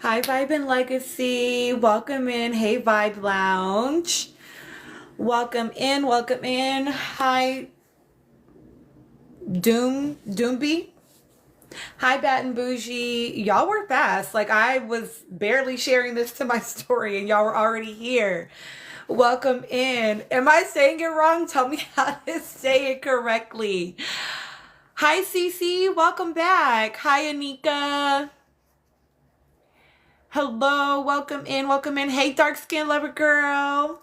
Hi, Vibe and Legacy. Welcome in. Hey, Vibe Lounge. Welcome in. Welcome in. Hi, Doomby. Hi, Bat and Bougie. Y'all were fast. Like, I was barely sharing this to my story, and y'all were already here. Welcome in. Am I saying it wrong? Tell me how to say it correctly. Hi, Cece. Welcome back. Hi, Anika. Hello, welcome in, welcome in. Hey, dark skin lover girl.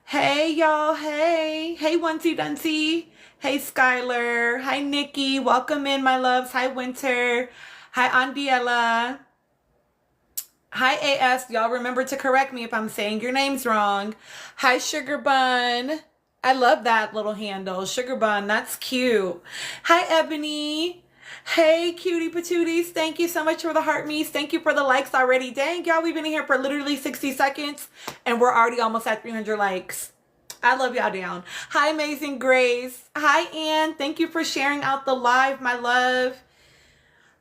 Hey, y'all. Hey, hey, Onesie Dunsie. Hey, Skylar. Hi, Nikki. Welcome in, my loves. Hi, Winter. Hi, Andiela. Hi, AS. Y'all remember to correct me if I'm saying your names wrong. Hi, Sugar Bun. I love that little handle. Sugar Bun, that's cute. Hi, Ebony. Hey, cutie patooties. Thank you so much for the heart me's. Thank you for the likes already. Dang, y'all, we've been in here for literally 60 seconds and we're already almost at 300 likes. I love y'all down. Hi, Amazing Grace. Hi, Ann. Thank you for sharing out the live, my love.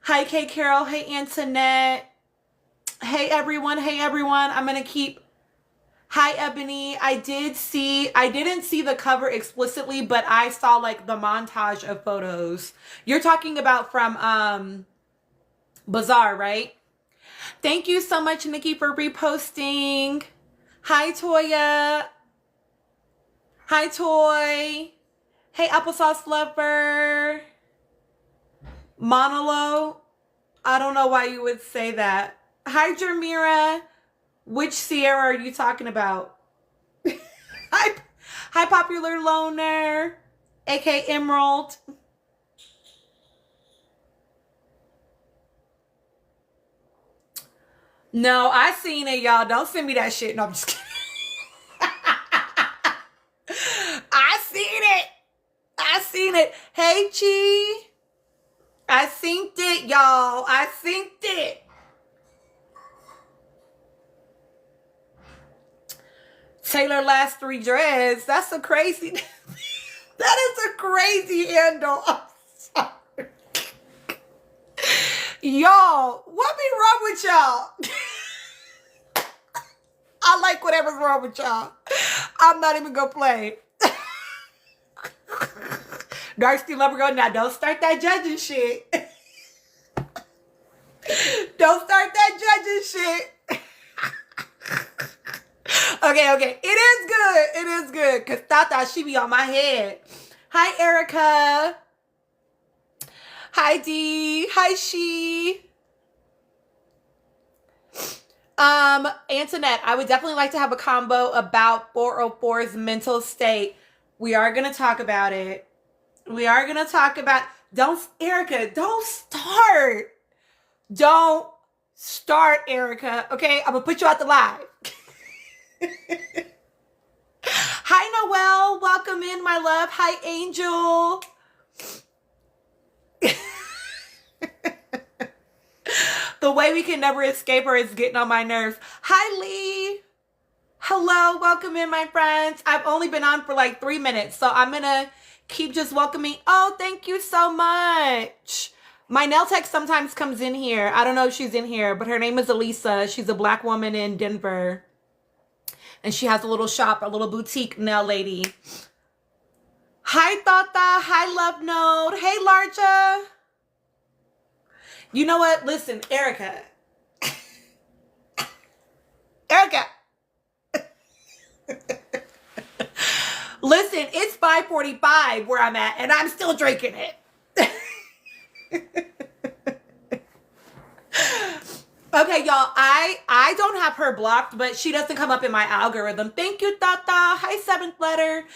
Hi, Kay Carol. Hey, Antoinette. Hey, everyone. Hey, everyone. I'm going to keep... Hi, Ebony. I didn't see the cover explicitly, but I saw like the montage of photos. You're talking about from Bazaar, right? Thank you so much, Nikki, for reposting. Hi, Toya. Hi, Toy. Hey, Applesauce Lover. Monolo. I don't know why you would say that. Hi, Jermira. Which Sierra are you talking about? Hi, Popular Loner, aka Emerald. No, I seen it, y'all. Don't send me that shit. No, I'm just kidding. I seen it. I seen it. Hey, Chi. I seen it, y'all. I seen it. Taylor last 3 dreads. That's a crazy... that is a crazy handle. I'm sorry. Y'all, what be wrong with y'all? I like whatever's wrong with y'all. I'm not even gonna play. Dark skin lover girl, now don't start that judging shit. Don't start that judging shit. Okay. It is good. It is good. Because Tata, she be on my head. Hi, Erica. Hi, Dee. Hi, she. Antoinette, I would definitely like to have a combo about 404's mental state. We are going to talk about it. We are going to talk about... Erica, don't start. Don't start, Erica. Okay? I'm going to put you out the live. Hi, Noelle. Welcome in, my love. Hi, Angel. The way we can never escape her is getting on my nerves. Hi, Lee. Hello. Welcome in, my friends. I've only been on for like 3 minutes, so I'm going to keep just welcoming. Oh, thank you so much. My nail tech sometimes comes in here. I don't know if she's in here, but her name is Elisa. She's a black woman in Denver. And she has a little shop, a little boutique nail lady. Hi, Tata. Hi, Love Node. Hey, Larja. You know what? Listen, Erica. Erica. Listen, it's 5:45 where I'm at, and I'm still drinking it. Okay, y'all, I don't have her blocked, but she doesn't come up in my algorithm. Thank you, Tata. Hi, 7th letter.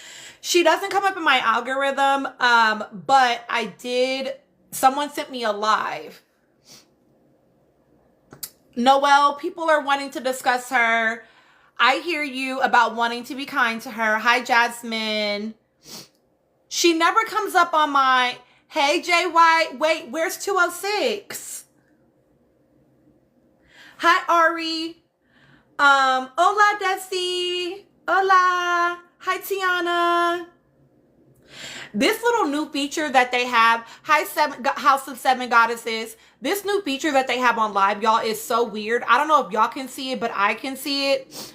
She doesn't come up in my algorithm, but someone sent me a live. Noelle, people are wanting to discuss her. I hear you about wanting to be kind to her. Hi, Jasmine. She never comes up on my, hey, JY. Wait, where's 206? Hi, Ari. Hola, Desi. Hola. Hi, Tiana. This little new feature that they have, House of Seven Goddesses, this new feature that they have on live, y'all, is so weird. I don't know if y'all can see it, but I can see it.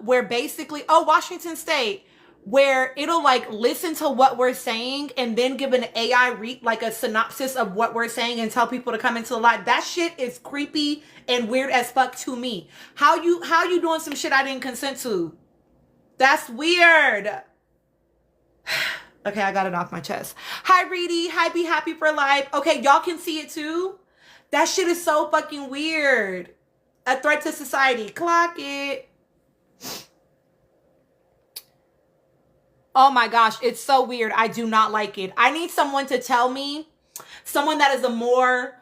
Where basically, Washington State, where it'll like listen to what we're saying and then give an AI read like a synopsis of what we're saying and tell people to come into the live. That shit is creepy and weird as fuck to me. How you doing some shit I didn't consent to? That's weird. Okay, I got it off my chest. Hi, Reedy. Hi, Be Happy for Life. Okay, y'all can see it too? That shit is so fucking weird. A threat to society. Clock it. Oh my gosh, it's so weird. I do not like it. I need someone to tell me, someone that is a more,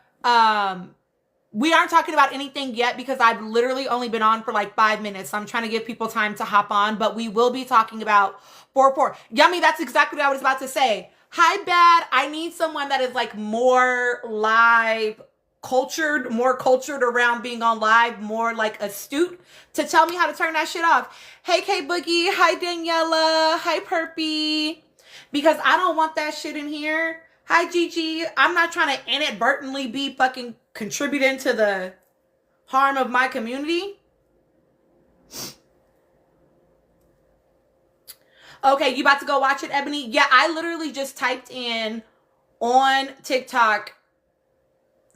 we aren't talking about anything yet because I've literally only been on for like 5 minutes. So I'm trying to give people time to hop on, but we will be talking about 4-4. Yummy, that's exactly what I was about to say. Hi, Bad. I need someone that is like more live cultured, more cultured around being on live, more like astute to tell me how to turn that shit off. Hey, K Boogie. Hi, Daniela. Hi, Perpy. Because I don't want that shit in here. Hi, Gigi. I'm not trying to inadvertently be fucking contributing to the harm of my community. Okay, you about to go watch it, Ebony? Yeah, I literally just typed in on TikTok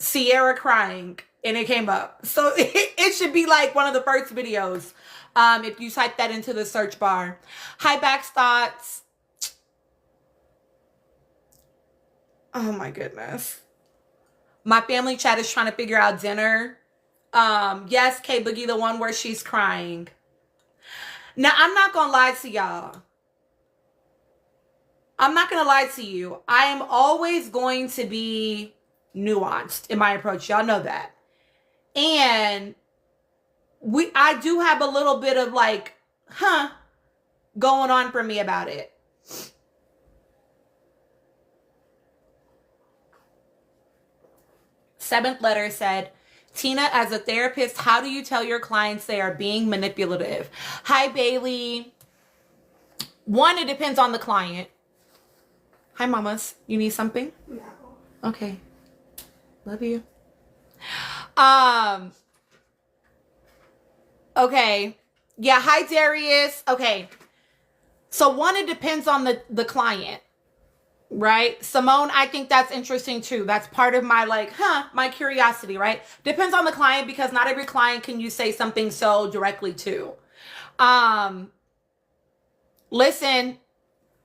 Sierra crying and it came up. So it should be like one of the first videos if you type that into the search bar. Hi, Bax Thoughts. Oh my goodness. My family chat is trying to figure out dinner. Yes, K Boogie, the one where she's crying. Now, I'm not gonna lie to y'all. I'm not gonna lie to you. I am always going to be nuanced in my approach. Y'all know that. And I do have a little bit of like, going on for me about it. Seventh letter said, Tina, as a therapist, how do you tell your clients they are being manipulative? Hi, Bailey. One, it depends on the client. Hi, mamas. You need something? No. Okay. Love you. Okay. Yeah. Hi, Darius. Okay. So one, it depends on the client, right? Simone, I think that's interesting too. That's part of my like, my curiosity, right? Depends on the client because not every client can you say something so directly to. Listen.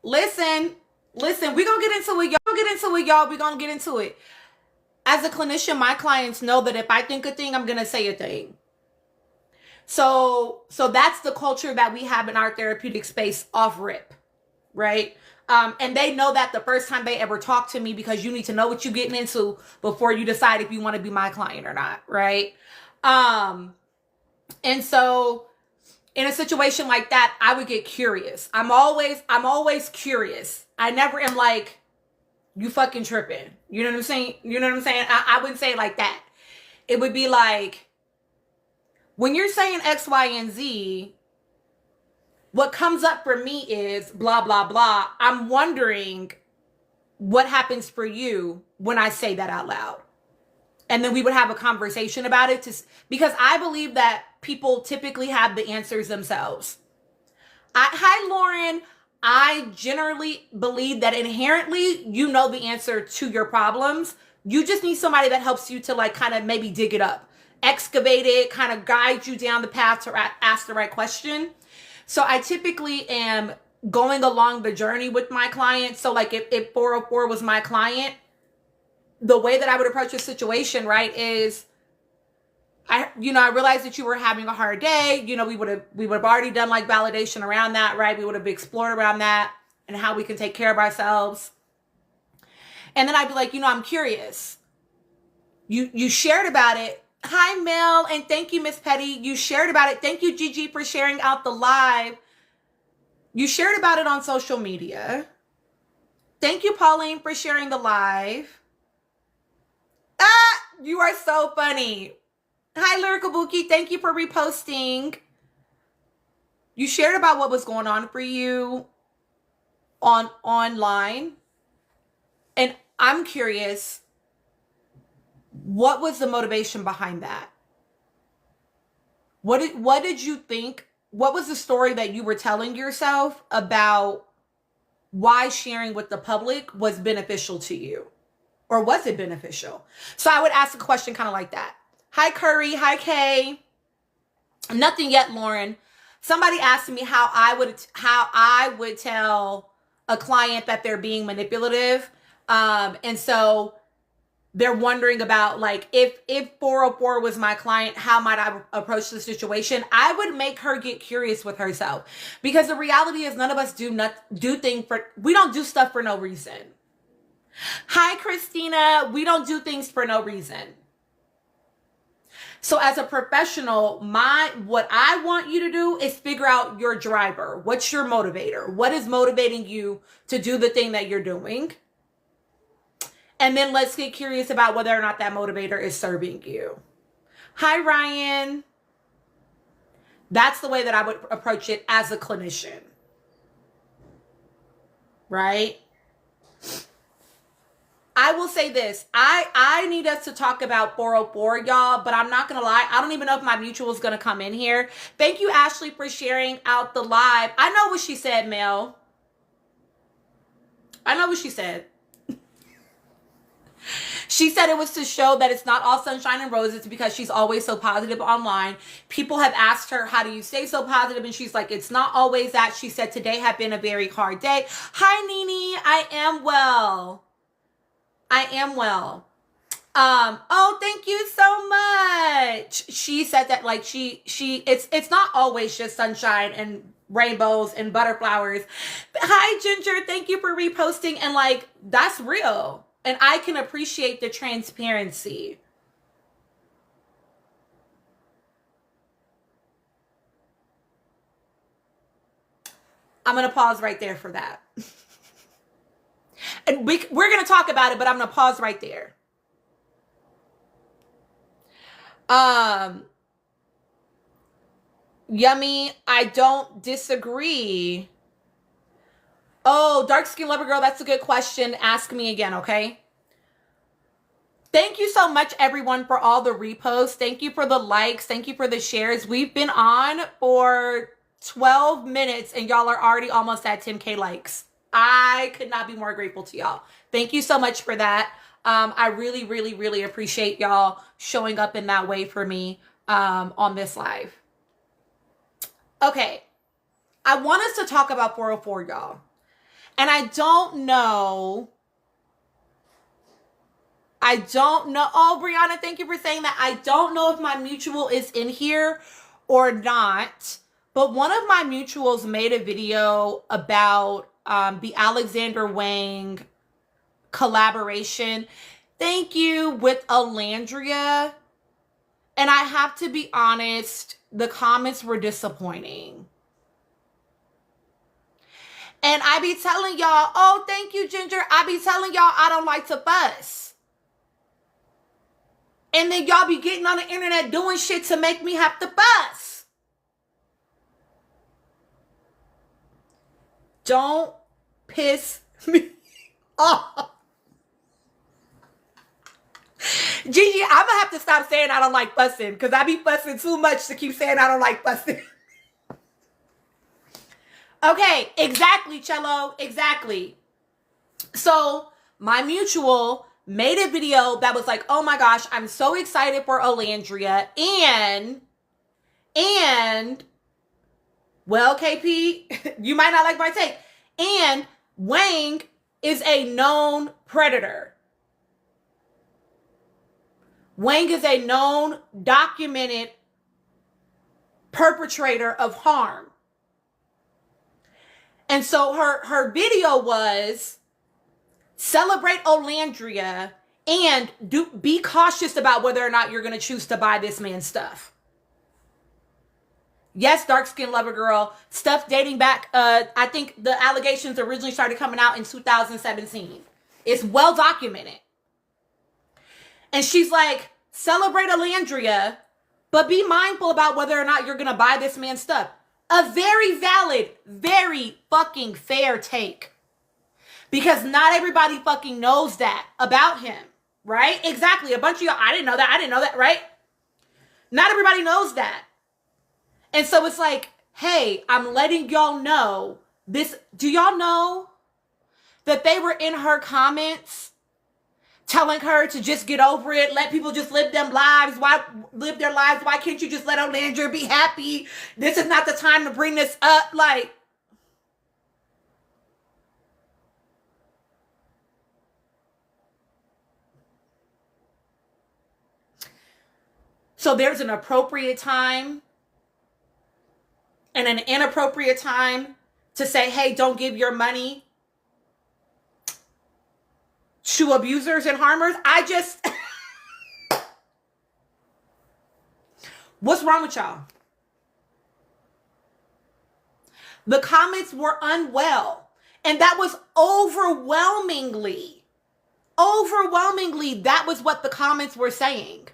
We're gonna get into it, y'all. We're gonna get into it. As a clinician, my clients know that if I think a thing, I'm gonna say a thing. So that's the culture that we have in our therapeutic space off rip, right? And they know that the first time they ever talk to me because you need to know what you're getting into before you decide if you want to be my client or not, right? And so in a situation like that, I would get curious. I'm always curious. I never am like, you fucking tripping. You know what I'm saying? I wouldn't say it like that. It would be like, when you're saying X, Y, and Z, what comes up for me is blah, blah, blah. I'm wondering what happens for you when I say that out loud. And then we would have a conversation about it because I believe that people typically have the answers themselves. Hi, Lauren. I generally believe that inherently you know the answer to your problems. You just need somebody that helps you to like kind of maybe dig it up, excavate it, kind of guide you down the path to ask the right question. So I typically am going along the journey with my client. So like if 404 was my client, the way that I would approach a situation, right, is I realized that you were having a hard day. We would have already done like validation around that, right? We would have explored around that and how we can take care of ourselves. And then I'd be like, I'm curious. You shared about it. Hi, Mel, and thank you, Miss Petty. You shared about it. Thank you, Gigi, for sharing out the live. You shared about it on social media. Thank you, Pauline, for sharing the live. You are so funny. Hi, Lyrical Buki. Thank you for reposting. You shared about what was going on for you online. And I'm curious, what was the motivation behind that? What did you think? What was the story that you were telling yourself about why sharing with the public was beneficial to you? Or was it beneficial? So I would ask a question kind of like that. Hi, Curry. Hi, Kay. Nothing yet, Lauren. Somebody asked me how I would tell a client that they're being manipulative. And so they're wondering about, like, if 404 was my client, how might I approach the situation? I would make her get curious with herself, because the reality is none of us we don't do stuff for no reason. Hi, Christina. We don't do things for no reason. So as a professional, what I want you to do is figure out your driver. What's your motivator? What is motivating you to do the thing that you're doing? And then let's get curious about whether or not that motivator is serving you. Hi, Ryan. That's the way that I would approach it as a clinician. Right? I will say this. I need us to talk about 404, y'all, but I'm not going to lie. I don't even know if my mutual is going to come in here. Thank you, Ashley, for sharing out the live. I know what she said, Mel. I know what she said. She said it was to show that it's not all sunshine and roses because she's always so positive online. People have asked her, how do you stay so positive? And she's like, it's not always that. She said, today had been a very hard day. Hi, Nini. I am well. I am well. Oh, thank you so much. She said that, like, it's not always just sunshine and rainbows and butterflies. Hi, Ginger. Thank you for reposting. And, like, that's real. And I can appreciate the transparency. I'm going to pause right there for that. And we're going to talk about it, but I'm going to pause right there. Yummy. I don't disagree. Oh, dark skin lover girl, that's a good question. Ask me again, okay? Thank you so much, everyone, for all the reposts. Thank you for the likes. Thank you for the shares. We've been on for 12 minutes, and y'all are already almost at 10K likes. I could not be more grateful to y'all. Thank you so much for that. I really, really, really appreciate y'all showing up in that way for me on this live. Okay. I want us to talk about 404, y'all. And I don't know. Oh, Brianna, thank you for saying that. I don't know if my mutual is in here or not. But one of my mutuals made a video about the Alexander Wang collaboration. Thank you, with Alandria. And I have to be honest, the comments were disappointing. And I be telling y'all, oh, thank you, Ginger. I be telling y'all I don't like to fuss. And then y'all be getting on the internet doing shit to make me have to fuss. Don't piss me off. Gigi, I'm going to have to stop saying I don't like fussing, because I be fussing too much to keep saying I don't like fussing. Okay, exactly, Cello, exactly. So my mutual made a video that was like, oh my gosh, I'm so excited for Alandria. And, well, KP, you might not like my take. And Wang is a known predator. Wang is a known, documented perpetrator of harm. And so her video was celebrate Alandria and be cautious about whether or not you're going to choose to buy this man's stuff. Yes, dark skin lover girl, stuff dating back. I think the allegations originally started coming out in 2017. It's well documented. And she's like, celebrate Alandria, but be mindful about whether or not you're going to buy this man's stuff. A very valid, very fucking fair take. Because not everybody fucking knows that about him, right? Exactly. A bunch of y'all, I didn't know that, right? Not everybody knows that. And so it's like, hey, I'm letting y'all know this. Do y'all know that they were in her comments telling her to just get over it, let people just live their lives? Why live their lives? Why can't you just let Olandra be happy? This is not the time to bring this up. Like, so there's an appropriate time and an inappropriate time to say, hey, don't give your money to abusers and harmers. I just, what's wrong with y'all? The comments were unwell. And that was overwhelmingly, that was what the comments were saying.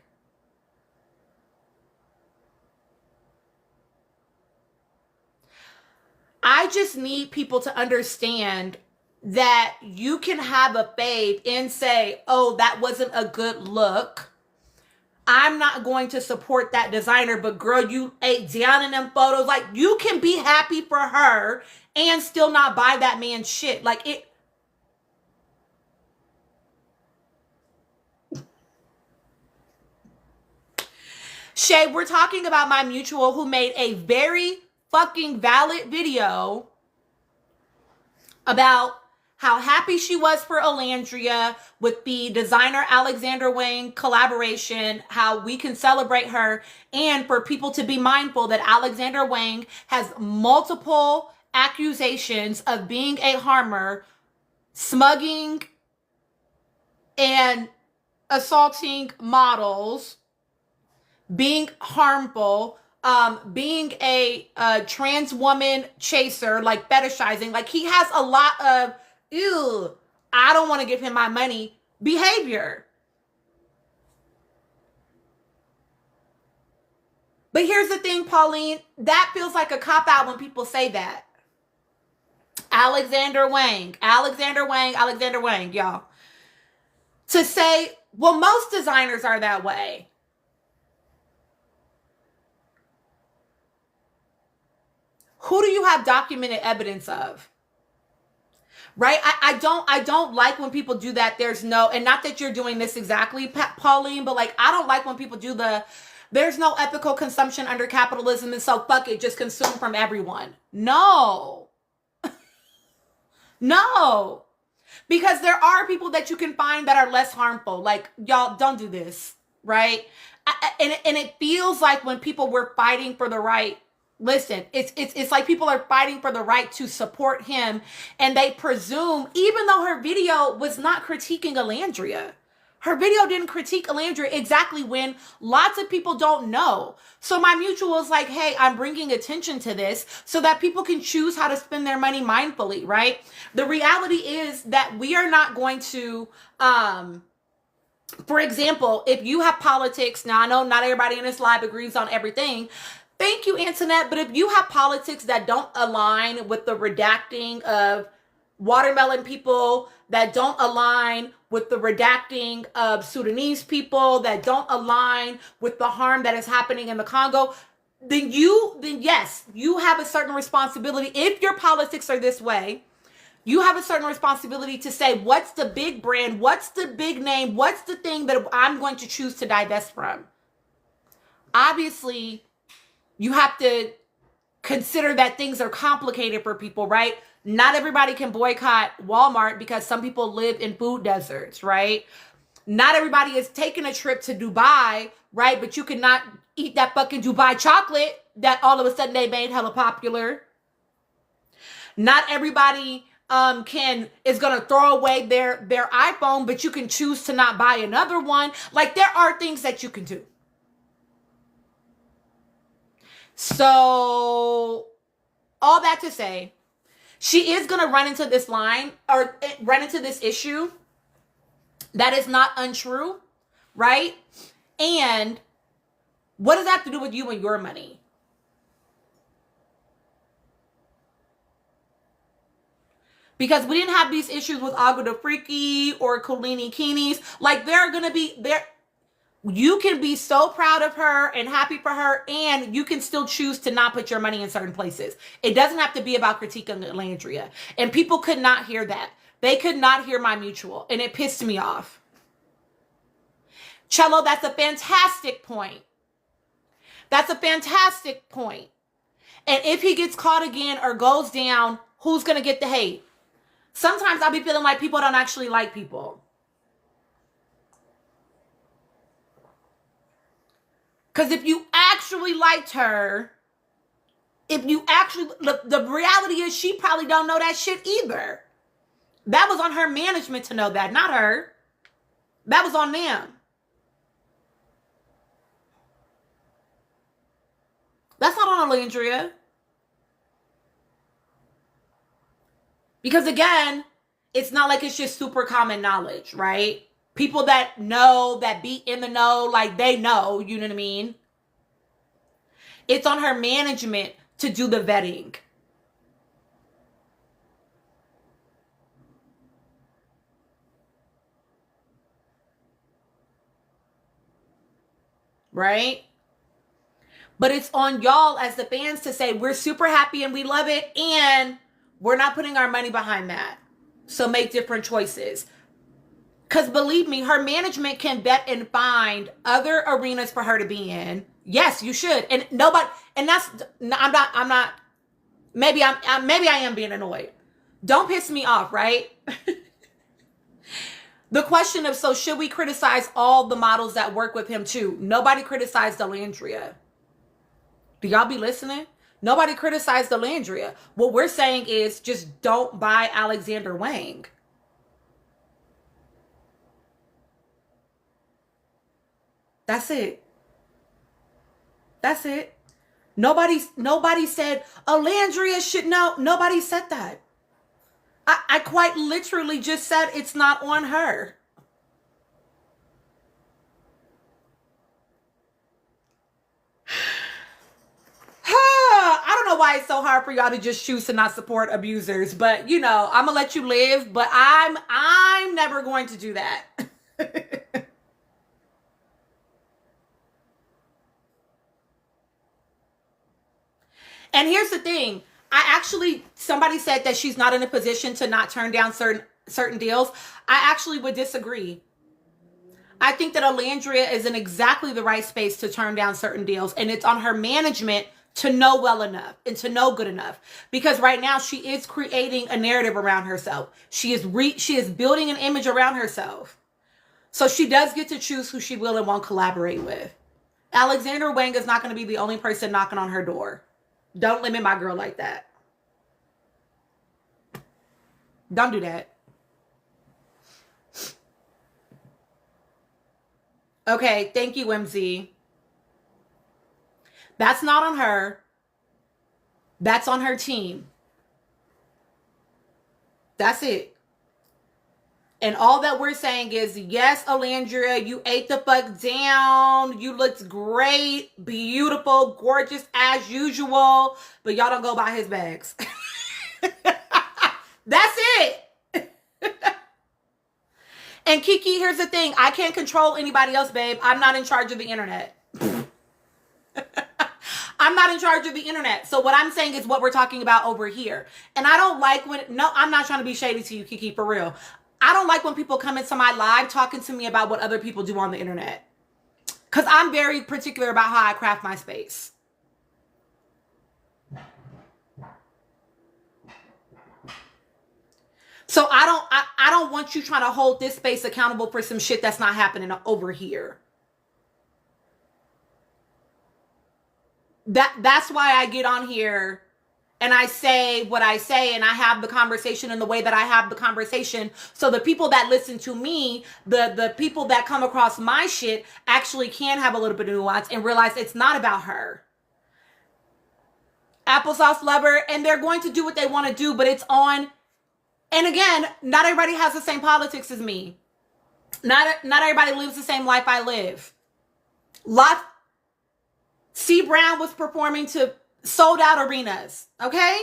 I just need people to understand that you can have a fave and say, oh, that wasn't a good look. I'm not going to support that designer, but girl, you ate down in them photos. Like, you can be happy for her and still not buy that man's shit. Like, it. Shay, we're talking about my mutual who made a very fucking valid video about how happy she was for Olandria with the designer Alexander Wang collaboration, how we can celebrate her, and for people to be mindful that Alexander Wang has multiple accusations of being a harmer, smugging and assaulting models, being harmful, being a trans woman chaser, like fetishizing. Like, he has a lot of, ew, I don't want to give him my money behavior. But here's the thing, Pauline, that feels like a cop-out when people say that. Alexander Wang, y'all. To say, well, most designers are that way. Who do you have documented evidence of? Right? I don't like when people do that. There's no, and not that you're doing this exactly, Pauline, but like, I don't like when people do there's no ethical consumption under capitalism, and so fuck it, just consume from everyone. No. No. Because there are people that you can find that are less harmful. Like, y'all, don't do this, right? And it feels like when people were fighting for the right, listen, it's like people are fighting for the right to support him, and they presume, even though her video was not critiquing Olandria, her video didn't critique Olandria exactly, when lots of people don't know. So my mutual is like, hey, I'm bringing attention to this so that people can choose how to spend their money mindfully, right? The reality is that we are not going to, for example, if you have politics, now I know not everybody in this live agrees on everything. Thank you, Antoinette. But if you have politics that don't align with the redacting of watermelon people, that don't align with the redacting of Sudanese people, that don't align with the harm that is happening in the Congo, then yes, you have a certain responsibility. If your politics are this way, you have a certain responsibility to say, what's the big brand? What's the big name? What's the thing that I'm going to choose to divest from? Obviously, you have to consider that things are complicated for people, right? Not everybody can boycott Walmart because some people live in food deserts, right? Not everybody is taking a trip to Dubai, right? But you cannot eat that fucking Dubai chocolate that all of a sudden they made hella popular. Not everybody is gonna throw away their iPhone, but you can choose to not buy another one. Like, there are things that you can do. So, all that to say, she is going to run into this line, or run into this issue that is not untrue, right? And what does that have to do with you and your money? Because we didn't have these issues with Agua the Freaky or Kulini Kinis. Like, they're going to be there. You can be so proud of her and happy for her, and you can still choose to not put your money in certain places. It doesn't have to be about critiquing Landria. And people could not hear that. They could not hear my mutual, and it pissed me off. Cello, that's a fantastic point. That's a fantastic point. And if he gets caught again or goes down, who's going to get the hate? Sometimes I'll be feeling like people don't actually like people. Because if you actually liked her, the reality is she probably don't know that shit either. That was on her management to know that, not her. That was on them. That's not on Alandria. Because again, it's not like it's just super common knowledge, right? People that know, that be in the know, like they know, you know what I mean? It's on her management to do the vetting. Right? But it's on y'all as the fans to say, we're super happy and we love it, and we're not putting our money behind that. So make different choices. Because believe me, her management can vet and find other arenas for her to be in. Yes, you should. And nobody, and that's, I'm not, maybe I am being annoyed. Don't piss me off, right? The question of, so should we criticize all the models that work with him too? Nobody criticized Alandria. Do y'all be listening? Nobody criticized Alandria. What we're saying is just don't buy Alexander Wang. That's it. That's it. Nobody said Alandria should know. Nobody said that. I quite literally just said it's not on her. I don't know why it's so hard for y'all to just choose to not support abusers, but you know, I'm gonna let you live, but I'm never going to do that. And here's the thing. Somebody said that she's not in a position to not turn down certain deals. I actually would disagree. I think that Alandria is in exactly the right space to turn down certain deals, and it's on her management to know well enough and to know good enough. Because right now she is creating a narrative around herself. She is building an image around herself. So she does get to choose who she will and won't collaborate with. Alexander Wang is not going to be the only person knocking on her door. Don't limit my girl like that. Don't do that. Okay, thank you, MZ. That's not on her. That's on her team. That's it. And all that we're saying is, yes, Alandria, you ate the fuck down. You looked great, beautiful, gorgeous as usual. But y'all don't go buy his bags. That's it. And Kiki, here's the thing. I can't control anybody else, babe. I'm not in charge of the internet. I'm not in charge of the internet. So what I'm saying is what we're talking about over here. And I don't like when, no, I'm not trying to be shady to you, Kiki, for real. I don't like when people come into my live talking to me about what other people do on the internet. Because I'm very particular about how I craft my space. So I don't want you trying to hold this space accountable for some shit that's not happening over here. That's why I get on here and I say what I say, and I have the conversation in the way that I have the conversation. So the people that listen to me, the people that come across my shit actually can have a little bit of nuance and realize it's not about her. Applesauce lover, and they're going to do what they want to do, but it's on. And again, not everybody has the same politics as me. Not everybody lives the same life I live. C. Brown was performing to sold out arenas, okay?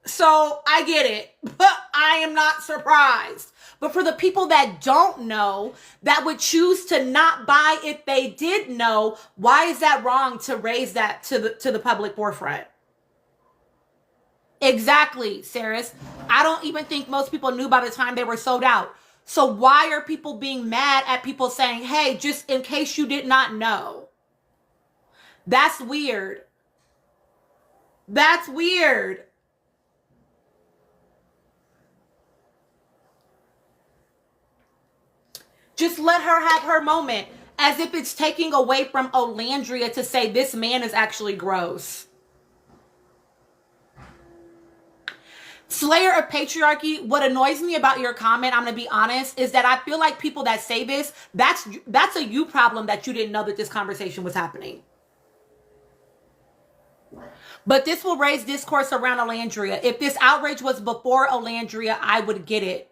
So I get it, but I am not surprised. But for the people that don't know, that would choose to not buy if they did know, why is that wrong to raise that to the public forefront? Exactly, Saris. I don't even think most people knew by the time they were sold out. So why are people being mad at people saying, hey, just in case you did not know? That's weird. That's weird. Just let her have her moment, as if it's taking away from Olandria to say this man is actually gross. Slayer of patriarchy, what annoys me about your comment, I'm going to be honest, is that I feel like people that say this, that's a you problem that you didn't know that this conversation was happening. But this will raise discourse around Olandria. If this outrage was before Olandria, I would get it.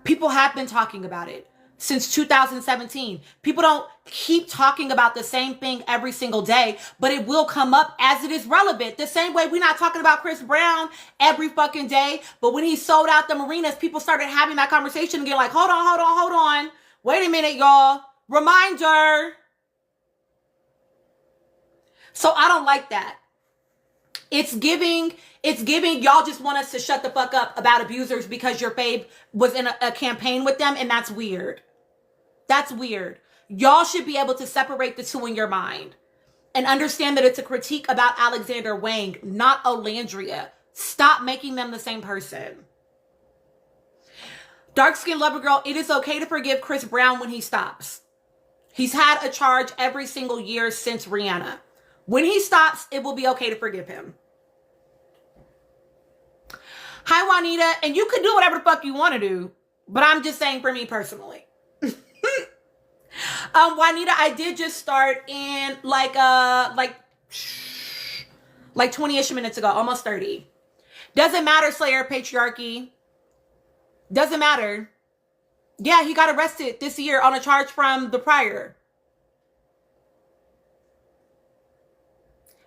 People have been talking about it since 2017. People don't keep talking about the same thing every single day, but it will come up as it is relevant. The same way we're not talking about Chris Brown every fucking day, but when he sold out the marinas, people started having that conversation and get like, hold on. Wait a minute, y'all. Reminder. So I don't like that. It's giving y'all just want us to shut the fuck up about abusers because your fave was in a campaign with them, and that's weird. That's weird. Y'all should be able to separate the two in your mind and understand that it's a critique about Alexander Wang, not Olandria. Stop making them the same person. Dark Skin Lover Girl, it is okay to forgive Chris Brown when he stops. He's had a charge every single year since Rihanna. When he stops, it will be okay to forgive him. Hi, Juanita. And you could do whatever the fuck you want to do, but I'm just saying for me personally. Juanita, I did just start in like 20-ish minutes ago, almost 30. Doesn't matter, Slayer Patriarchy. Doesn't matter. Yeah, he got arrested this year on a charge from the prior.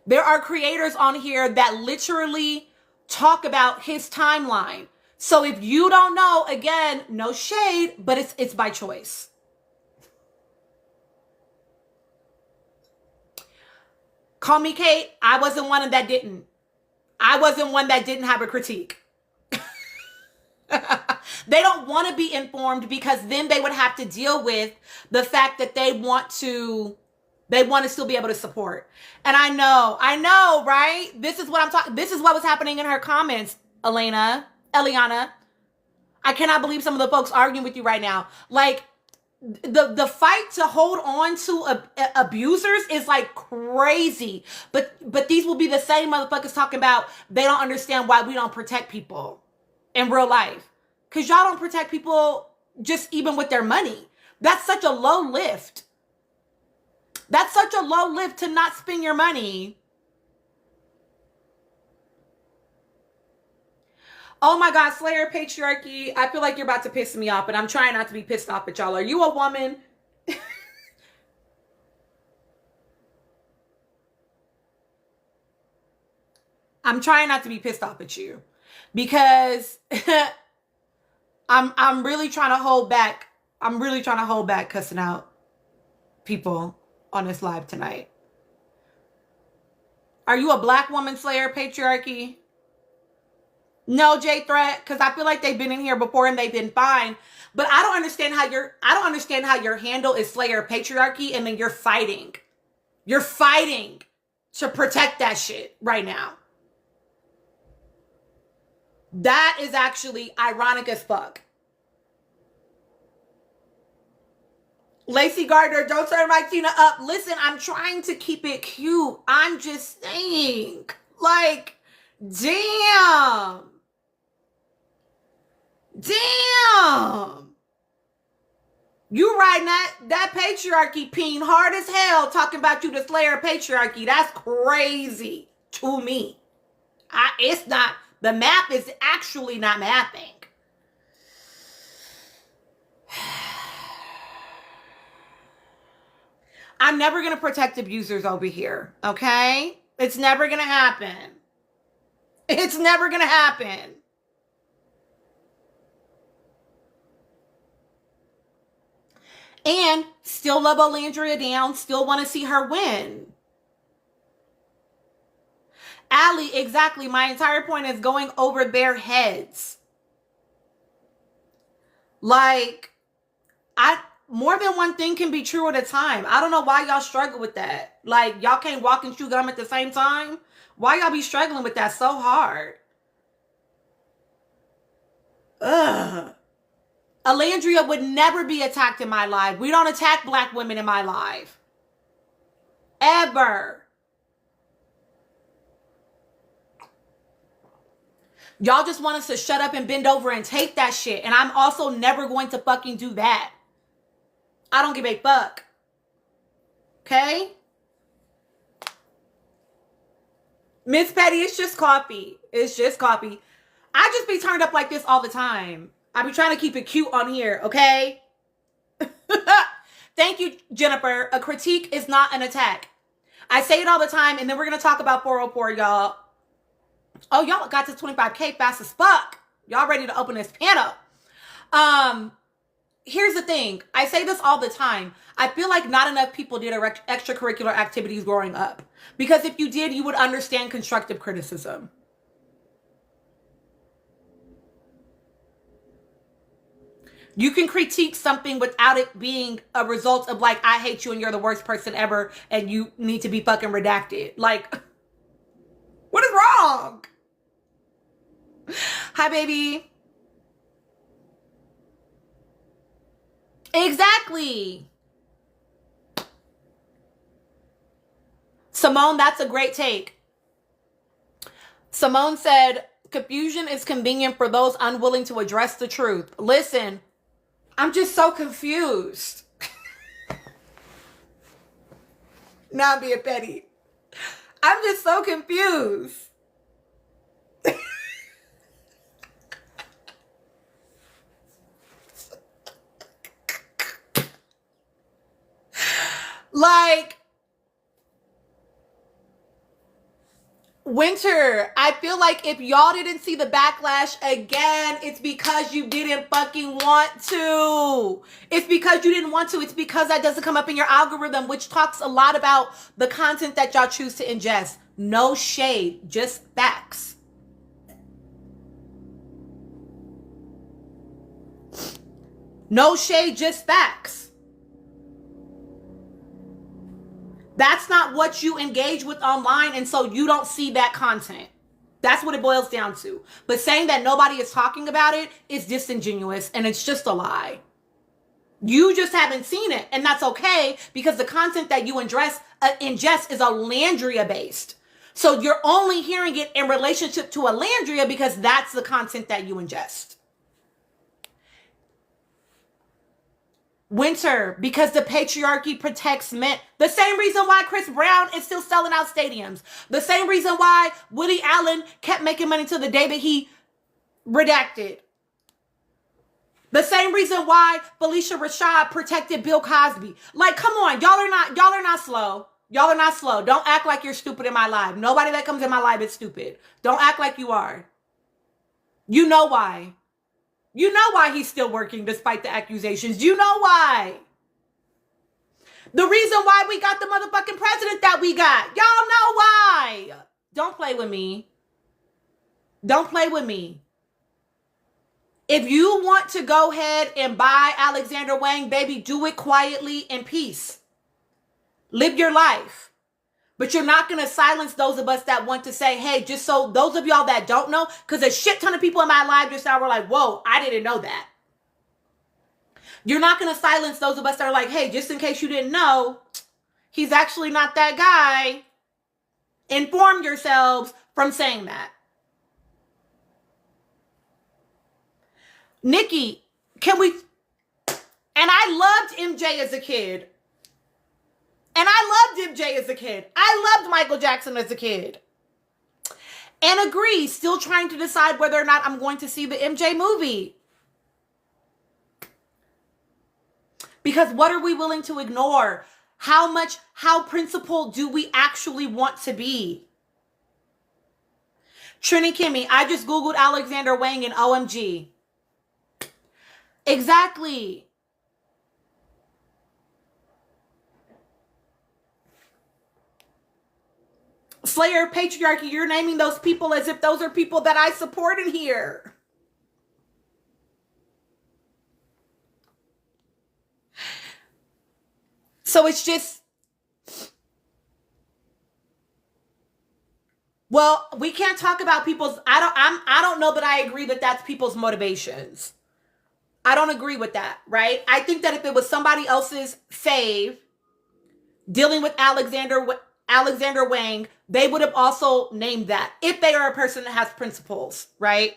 There are creators on here that literally talk about his timeline. So if you don't know, again, no shade, but it's by choice. Call me Kate. I wasn't one that didn't. I wasn't one that didn't have a critique. They don't want to be informed because then they would have to deal with the fact that they want to still be able to support. And I know, right? This is what I'm talking. This is what was happening in her comments, Eliana. I cannot believe some of the folks arguing with you right now. Like, the fight to hold on to abusers is like crazy. But these will be the same motherfuckers talking about they don't understand why we don't protect people in real life. Because y'all don't protect people just even with their money. That's such a low lift. That's such a low lift to not spend your money. Oh my God, Slayer Patriarchy. I feel like you're about to piss me off, and I'm trying not to be pissed off at y'all. Are you a woman? I'm trying not to be pissed off at you because I'm really trying to hold back. I'm really trying to hold back cussing out people on this live tonight. Are you a black woman, Slayer Patriarchy? No, J Threat, because I feel like they've been in here before and they've been fine. But I don't understand how your handle is Slayer Patriarchy and then you're fighting. You're fighting to protect that shit right now. That is actually ironic as fuck. Lacey Gardner, don't turn my Tina up. Listen, I'm trying to keep it cute. I'm just saying. Like, damn. Damn. You riding that patriarchy peen hard as hell talking about you the Slayer Patriarchy. That's crazy to me. It's not, the map is actually not mapping. I'm never going to protect abusers over here, okay? It's never going to happen. It's never going to happen. And still love Olandria down, still want to see her win. Allie, exactly. My entire point is going over their heads. Like, more than one thing can be true at a time. I don't know why y'all struggle with that. Like, y'all can't walk and chew gum at the same time. Why y'all be struggling with that so hard? Ugh. Alandria would never be attacked in my life. We don't attack black women in my life. Ever. Y'all just want us to shut up and bend over and take that shit. And I'm also never going to fucking do that. I don't give a fuck. Okay? Miss Petty, it's just coffee. It's just coffee. I just be turned up like this all the time. I be trying to keep it cute on here, okay? Thank you, Jennifer. A critique is not an attack. I say it all the time, and then we're going to talk about 404, y'all. Oh, y'all got to 25K fast as fuck. Y'all ready to open this panel. Here's the thing. I say this all the time. I feel like not enough people did extracurricular activities growing up. Because if you did, you would understand constructive criticism. You can critique something without it being a result of like, I hate you and you're the worst person ever and you need to be fucking redacted. Like, what is wrong? Hi, baby. Exactly. Simone, that's a great take. Simone said, confusion is convenient for those unwilling to address the truth. Listen, I'm just so confused. Now I'm being petty. I'm just so confused. Like, Winter, I feel like if y'all didn't see the backlash again, it's because you didn't fucking want to. It's because you didn't want to. It's because that doesn't come up in your algorithm, which talks a lot about the content that y'all choose to ingest. No shade, just facts. No shade, just facts. That's not what you engage with online, and so you don't see that content. That's what it boils down to. But saying that nobody is talking about it is disingenuous, and it's just a lie. You just haven't seen it, and that's okay, because the content that you ingest is Alandria-based. So you're only hearing it in relationship to Alandria because that's the content that you ingest. Winter, because the patriarchy protects men. The same reason why Chris Brown is still selling out stadiums. The same reason why Woody Allen kept making money till the day that he redacted. The same reason why Felicia Rashad protected Bill Cosby. Like, come on, y'all are not slow. Y'all are not slow. Don't act like you're stupid in my life. Nobody that comes in my life is stupid. Don't act like you are. You know why. You know why he's still working despite the accusations. You know why. The reason why we got the motherfucking president that we got. Y'all know why. Don't play with me. Don't play with me. If you want to go ahead and buy Alexander Wang, baby, do it quietly in peace. Live your life. But you're not going to silence those of us that want to say, hey, just so those of y'all that don't know, because a shit ton of people in my life just now were like, whoa, I didn't know that. You're not going to silence those of us that are like, hey, just in case you didn't know, he's actually not that guy. Inform yourselves from saying that. Nikki, can we... And I loved MJ as a kid. And I loved MJ as a kid. I loved Michael Jackson as a kid. And agree, still trying to decide whether or not I'm going to see the MJ movie. Because what are we willing to ignore? How principled do we actually want to be? Trini Kimmy, I just Googled Alexander Wang and OMG. Exactly. Slayer of patriarchy, you're naming those people as if those are people that I support in here. So it's just, well, we can't talk about people's, I don't know that I agree that that's people's motivations. I don't agree with that, right? I think that if it was somebody else's fave dealing with Alexander Wang, they would have also named that if they are a person that has principles, right?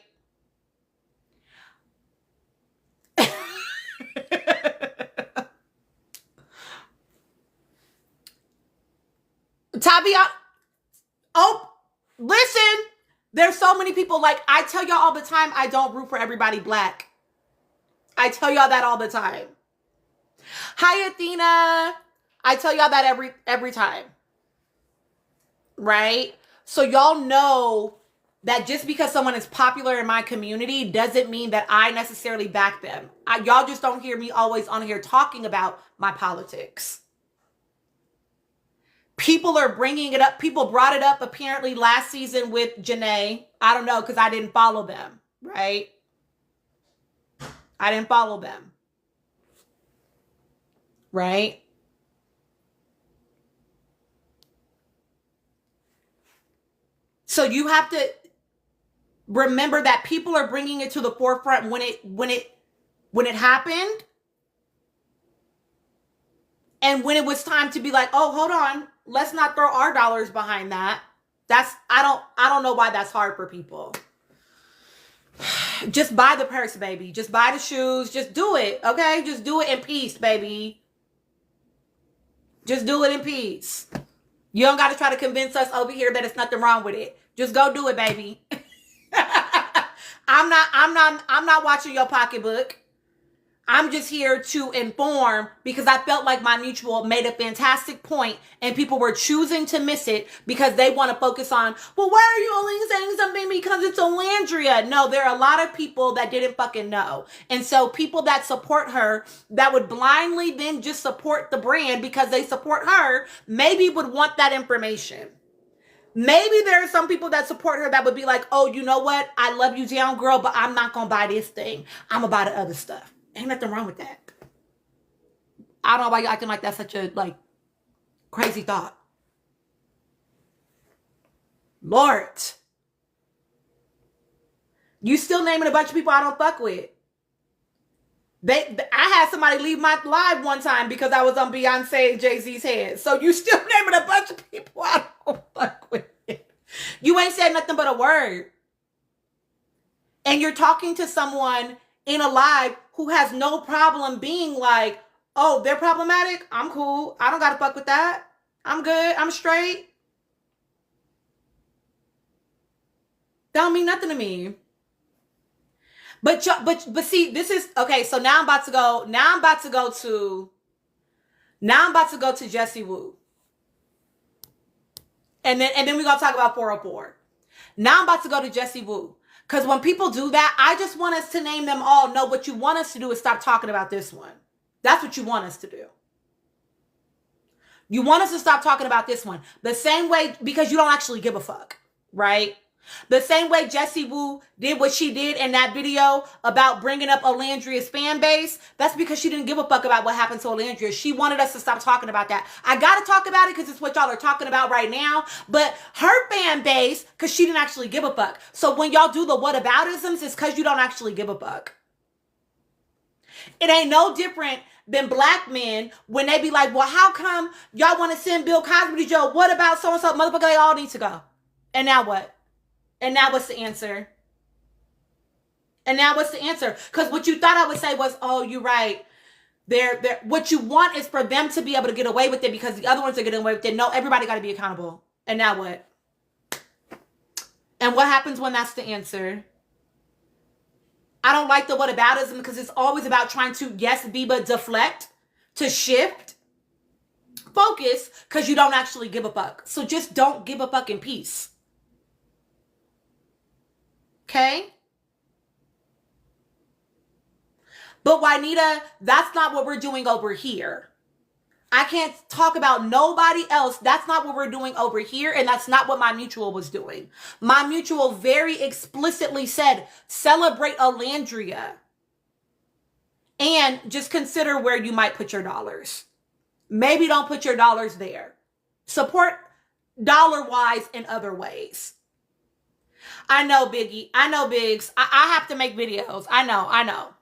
Tabia, oh, listen, there's so many people, like, I tell y'all all the time, I don't root for everybody black. I tell y'all that all the time. Hi, Athena. I tell y'all that every time. Right? So y'all know that just because someone is popular in my community doesn't mean that I necessarily back them. Y'all just don't hear me always on here talking about my politics. People are bringing it up. People brought it up apparently last season with Janae. I don't know, because I didn't follow them, right? I didn't follow them. Right? So you have to remember that people are bringing it to the forefront when it happened. And when it was time to be like, oh, hold on, let's not throw our dollars behind that. I don't know why that's hard for people. Just buy the purse, baby. Just buy the shoes. Just do it, okay? Just do it in peace, baby. Just do it in peace. You don't got to try to convince us over here that it's nothing wrong with it. Just go do it, baby. I'm not watching your pocketbook. I'm just here to inform because I felt like my mutual made a fantastic point and people were choosing to miss it because they want to focus on, well, why are you only saying something because it's Olandria? No, there are a lot of people that didn't fucking know. And so people that support her that would blindly then just support the brand because they support her maybe would want that information. Maybe there are some people that support her that would be like, oh, you know what? I love you down, girl, but I'm not going to buy this thing. I'm going to buy the other stuff. Ain't nothing wrong with that. I don't know why you're acting like that's such a, like, crazy thought. Lord. You still naming a bunch of people I don't fuck with. I had somebody leave my live one time because I was on Beyonce and Jay-Z's head. So you still naming a bunch of people I don't fuck with. You ain't said nothing but a word. And you're talking to someone in a live who has no problem being like, oh, they're problematic? I'm cool. I don't got to fuck with that. I'm good. I'm straight. That don't mean nothing to me. But see, this is okay. So now I'm about to go to Jessie Woo. And then we're going to talk about 404. Now I'm about to go to Jessie Woo. Because when people do that, I just want us to name them all. No, what you want us to do is stop talking about this one. That's what you want us to do. You want us to stop talking about this one. The same way, because you don't actually give a fuck, right? The same way Jessie Woo did what she did in that video about bringing up Olandria's fan base. That's because she didn't give a fuck about what happened to Olandria. She wanted us to stop talking about that. I got to talk about it because it's what y'all are talking about right now. But her fan base, because she didn't actually give a fuck. So when y'all do the whataboutisms, it's because you don't actually give a fuck. It ain't no different than black men when they be like, well, how come y'all want to send Bill Cosby to jail? What about so-and-so? Motherfucker, they all need to go. And now what? And now what's the answer? Because what you thought I would say was, oh, you're right. What you want is for them to be able to get away with it because the other ones are getting away with it. No, everybody got to be accountable. And now what? And what happens when that's the answer? I don't like the whataboutism because it's always about trying to, yes, Biba, deflect, to shift, focus, because you don't actually give a fuck. So just don't give a fuck in peace. Okay? But Juanita, that's not what we're doing over here. I can't talk about nobody else. That's not what we're doing over here, and that's not what my mutual was doing. My mutual very explicitly said, celebrate Alandria. And just consider where you might put your dollars. Maybe don't put your dollars there. Support dollar-wise in other ways. I know, Biggie. I know, Biggs. I have to make videos. I know.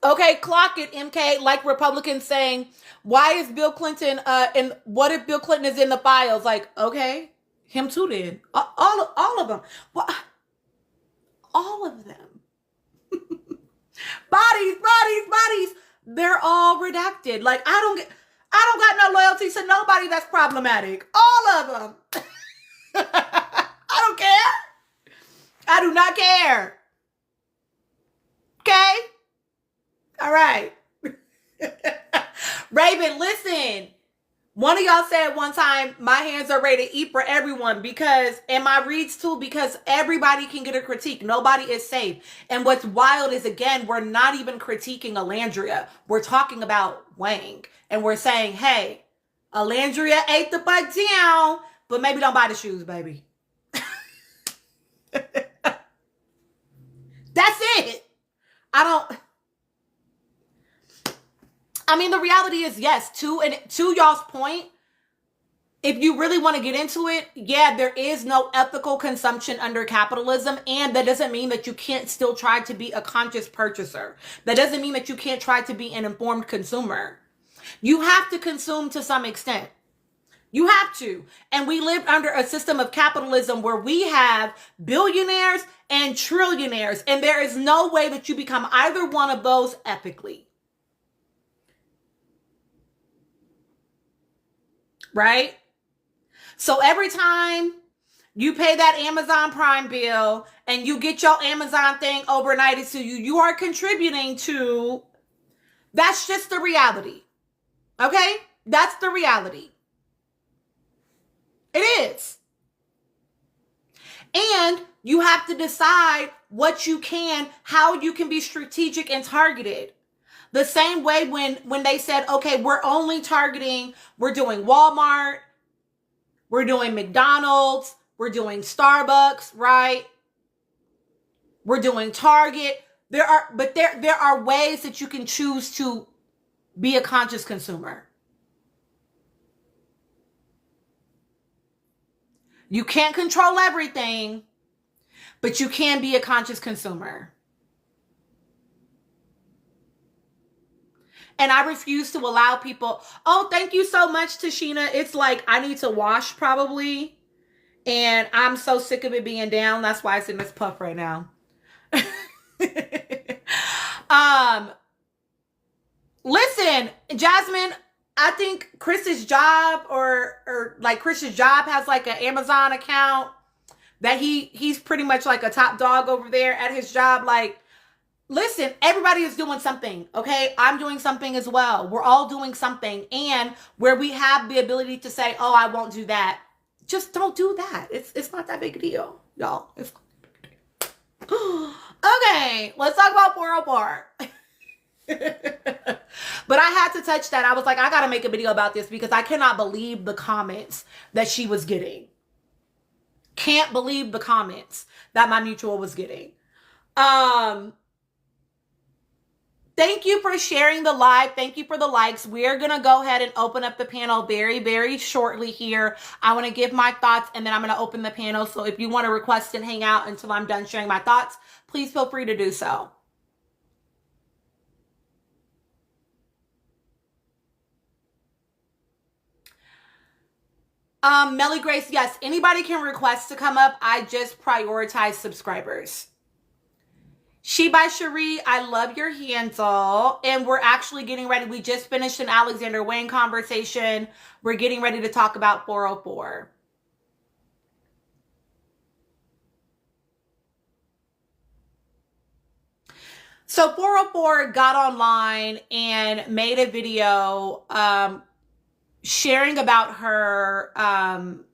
Okay, clock it, MK. Like Republicans saying, why is Bill Clinton, and what if Bill Clinton is in the files? Like, okay, him too then. All of them. Well, all of them. Bodies. They're all redacted. Like, I don't got no loyalty to nobody that's problematic. All of them. I don't care. I do not care. Okay? All right. Raven, listen. One of y'all said one time, my hands are ready to eat for everyone because, and my reads too, because everybody can get a critique. Nobody is safe. And what's wild is, again, we're not even critiquing Alandria. We're talking about Wang. And we're saying, hey, Alandria ate the butt down, but maybe don't buy the shoes, baby. That's it. I mean, the reality is, yes, to y'all's point, if you really want to get into it, yeah, there is no ethical consumption under capitalism, and that doesn't mean that you can't still try to be a conscious purchaser. That doesn't mean that you can't try to be an informed consumer. You have to consume to some extent. You have to. And we live under a system of capitalism where we have billionaires and trillionaires, and there is no way that you become either one of those ethically. Right? So every time you pay that Amazon Prime bill and you get your Amazon thing overnighted to you, you are contributing to, that's just the reality. Okay? That's the reality. It is. And you have to decide what you can, how you can be strategic and targeted. The same way when they said, okay, we're only targeting, we're doing Walmart, we're doing McDonald's, we're doing Starbucks, right? We're doing Target. There are ways that you can choose to be a conscious consumer. You can't control everything, but you can be a conscious consumer. And I refuse to allow people, oh, thank you so much, Tashina. It's like, I need to wash probably. And I'm so sick of it being down. That's why it's in this puff right now. Listen, Jasmine, I think Chris's job or like Chris's job has like an Amazon account that he's pretty much like a top dog over there at his job. Like, listen, everybody is doing something, okay? I'm doing something as well. We're all doing something. And where we have the ability to say, oh, I won't do that, just don't do that. It's not that big a deal, y'all. It's not that big a deal. Okay, let's talk about 404. But I had to touch that. I was like, I got to make a video about this because I cannot believe the comments that she was getting. Can't believe the comments that my mutual was getting. Thank you for sharing the live. Thank you for the likes. We're going to go ahead and open up the panel very, very shortly here. I want to give my thoughts and then I'm going to open the panel. So if you want to request and hang out until I'm done sharing my thoughts, please feel free to do so. Melly Grace, yes, anybody can request to come up. I just prioritize subscribers. She by Cherie, I love your handle. And we're actually getting ready. We just finished an Alexander Wang conversation. We're getting ready to talk about 404. So 404 got online and made a video sharing about her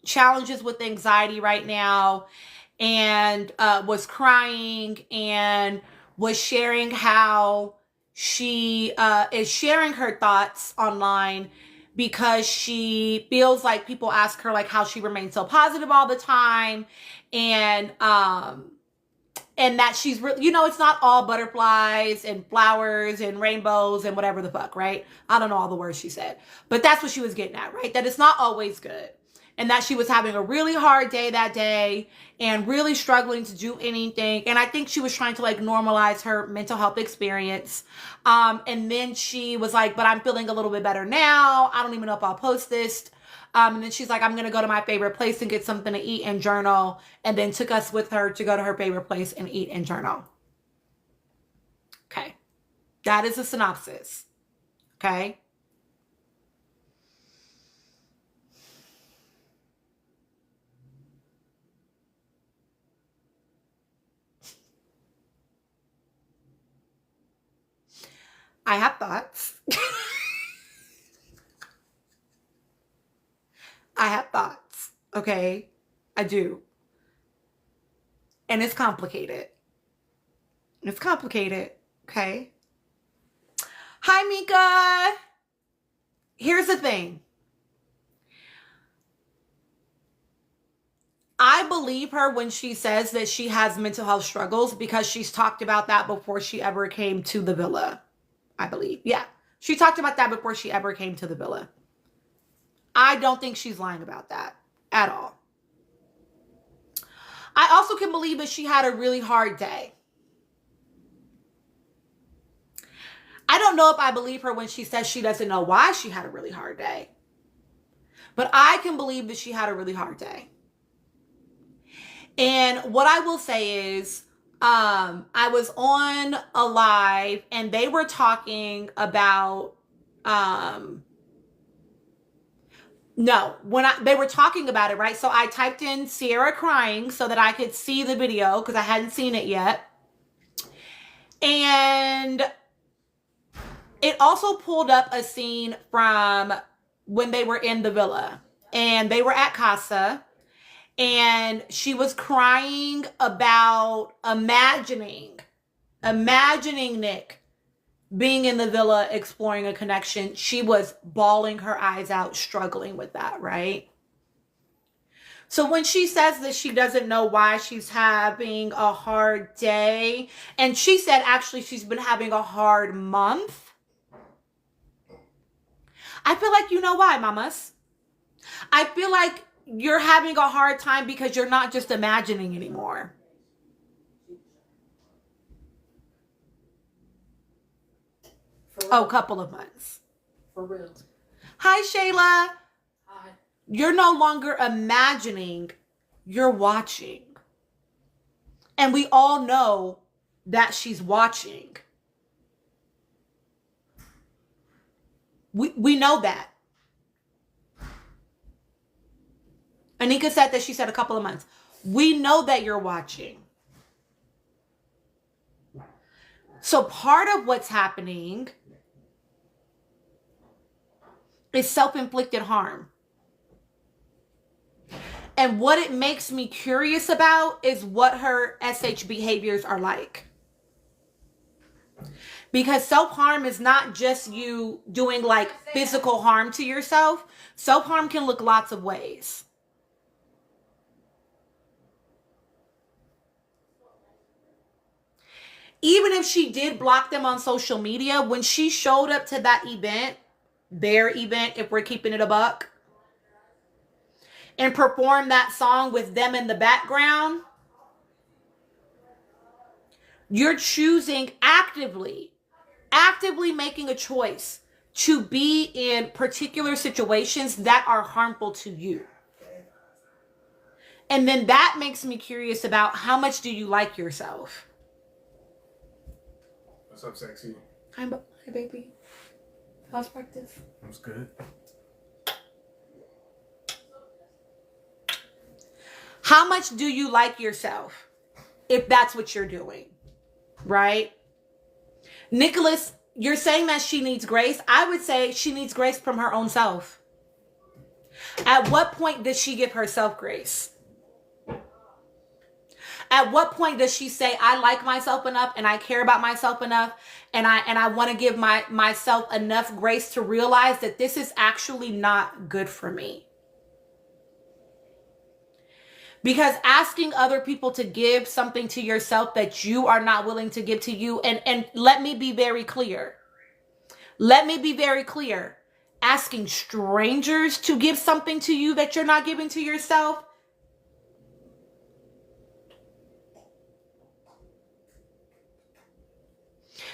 challenges with anxiety right now, and was crying and was sharing how she is sharing her thoughts online because she feels like people ask her like how she remains so positive all the time, and that she's really, you know, it's not all butterflies and flowers and rainbows and whatever the fuck, right? I don't know all the words she said, but that's what she was getting at, right? That it's not always good. And that she was having a really hard day that day and really struggling to do anything. And I think she was trying to like normalize her mental health experience. And then she was like, but I'm feeling a little bit better now. I don't even know if I'll post this. And then she's like, I'm going to go to my favorite place and get something to eat and journal. And then took us with her to go to her favorite place and eat and journal. Okay. That is a synopsis. Okay. I have thoughts. I have thoughts. Okay. I do. And it's complicated. It's complicated. Okay. Hi, Mika. Here's the thing. I believe her when she says that she has mental health struggles because she's talked about that before she ever came to the villa. I believe. Yeah. She talked about that before she ever came to the villa. I don't think she's lying about that at all. I also can believe that she had a really hard day. I don't know if I believe her when she says she doesn't know why she had a really hard day. But I can believe that she had a really hard day. And what I will say is, I was on a live and they were talking about, they were talking about it, right? So I typed in Sierra crying so that I could see the video because I hadn't seen it yet. And it also pulled up a scene from when they were in the villa and they were at Casa. And she was crying about imagining Nick being in the villa, exploring a connection. She was bawling her eyes out, struggling with that, right? So when she says that she doesn't know why she's having a hard day, and she said actually she's been having a hard month, I feel like you know why, mamas. I feel like you're having a hard time because you're not just imagining anymore. Oh, couple of months. For real. Hi, Shayla. Hi. You're no longer imagining, you're watching. And we all know that she's watching. We know that. Anika said that she said a couple of months. We know that you're watching. So part of what's happening is self-inflicted harm. And what it makes me curious about is what her SH behaviors are like. Because self-harm is not just you doing like physical harm to yourself. Self-harm can look lots of ways. Even if she did block them on social media, when she showed up to that event, their event, if we're keeping it a buck, and performed that song with them in the background, you're choosing actively making a choice to be in particular situations that are harmful to you. And then that makes me curious about how much do you like yourself? What's up, sexy? Hi, baby. How's practice? It was good. How much do you like yourself if that's what you're doing, right? Nicholas, you're saying that she needs grace. I would say she needs grace from her own self. At what point does she give herself grace? At what point does she say, I like myself enough and I care about myself enough and I want to give myself enough grace to realize that this is actually not good for me? Because asking other people to give something to yourself that you are not willing to give to you, and let me be very clear. Let me be very clear. Asking strangers to give something to you that you're not giving to yourself,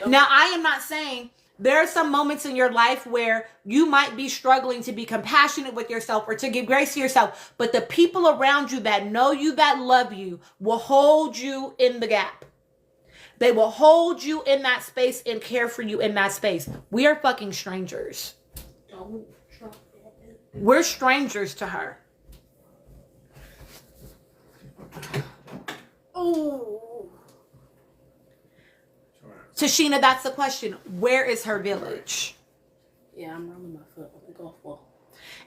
now, I am not saying there are some moments in your life where you might be struggling to be compassionate with yourself or to give grace to yourself, but the people around you that know you, that love you, will hold you in the gap. They will hold you in that space and care for you in that space. We are fucking strangers. We're strangers to her. Oh. Tashina, that's the question. Where is her village? Yeah, I'm rolling my foot on the golf ball.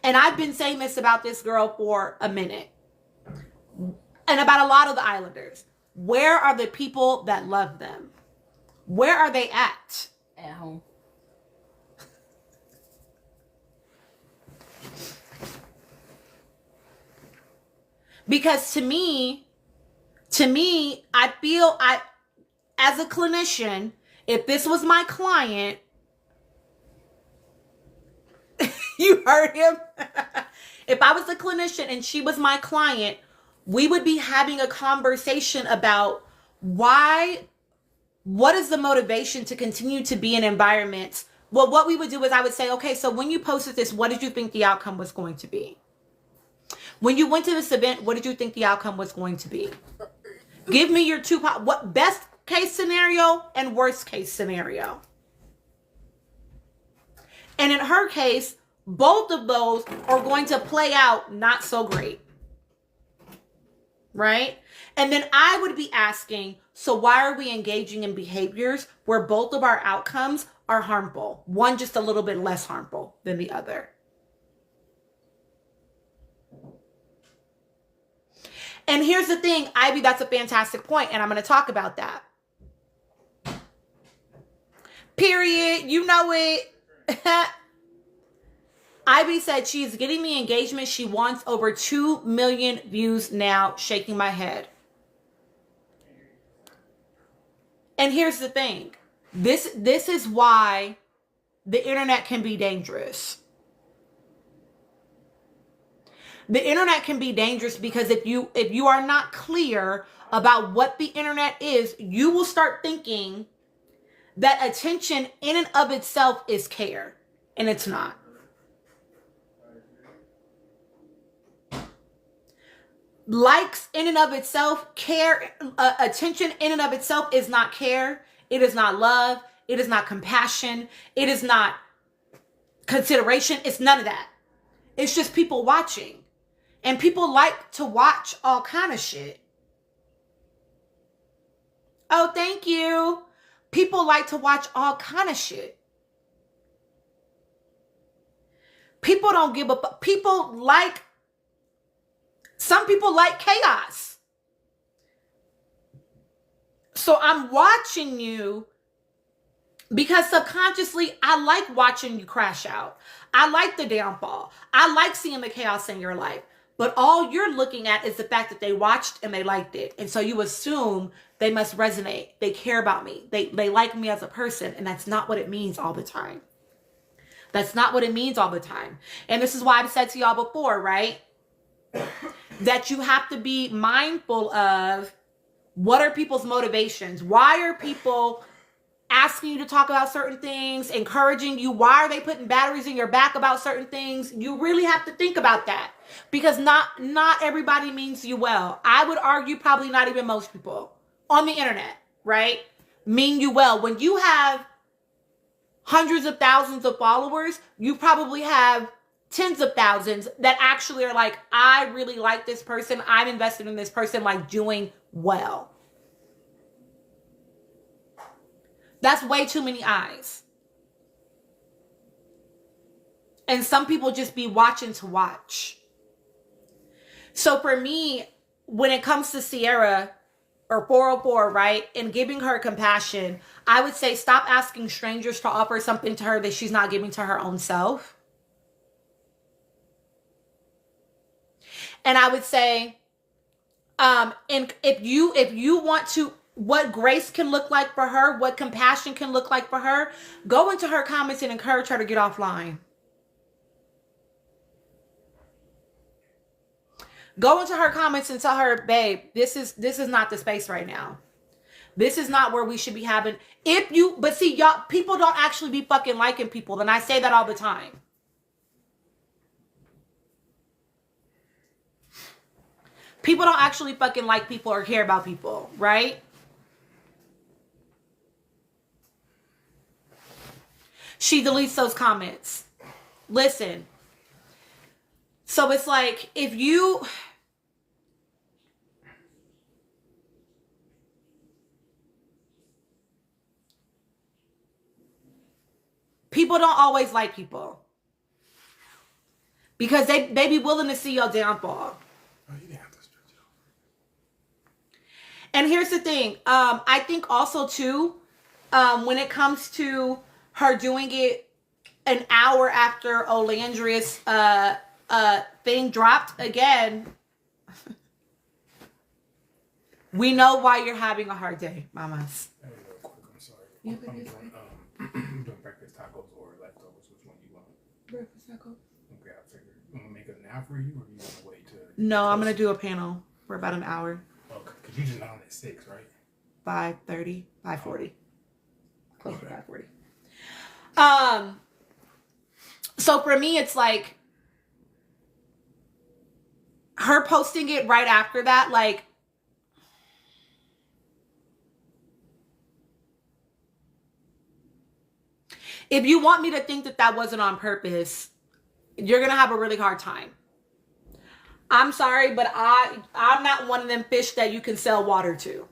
And I've been saying this about this girl for a minute. And about a lot of the Islanders. Where are the people that love them? Where are they at? At home. Because to me, I feel as a clinician, if this was my client, you heard him? If I was a clinician and she was my client, we would be having a conversation about what is the motivation to continue to be in environments. Well, what we would do is I would say, okay, so when you posted this, what did you think the outcome was going to be? When you went to this event, what did you think the outcome was going to be? Give me your what best case scenario and worst case scenario. And in her case, both of those are going to play out not so great. Right? And then I would be asking, so why are we engaging in behaviors where both of our outcomes are harmful? One just a little bit less harmful than the other. And here's the thing, Ivy, that's a fantastic point, and I'm going to talk about that. Period. You know it. Ivy said she's getting the engagement she wants, over 2 million views now, shaking my head. And here's the thing. This is why the internet can be dangerous. The internet can be dangerous because if you are not clear about what the internet is, you will start thinking that attention in and of itself is care, and it's not. Likes in and of itself, care, attention in and of itself is not care. It is not love. It is not compassion. It is not consideration. It's none of that. It's just people watching. And people like to watch all kind of shit. Oh, thank you. People like to watch all kind of shit. People don't give a fuck. Some people like chaos. So I'm watching you because subconsciously I like watching you crash out. I like the downfall. I like seeing the chaos in your life. But all you're looking at is the fact that they watched and they liked it. And so you assume they must resonate. They care about me. They like me as a person. And that's not what it means all the time. That's not what it means all the time. And this is why I've said to y'all before, right? That you have to be mindful of what are people's motivations? Why are people asking you to talk about certain things, encouraging you? Why are they putting batteries in your back about certain things? You really have to think about that. Because not everybody means you well. I would argue probably not even most people on the internet, right, mean you well. When you have hundreds of thousands of followers, you probably have tens of thousands that actually are like, I really like this person. I'm invested in this person, like doing well. That's way too many eyes. And some people just be watching to watch. So for me, when it comes to Sierra or 404, right, and giving her compassion, I would say stop asking strangers to offer something to her that she's not giving to her own self. And I would say, and if you want to, what grace can look like for her, what compassion can look like for her, go into her comments and encourage her to get offline. Go into her comments and tell her, babe, this is not the space right now. This is not where we should be having. But see, y'all, people don't actually be fucking liking people, and I say that all the time. People don't actually fucking like people or care about people, right? She deletes those comments. Listen. So it's like, if you... People don't always like people. Because they be willing to see your downfall. Oh, you didn't have to stretch it off. And here's the thing. I think also, too, when it comes to her doing it an hour after Olandria's thing dropped, again, we know why you're having a hard day, mamas. Hey, real quick, I'm sorry. I'm doing breakfast tacos or leftovers. Which one you want? Breakfast tacos. Okay, I figured. I'm gonna make it now for you, or you want to wait to? No, I'm gonna do a panel for about an hour. Okay, because you just on at 6, right? 5:30, 5:40. Close to 5:40. So for me, it's like her posting it right after that, like, if you want me to think that that wasn't on purpose, you're gonna have a really hard time. I'm sorry, but I'm not one of them fish that you can sell water to.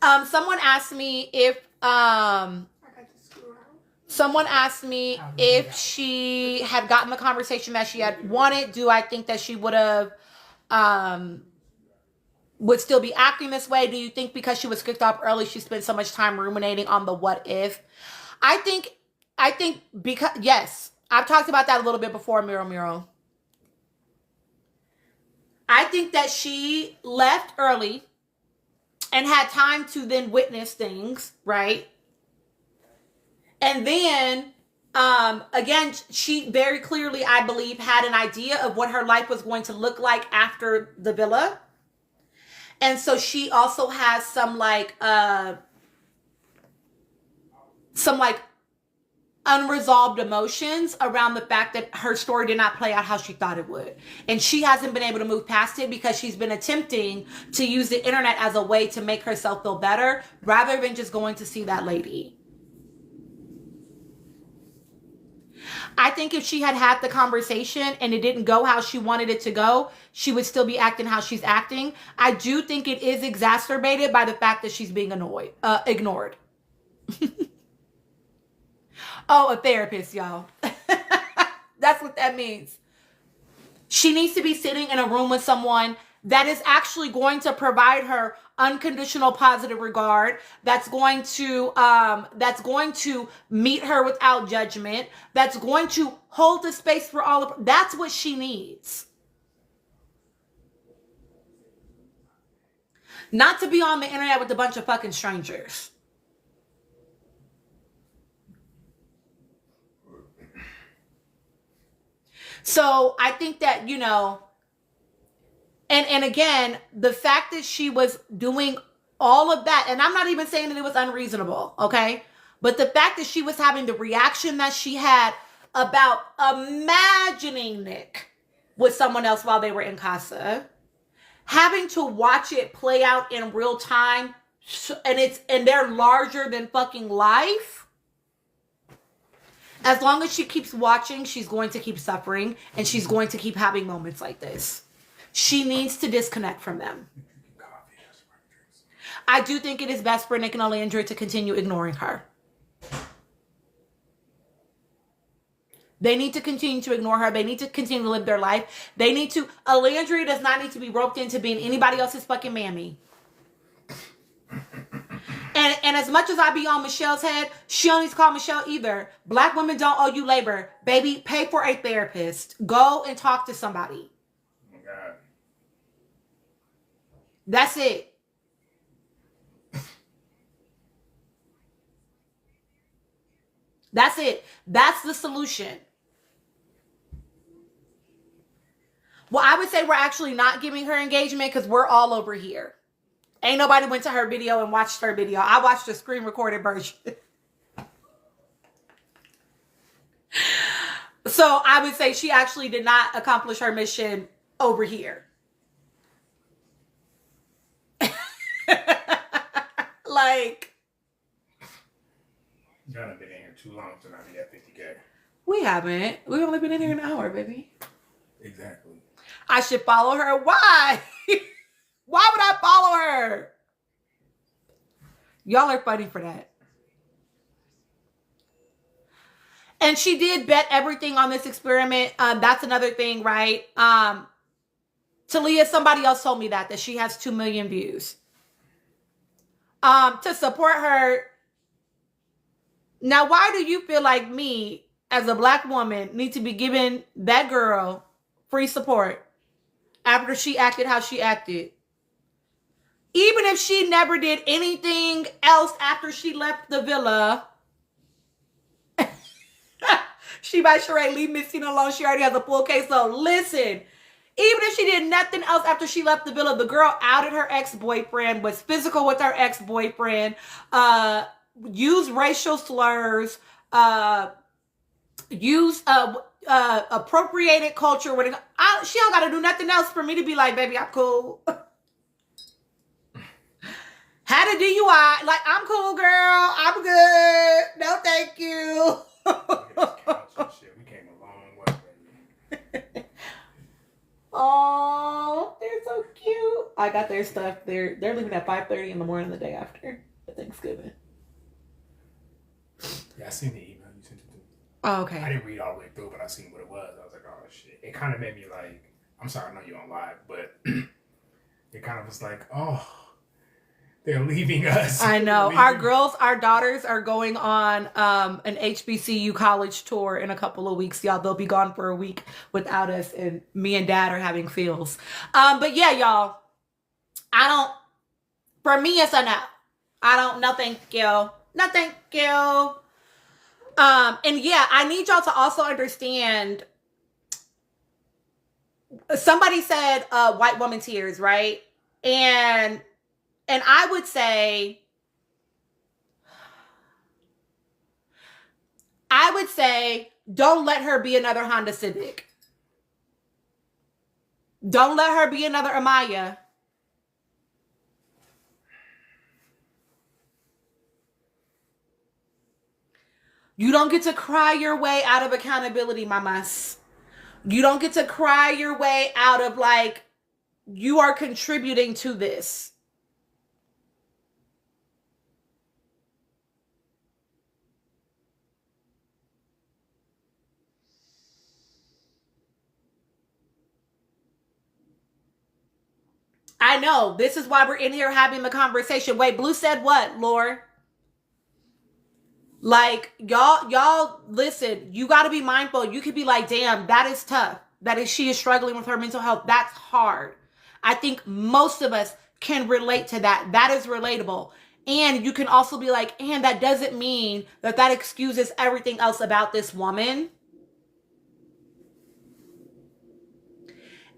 Someone asked me if she had gotten the conversation that she had wanted. Do I think that she would have would still be acting this way? Do you think because she was kicked off early, she spent so much time ruminating on the what if? I think because, yes, I've talked about that a little bit before, Miro. I think that she left early and had time to then witness things, right? And then, again, she very clearly, I believe, had an idea of what her life was going to look like after the villa. And so she also has some unresolved emotions around the fact that her story did not play out how she thought it would. And she hasn't been able to move past it because she's been attempting to use the internet as a way to make herself feel better rather than just going to see that lady. I think if she had the conversation and it didn't go how she wanted it to go, she would still be acting how she's acting. I do think it is exacerbated by the fact that she's being ignored. Oh, a therapist, y'all. That's what that means. She needs to be sitting in a room with someone that is actually going to provide her unconditional positive regard, that's going to meet her without judgment, that's going to hold the space for all of her. That's what she needs. Not to be on the internet with a bunch of fucking strangers. So I think that, you know, and again, the fact that she was doing all of that, and I'm not even saying that it was unreasonable, okay? But the fact that she was having the reaction that she had about imagining Nick with someone else while they were in casa, having to watch it play out in real time, and they're larger than fucking life. As long as she keeps watching, she's going to keep suffering, and she's going to keep having moments like this. She needs to disconnect from them. I do think it is best for Nick and Olandria to continue ignoring her. They need to continue to ignore her. They need to continue to live their life. They need to, Alandria does not need to be roped into being anybody else's fucking mammy. And as much as I be on Michelle's head, she don't need to call Michelle either. Black women don't owe you labor. Baby, pay for a therapist. Go and talk to somebody. Oh my God. That's it. That's it. That's the solution. Well, I would say we're actually not giving her engagement because we're all over here. Ain't nobody went to her video and watched her video. I watched the screen recorded version. So I would say she actually did not accomplish her mission over here. Like, Y'all done been in here too long to not be at 50K. we haven't. We've only been in here an hour, baby. Exactly. I should follow her. Why? Why would I follow her? Y'all are funny for that. And she did bet everything on this experiment. That's another thing, right? Talia, somebody else told me that she has 2 million views. To support her. Now, why do you feel like me, as a black woman, need to be giving that girl free support after she acted how she acted? Even if she never did anything else after she left the villa, she by Sheree, leave Miss Tina alone. She already has a full case. So listen, even if she did nothing else after she left the villa, the girl outed her ex-boyfriend, was physical with her ex-boyfriend, used racial slurs, used appropriated culture. She don't got to do nothing else for me to be like, baby, I'm cool. Had a DUI. Like, I'm cool, girl. I'm good. No, thank you. Shit, we came a long way, baby. Oh, they're so cute. I got their stuff. They're leaving at 5:30 in the morning the day after Thanksgiving. Yeah, I seen the email you sent it to me. Oh, okay. I didn't read all the way through, but I seen what it was. I was like, oh shit. It kind of made me like, I'm sorry, I know you're on live, but it kind of was like, oh, they're leaving us. I know. Our daughters are going on an HBCU college tour in a couple of weeks, y'all. They'll be gone for a week without us, and me and Dad are having feels. But yeah, y'all, for me, it's a no. No thank you. No thank you. And yeah, I need y'all to also understand, somebody said white woman tears, right? And I would say, don't let her be another Honda Civic. Don't let her be another Amaya. You don't get to cry your way out of accountability, mamas. You don't get to cry your way out of, like, you are contributing to this. I know. This is why we're in here having the conversation. Wait, Blue said what, Lore? Like, y'all, listen, you got to be mindful. You could be like, damn, that is tough. She is struggling with her mental health. That's hard. I think most of us can relate to that. That is relatable. And you can also be like, and that doesn't mean that excuses everything else about this woman.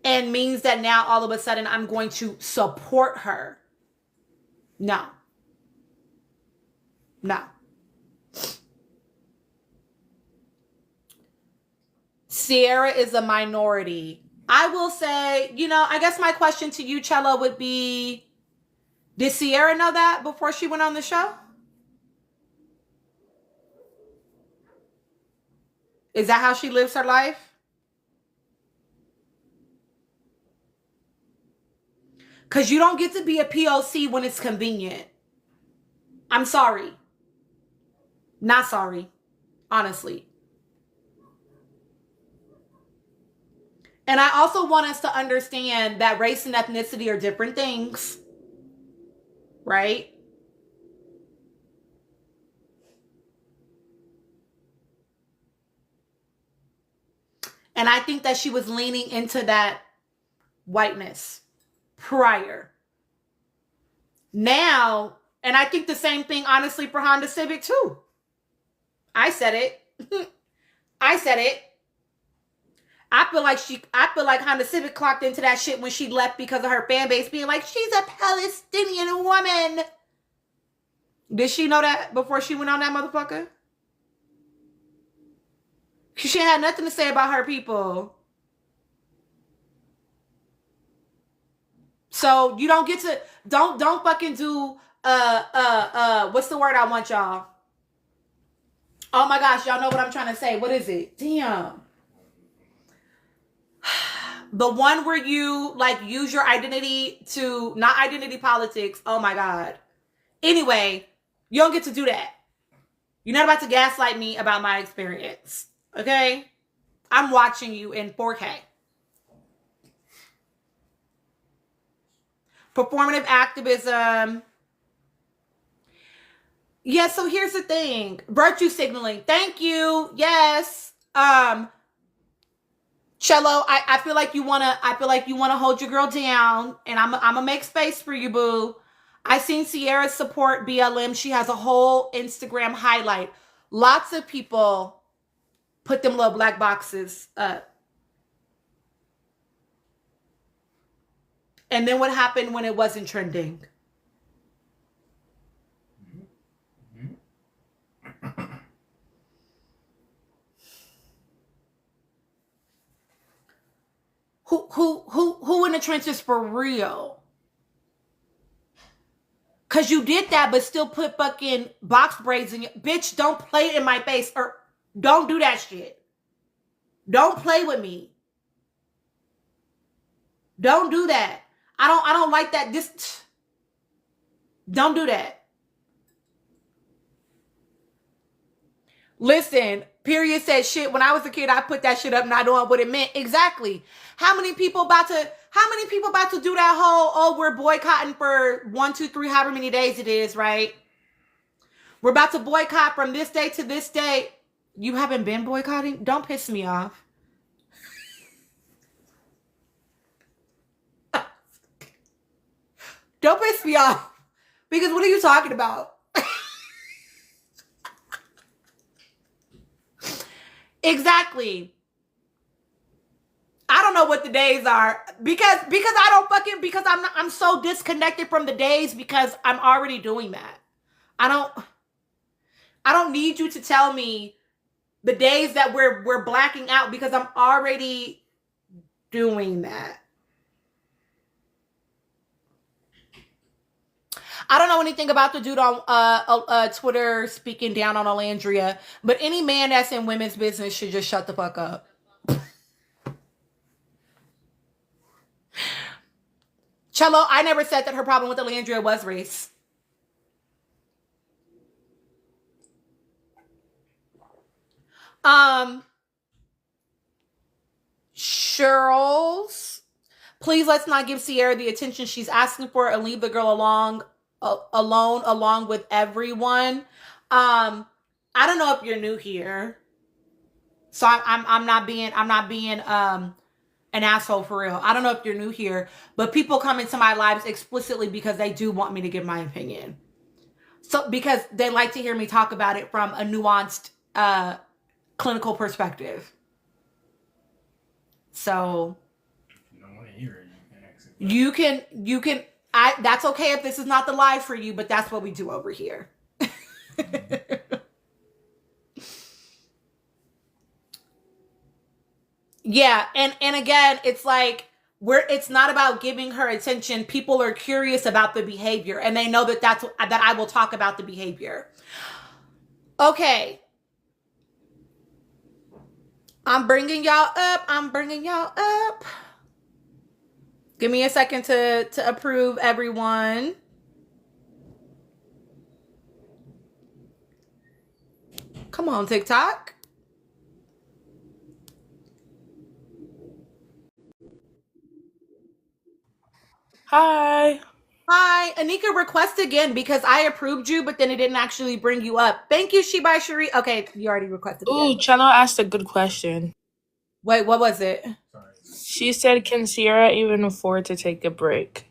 And means that now all of a sudden I'm going to support her. No. Sierra is a minority. I will say, I guess my question to you, Chella, would be, did Sierra know that before she went on the show? Is that how she lives her life? Because you don't get to be a POC when it's convenient. I'm sorry. Not sorry. Honestly. And I also want us to understand that race and ethnicity are different things, right? And I think that she was leaning into that whiteness prior. Now, and I think the same thing, honestly, for Honda Civic, too. I said it. I said it. I feel like Honda Civic clocked into that shit when she left because of her fan base being like, she's a Palestinian woman. Did she know that before she went on that motherfucker? She had nothing to say about her people. So you don't get to, don't fucking do, what's the word I want, y'all? Oh my gosh, y'all know what I'm trying to say. What is it? Damn. The one where you like use your identity to, not identity politics. Oh my God. Anyway, you don't get to do that. You're not about to gaslight me about my experience. Okay? I'm watching you in 4K. Performative activism. Yeah, so here's the thing. Virtue signaling. Thank you. Yes. Cello, I feel like you wanna hold your girl down, and I'm gonna make space for you, boo. I seen Sierra support BLM. She has a whole Instagram highlight. Lots of people put them little black boxes up. And then what happened when it wasn't trending? Who in the trenches for real? Cause you did that, but still put fucking box braids in your bitch. Don't play it in my face, or don't do that shit. Don't play with me. Don't do that. I don't like that. Don't do that. Listen, period said shit. When I was a kid, I put that shit up not knowing what it meant. Exactly. How many people about to do that whole, oh, we're boycotting for 1, 2, 3, however many days it is, right? We're about to boycott from this day to this day. You haven't been boycotting? Don't piss me off. Don't piss me off. Because what are you talking about? Exactly. I don't know what the days are because I'm so disconnected from the days because I'm already doing that. I don't need you to tell me the days that we're blacking out because I'm already doing that. I don't know anything about the dude on Twitter speaking down on Alandria, but any man that's in women's business should just shut the fuck up. Cello, I never said that her problem with Alandria was race. Cheryl's, please let's not give Sierra the attention she's asking for and leave the girl alone along with everyone. I don't know if you're new here, so I'm not being an asshole for real. I don't know if you're new here, but people come into my lives explicitly because they do want me to give my opinion. So because they like to hear me talk about it from a nuanced clinical perspective. So if you don't want to hear it, you can exit. You can that's okay if this is not the live for you, but that's what we do over here. Yeah, and again, it's like it's not about giving her attention. People are curious about the behavior, and they know that that I will talk about the behavior. Okay. I'm bringing y'all up. Give me a second to approve everyone. Come on, TikTok. Hi. Hi, Anika, request again because I approved you, but then it didn't actually bring you up. Thank you, Shibai Shuri. Okay, you already requested again. Ooh, Chano asked a good question. Wait, what was it? She said, "Can Sierra even afford to take a break?"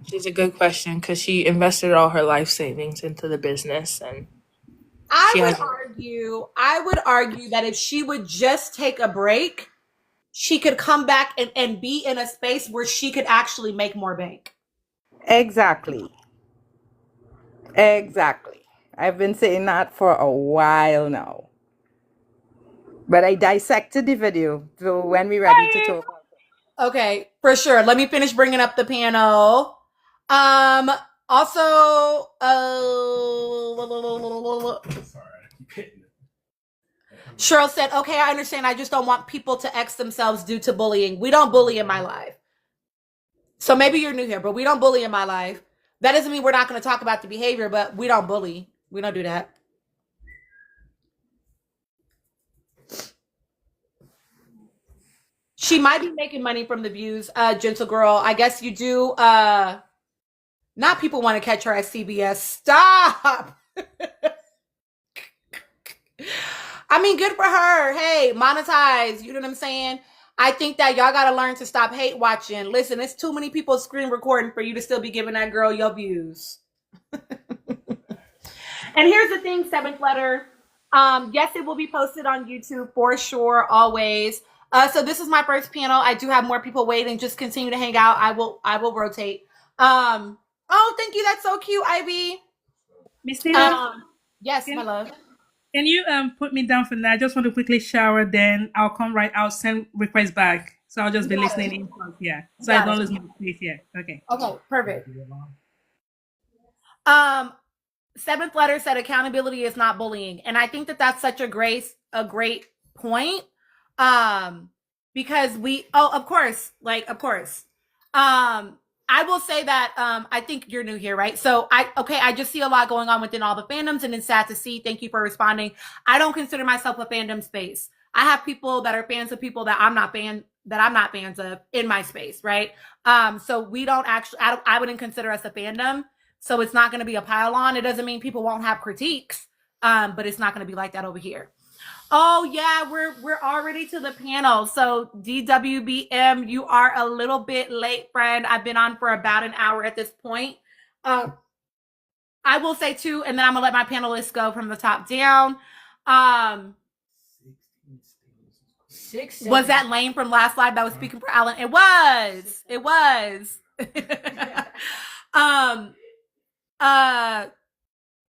She's a good question because she invested all her life savings into the business, and she has. I would argue that if she would just take a break, she could come back and be in a space where she could actually make more bank. Exactly. Exactly. I've been saying that for a while now. But I dissected the video. So when we're ready to talk. Okay, for sure. Let me finish bringing up the panel. Also, Sorry, I keep hitting it. Cheryl said, okay, I understand. I just don't want people to X themselves due to bullying. We don't bully in my life. So maybe you're new here, but we don't bully in my life. That doesn't mean we're not going to talk about the behavior, but we don't bully. We don't do that. She might be making money from the views, gentle girl. I guess you do. Not people want to catch her at CBS. Stop. I mean, good for her. Hey, monetize. You know what I'm saying? I think that y'all got to learn to stop hate watching. Listen, it's too many people screen recording for you to still be giving that girl your views. And here's the thing, seventh letter. Yes, it will be posted on YouTube for sure, always. So this is my first panel. I do have more people waiting. Just continue to hang out. I will rotate. Oh, thank you. That's so cute, Ivy. Miss Tina, Yes, my love. can you put me down for that? I just want to quickly shower, then I'll come right out, send requests back. So I'll just be listening in front here. So I don't lose my place here. Okay. Okay, perfect. Seventh letter said accountability is not bullying, and I think that that's such a great point. Because of course. I will say that I think you're new here, right? So I just see a lot going on within all the fandoms, and it's sad to see. Thank you for responding. I don't consider myself a fandom space. I have people that are fans of people that I'm not fans of in my space, right? So we don't actually. I wouldn't consider us a fandom. So it's not going to be a pile on. It doesn't mean people won't have critiques, but it's not going to be like that over here. Oh yeah, we're already to the panel. So DWBM, you are a little bit late, friend. I've been on for about an hour at this point. I will say too, and then I'm gonna let my panelists go from the top down. Was that Lane from last slide that was speaking for Alan? It was. It was.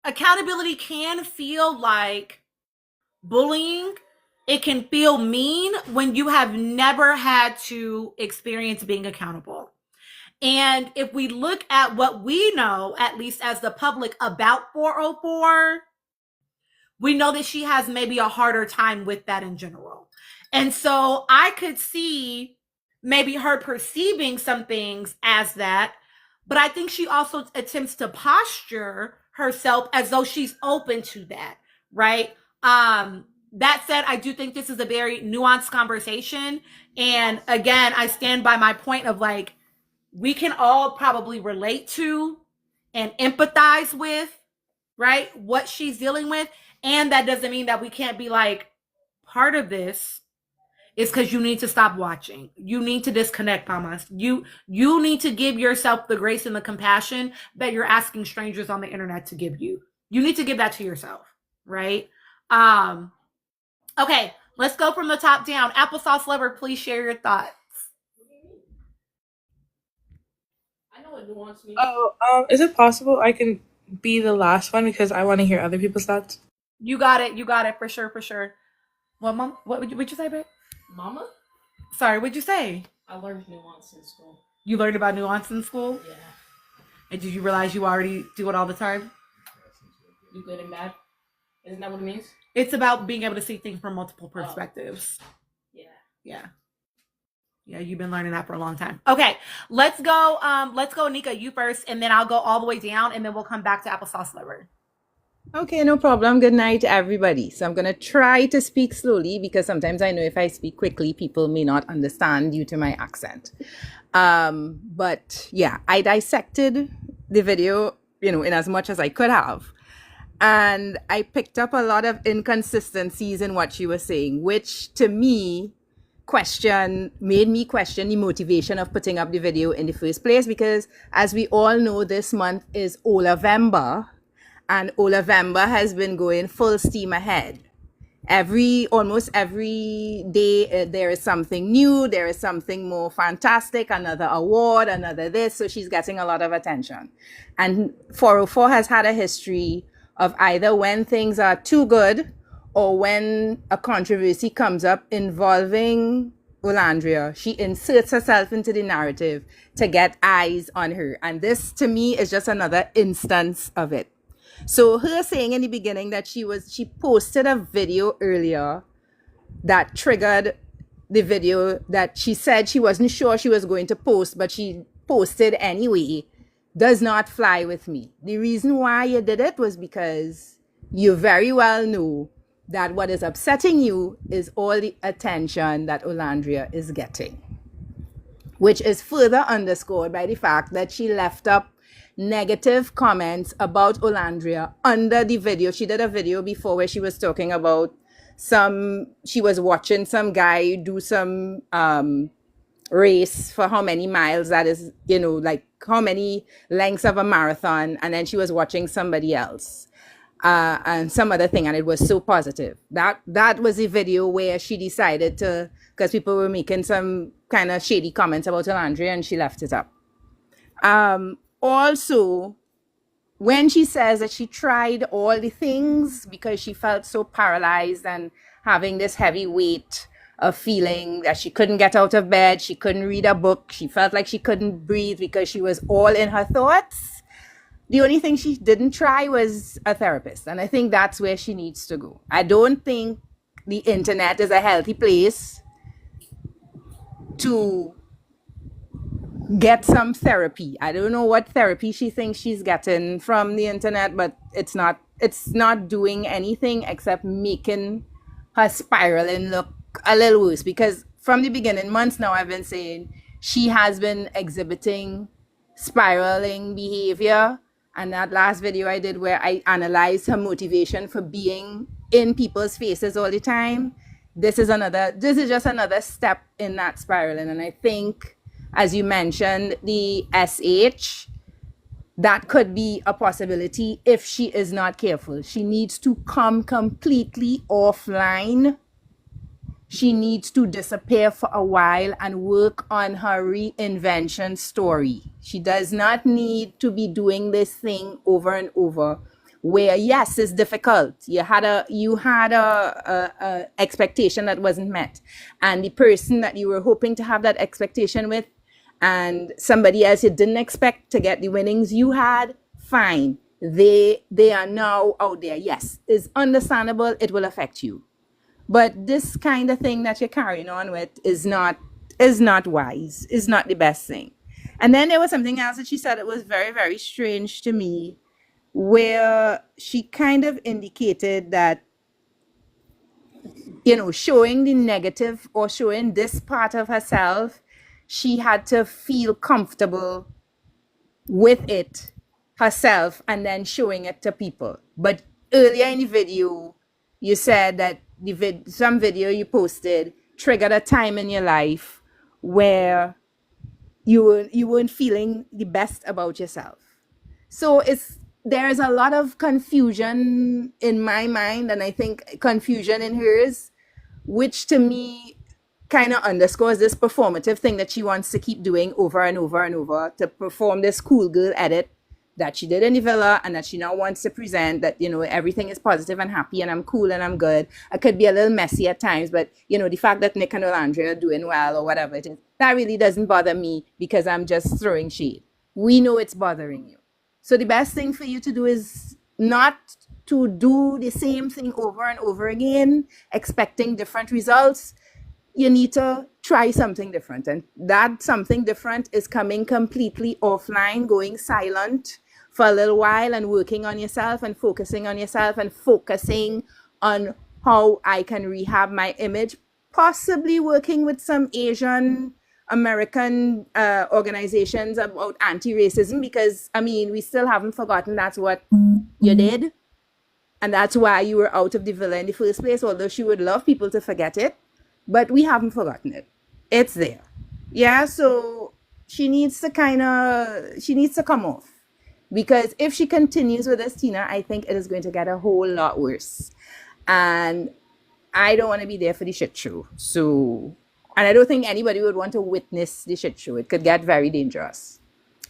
Accountability can feel like bullying. It can feel mean when you have never had to experience being accountable. And if we look at what we know, at least as the public, about 404, we know that she has maybe a harder time with that in general. And so I could see maybe her perceiving some things as that, but I think she also attempts to posture herself as though she's open to that, right? That said, I do think this is a very nuanced conversation. And again, I stand by my point of like, we can all probably relate to and empathize with, right, what she's dealing with. And that doesn't mean that we can't be like, part of this is because you need to stop watching. You need to disconnect, Pamas. You need to give yourself the grace and the compassion that you're asking strangers on the internet to give you. You need to give that to yourself, right? Okay, let's go from the top down. Applesauce lover, please share your thoughts. I know what nuance means. Oh, is it possible I can be the last one because I want to hear other people's thoughts? You got it, for sure. Well, Mom, what'd you say, babe? Mama? Sorry, what'd you say? I learned nuance in school. You learned about nuance in school? Yeah. And did you realize you already do it all the time? You good and bad? Isn't that what it means? It's about being able to see things from multiple perspectives. Yeah. Yeah, you've been learning that for a long time. Okay, let's go, Anika, you first, and then I'll go all the way down, and then we'll come back to Applesauce Lover. Okay, no problem. Good night, everybody. So I'm going to try to speak slowly because sometimes I know if I speak quickly, people may not understand due to my accent. But yeah, I dissected the video, in as much as I could have. And I picked up a lot of inconsistencies in what she was saying, which to me made me question the motivation of putting up the video in the first place. Because as we all know, this month is Olavember, and Olavember has been going full steam ahead. Almost every day there is something new, there is something more fantastic, another award, another this, so she's getting a lot of attention. And 404 has had a history of either when things are too good or when a controversy comes up involving Olandria, she inserts herself into the narrative to get eyes on her. And this to me is just another instance of it. So her saying in the beginning that she posted a video earlier that triggered the video that she said she wasn't sure she was going to post, but she posted anyway, does not fly with me. The reason why you did it was because you very well know that what is upsetting you is all the attention that Olandria is getting, which is further underscored by the fact that she left up negative comments about Olandria under the video. She did a video before where she was talking about she was watching some guy do some race for how many miles that is, like how many lengths of a marathon, and then she was watching somebody else and some other thing, and it was so positive. That was a video where she decided to, because people were making some kind of shady comments about Olandria, and she left it up. Also, when she says that she tried all the things because she felt so paralyzed and having this heavy weight of feeling that she couldn't get out of bed, she couldn't read a book, she felt like she couldn't breathe because she was all in her thoughts, the only thing she didn't try was a therapist. And I think that's where she needs to go. I don't think the internet is a healthy place to get some therapy. I don't know what therapy she thinks she's getting from the internet, but it's not doing anything except making her spiraling look a little worse. Because from the beginning, months now, I've been saying she has been exhibiting spiraling behavior. And that last video I did where I analyzed her motivation for being in people's faces all the time, this is just another step in that spiraling. And I think, as you mentioned, the SH, that could be a possibility if she is not careful. She needs to come completely offline. She needs to disappear for a while and work on her reinvention story. She does not need to be doing this thing over and over, where yes, it's difficult. You had a expectation that wasn't met, and the person that you were hoping to have that expectation with, and somebody else you didn't expect to get the winnings you had, fine. They are now out there. Yes, it's understandable. It will affect you. But this kind of thing that you're carrying on with is not wise, is not the best thing. And then there was something else that she said that was very, very strange to me, where she kind of indicated that, showing the negative or showing this part of herself, she had to feel comfortable with it herself and then showing it to people. But earlier in the video, you said that some video you posted triggered a time in your life where you weren't feeling the best about yourself. So there's a lot of confusion in my mind, and I think confusion in hers, which to me kind of underscores this performative thing that she wants to keep doing over and over and over, to perform this cool girl edit that she did in the villa, and that she now wants to present that, everything is positive and happy and I'm cool and I'm good. I could be a little messy at times, but, the fact that Nick and Olandria are doing well or whatever it is, that really doesn't bother me because I'm just throwing shade. We know it's bothering you. So the best thing for you to do is not to do the same thing over and over again, expecting different results. You need to try something different. And that something different is coming completely offline, going silent for a little while and working on yourself and focusing on yourself and focusing on how I can rehab my image, possibly working with some Asian American organizations about anti-racism, because I mean, we still haven't forgotten that's what you did, and that's why you were out of the villa in the first place. Although she would love people to forget it, but we haven't forgotten it. It's there. Yeah, so she needs to come off, because if she continues with this, Tina, I think it is going to get a whole lot worse, and I don't want to be there for the shit show. So, and I don't think anybody would want to witness the shit show. It could get very dangerous.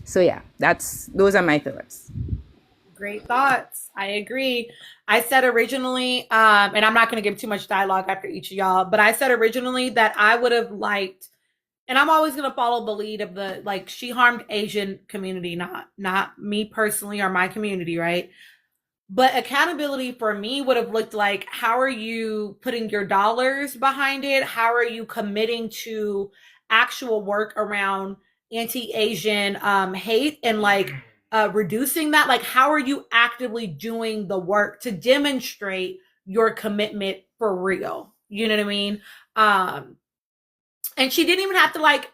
So yeah, those are my thoughts. Great thoughts. I agree. I said originally, and I'm not going to give too much dialogue after each of y'all, but I said originally that I would have liked, and I'm always going to follow the lead of the, like, she harmed Asian community, not me personally or my community, right? But accountability for me would have looked like, how are you putting your dollars behind it? How are you committing to actual work around anti-Asian hate and like reducing that? Like, how are you actively doing the work to demonstrate your commitment for real? You know what I mean? And she didn't even have to like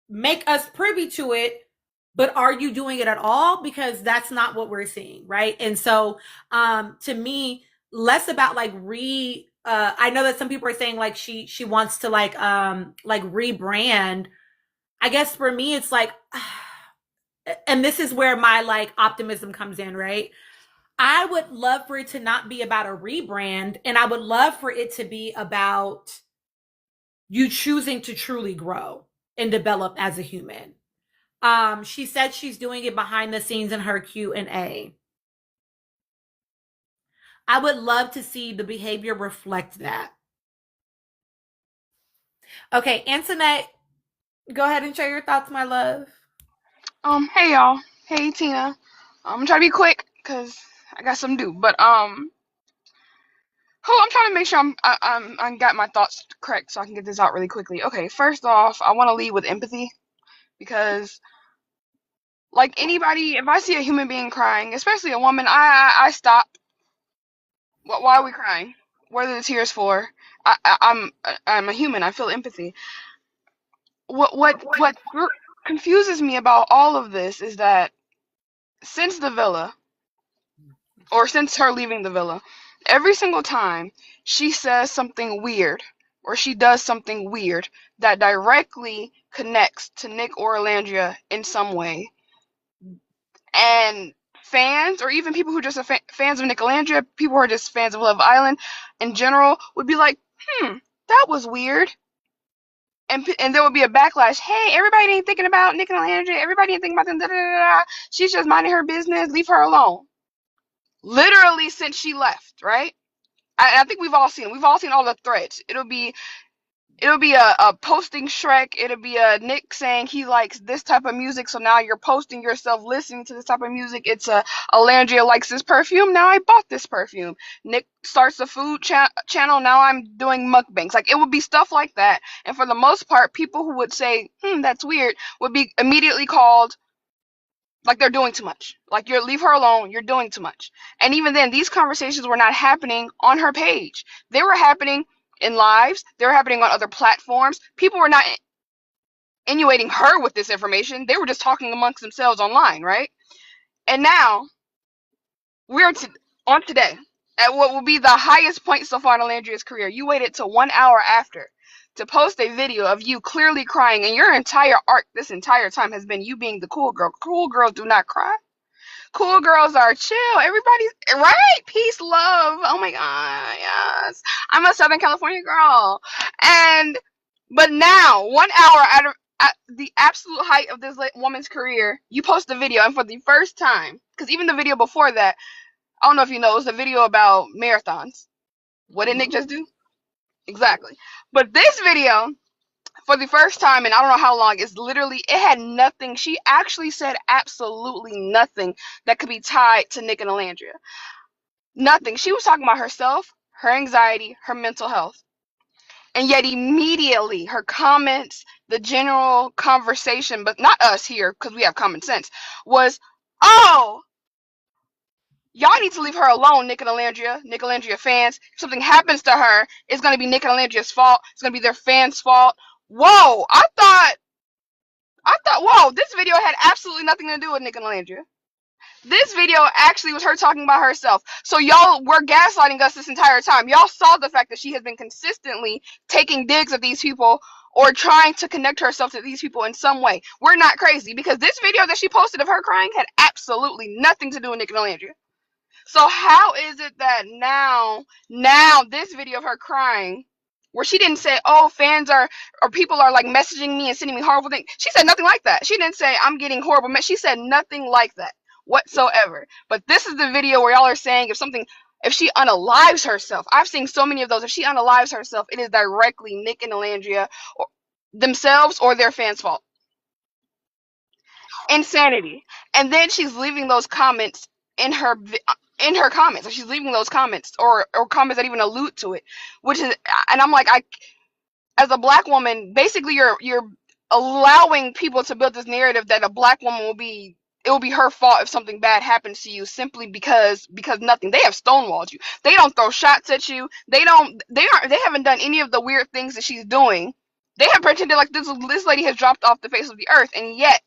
make us privy to it, but are you doing it at all? Because that's not what we're seeing, right? And so to me, less about like I know that some people are saying like she wants to like rebrand. I guess for me it's like, and this is where my like optimism comes in, right? I would love for it to not be about a rebrand, and I would love for it to be about you choosing to truly grow and develop as a human. She said she's doing it behind the scenes in her Q&A. I would love to see the behavior reflect that. Okay, Antoinette, go ahead and share your thoughts, my love. Hey y'all. Hey Tina. I'm gonna try to be quick because I got some to do. But I'm trying to make sure I got my thoughts correct so I can get this out really quickly. Okay, first off, I want to lead with empathy, because like anybody, if I see a human being crying, especially a woman, I stop. Why are we crying? What are the tears for? I'm a human. I feel empathy. What confuses me about all of this is that since the villa, or since her leaving the villa, every single time she says something weird or she does something weird that directly connects to Nick or Alandria in some way, and fans, or even people who just are fans of Nick Alandria, people who are just fans of Love Island in general, would be like, that was weird. And there would be a backlash. Hey, everybody ain't thinking about Nick and Alandria. Everybody ain't thinking about them. Da, da, da, da. She's just minding her business. Leave her alone. Literally since she left, right? I think we've all seen all the threads. It'll be a posting Shrek. It'll be a Nick saying he likes this type of music, so now you're posting yourself listening to this type of music. It's Alandria likes this perfume, now I bought this perfume. Nick starts a food channel, now I'm doing mukbangs. Like, it would be stuff like that. And for the most part, people who would say, that's weird, would be immediately called like they're doing too much. Like, leave her alone, you're doing too much. And even then, these conversations were not happening on her page. They were happening in lives, they were happening on other platforms. People were not innuating her with this information. They were just talking amongst themselves online, right? And now we're on today at what will be the highest point so far in Alandria's career. You waited till 1 hour after to post a video of you clearly crying, and your entire arc this entire time has been you being the cool girl. Cool girls do not cry. Cool girls are chill. Everybody's right. Peace, love. Oh my god, yes. I'm a Southern California girl. But now, 1 hour at the absolute height of this woman's career, you post a video, and for the first time, because even the video before that, I don't know if you know, it was a video about marathons. What did Nick just do? Exactly. But this video, for the first time in I don't know how long, it had nothing. She actually said absolutely nothing that could be tied to Nick and Alandria. Nothing. She was talking about herself, her anxiety, her mental health. And yet immediately her comments, the general conversation, but not us here because we have common sense, was, oh, y'all need to leave her alone, Nick and Alandria fans. If something happens to her, it's going to be Nick and Alandria's fault. It's going to be their fans' fault. Whoa, I thought I thought, whoa, this video had absolutely nothing to do with Nick and Landria. This video actually was her talking about herself. So y'all were gaslighting us this entire time. Y'all saw the fact that she has been consistently taking digs at these people or trying to connect herself to these people in some way. We're not crazy, because this video that she posted of her crying had absolutely nothing to do with Nick and Landria. So how is it that now this video of her crying, where she didn't say, oh, fans are, or people are like messaging me and sending me horrible things. She said nothing like that. She didn't say I'm getting horrible. She said nothing like that whatsoever. But this is the video where y'all are saying if she unalives herself. I've seen so many of those. If she unalives herself, it is directly Nick and Alandria or themselves or their fans' fault. Insanity. And then she's leaving those comments in her comments. She's leaving those comments or comments that even allude to it, which is, and I'm like, as a black woman, basically you're allowing people to build this narrative that a black woman it will be her fault if something bad happens to you simply because nothing. They have stonewalled you. They don't throw shots at you. They haven't done any of the weird things that she's doing. They have pretended like this lady has dropped off the face of the earth, and yet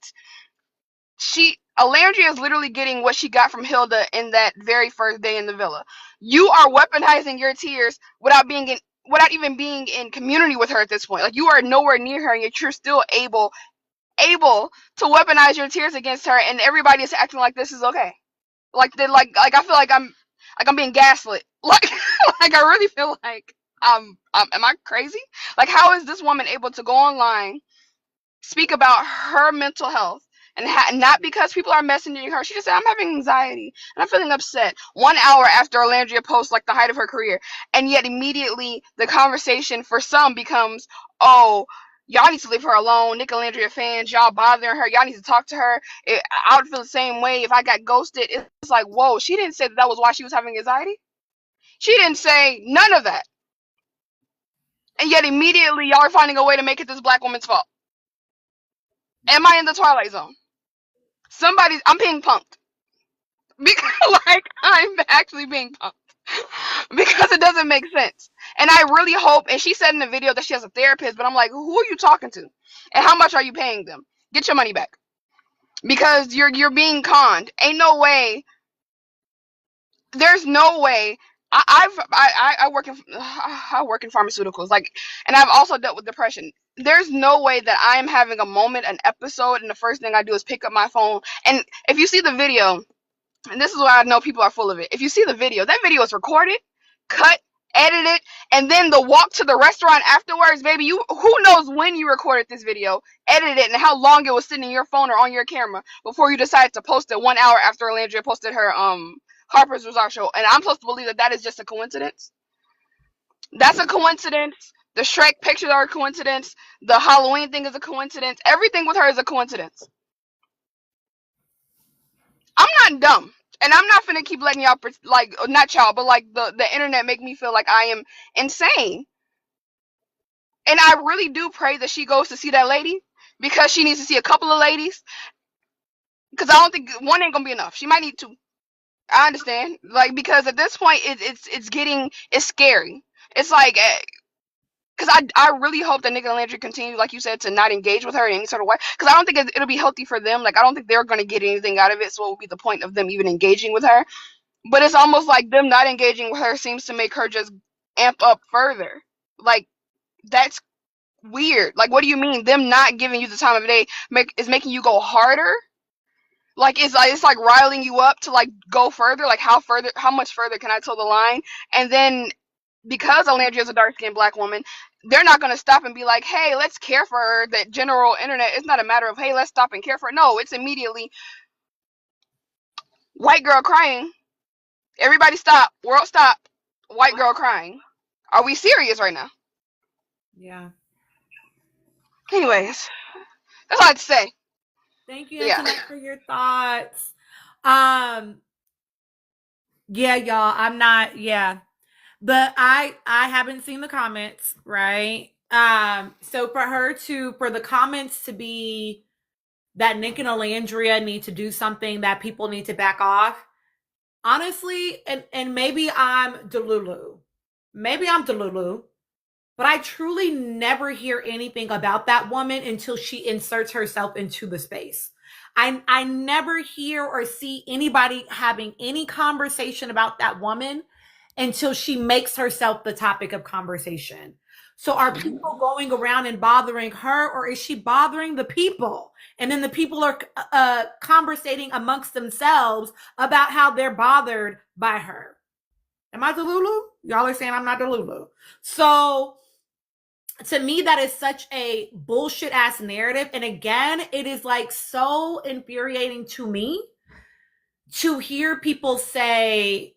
Alandria is literally getting what she got from Hilda in that very first day in the villa. You are weaponizing your tears without even being in community with her at this point. Like, you are nowhere near her, and yet you're still able to weaponize your tears against her, and everybody is acting like this is okay. Like I feel like I'm being gaslit. Like like I really feel like am I crazy? Like, how is this woman able to go online, speak about her mental health, and not because people are messaging her? She just said, I'm having anxiety and I'm feeling upset 1 hour after Alandria posts like the height of her career, and yet immediately the conversation for some becomes, oh, y'all need to leave her alone. Nick Alandria fans, y'all bothering her. Y'all need to talk to her. I would feel the same way if I got ghosted. It's like, whoa, she didn't say that was why she was having anxiety. She didn't say none of that. And yet immediately y'all are finding a way to make it this black woman's fault. Am I in the Twilight Zone? I'm being punked. Because, like, I'm actually being punked. Because it doesn't make sense. And I really hope, and she said in the video that she has a therapist, but I'm like, who are you talking to? And how much are you paying them? Get your money back. Because you're being conned. Ain't no way. There's no way. I work in pharmaceuticals, like, and I've also dealt with depression. There's no way that I'm having a moment, an episode, and the first thing I do is pick up my phone. And if you see the video, and this is why I know people are full of it. If you see the video, that video is recorded, cut, edited, and then the walk to the restaurant afterwards, baby, who knows when you recorded this video, edited it, and how long it was sitting in your phone or on your camera before you decided to post it 1 hour after Alandria posted her Harper's Bazaar show. And I'm supposed to believe that is just a coincidence? That's a coincidence. The Shrek pictures are a coincidence. The Halloween thing is a coincidence. Everything with her is a coincidence. I'm not dumb. And I'm not finna keep letting y'all, like, not y'all, but like the internet make me feel like I am insane. And I really do pray that she goes to see that lady, because she needs to see a couple of ladies. Because I don't think one ain't gonna be enough. She might need two. I understand. Like, because at this point, it's scary. It's like, because I really hope that Nick and Landry continue, like you said, to not engage with her in any sort of way. Because I don't think it'll be healthy for them. Like, I don't think they're going to get anything out of it. So what would be the point of them even engaging with her? But it's almost like them not engaging with her seems to make her just amp up further. Like, that's weird. Like, what do you mean? Them not giving you the time of day is making you go harder? Like, it's like riling you up to, like, go further. Like, how much further can I toe the line? And then, because Alandria is a dark-skinned black woman, they're not going to stop and be like, hey, let's care for her. That general internet, it's not a matter of, hey, let's stop and care for her. No, it's immediately white girl crying. Everybody stop. World stop. White girl crying. Are we serious right now? Yeah. Anyways, that's all I had to say. Thank you, Antoinette, for your thoughts. Yeah, y'all. I'm not. Yeah, but I haven't seen the comments, right? So for the comments to be that Nick and Alandria need to do something, that people need to back off. Honestly, and maybe I'm Delulu. Maybe I'm Delulu. But I truly never hear anything about that woman until she inserts herself into the space. I never hear or see anybody having any conversation about that woman until she makes herself the topic of conversation. So are people going around and bothering her, or is she bothering the people? And then the people are conversating amongst themselves about how they're bothered by her. Am I Delulu? Y'all are saying I'm not Delulu. So to me, that is such a bullshit ass narrative. And again, it is like so infuriating to me to hear people say,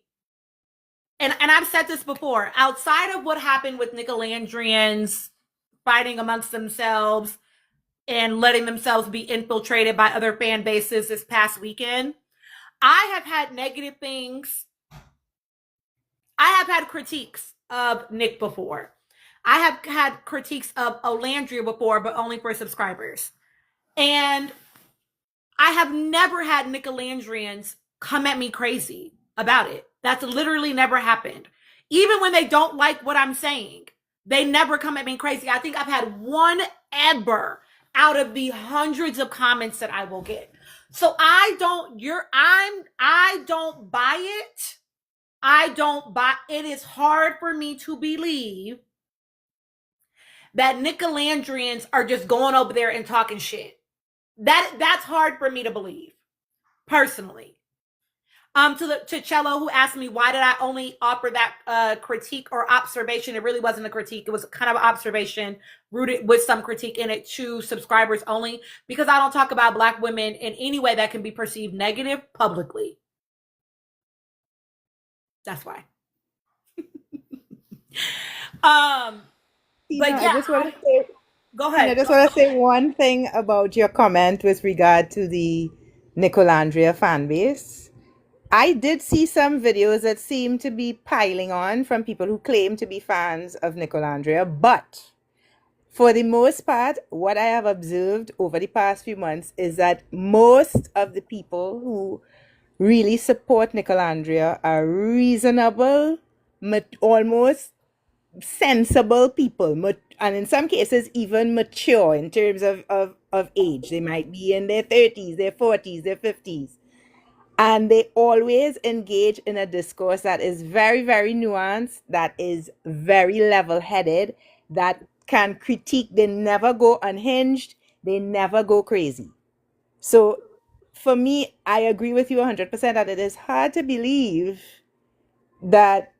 and I've said this before, outside of what happened with Nicolandrians fighting amongst themselves and letting themselves be infiltrated by other fan bases this past weekend, I have had negative things. I have had critiques of Nick before. I have had critiques of Olandria before, but only for subscribers. And I have never had Nicolandrians come at me crazy about it. That's literally never happened. Even when they don't like what I'm saying, they never come at me crazy. I think I've had one ever out of the hundreds of comments that I will get. So I don't buy it. It is hard for me to believe that Nicolandrians are just going over there and talking shit. That's hard for me to believe, personally. To Cello, who asked me why did I only offer that critique or observation. It really wasn't a critique. It was kind of an observation rooted with some critique in it to subscribers only, because I don't talk about Black women in any way that can be perceived negative publicly. That's why. But yeah, I just want to say, go ahead. I just want to say one thing about your comment with regard to the Nicolandria fan base. I did see some videos that seem to be piling on from people who claim to be fans of Nicolandria, but for the most part, what I have observed over the past few months is that most of the people who really support Nicolandria are reasonable, almost sensible people, and in some cases even mature in terms of age. They might be in their 30s, their 40s, their 50s. And they always engage in a discourse that is very, very nuanced, that is very level headed, that can critique. They never go unhinged, they never go crazy. So for me, I agree with you 100% that it is hard to believe that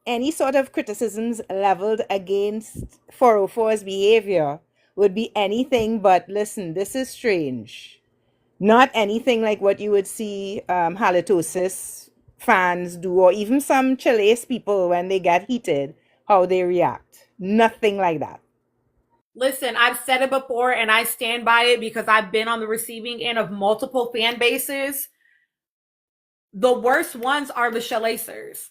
any sort of criticisms leveled against 404's behavior would be anything but, listen, this is strange. Not anything like what you would see halitosis fans do, or even some Chile's people when they get heated, how they react. Nothing like that. Listen, I've said it before and I stand by it because I've been on the receiving end of multiple fan bases. The worst ones are the Shalacers.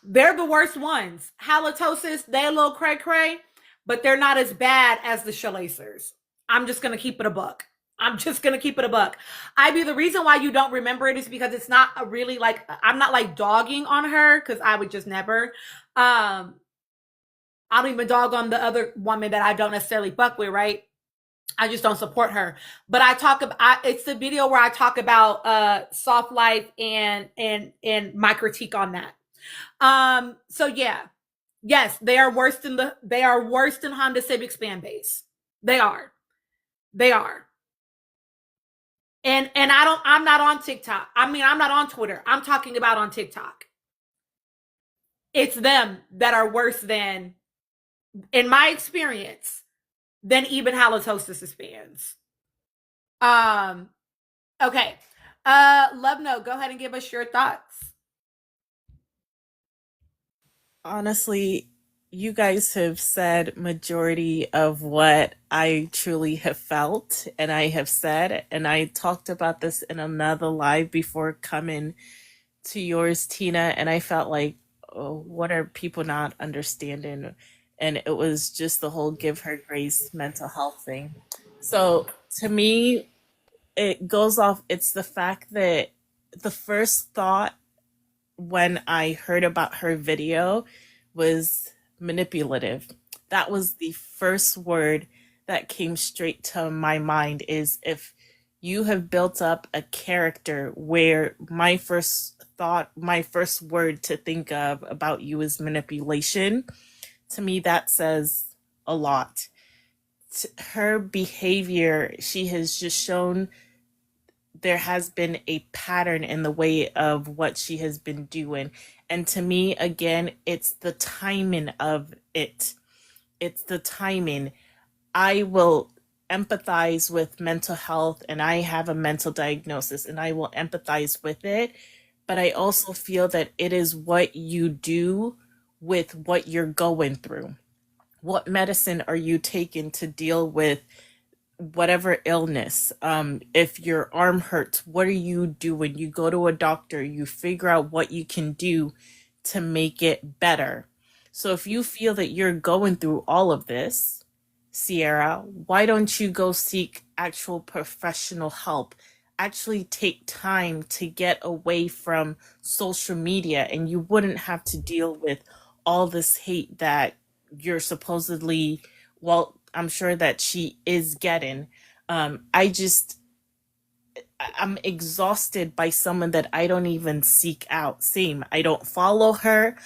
They're the worst ones. Halitosis, they a little cray-cray, but they're not as bad as the Shalacers. I'm just going to keep it a buck. Ivy, the reason why you don't remember it is because it's not a really like, I'm not like dogging on her, because I would just never. I don't even dog on the other woman that I don't necessarily fuck with, right? I just don't support her. But I talk about, it's the video where I talk about soft life and my critique on that. So yeah, yes, they are worse than Honda Civic's fan base. They are. And I'm not on TikTok. I mean, I'm not on Twitter. I'm talking about on TikTok. It's them that are worse than, in my experience, than even Halitosis' fans. Okay. Love Note, go ahead and give us your thoughts. Honestly, you guys have said majority of what I truly have felt and I have said, and I talked about this in another live before coming to yours, Tina, and I felt like, oh, what are people not understanding? And it was just the whole give her grace mental health thing. So to me, it goes off, it's the fact that the first thought when I heard about her video was manipulative. that was the first word that came straight to my mind. Is if you have built up a character where my first word to think of about you is manipulation, to me that says a lot. Her behavior, she has just shown there has been a pattern in the way of what she has been doing. And to me, again, it's the timing of it. It's the timing. I will empathize with mental health, and I have a mental diagnosis, and I will empathize with it. But I also feel that it is what you do with what you're going through. What medicine are you taking to deal with whatever illness? If your arm hurts, what are you doing? You go to a doctor, you figure out what you can do to make it better. So if you feel that you're going through all of this, Sierra, why don't you go seek actual professional help? Actually take time to get away from social media, and you wouldn't have to deal with all this hate that you're supposedly, well, I'm sure that she is getting. I just, I'm exhausted by someone that I don't even seek out. Same, I don't follow her.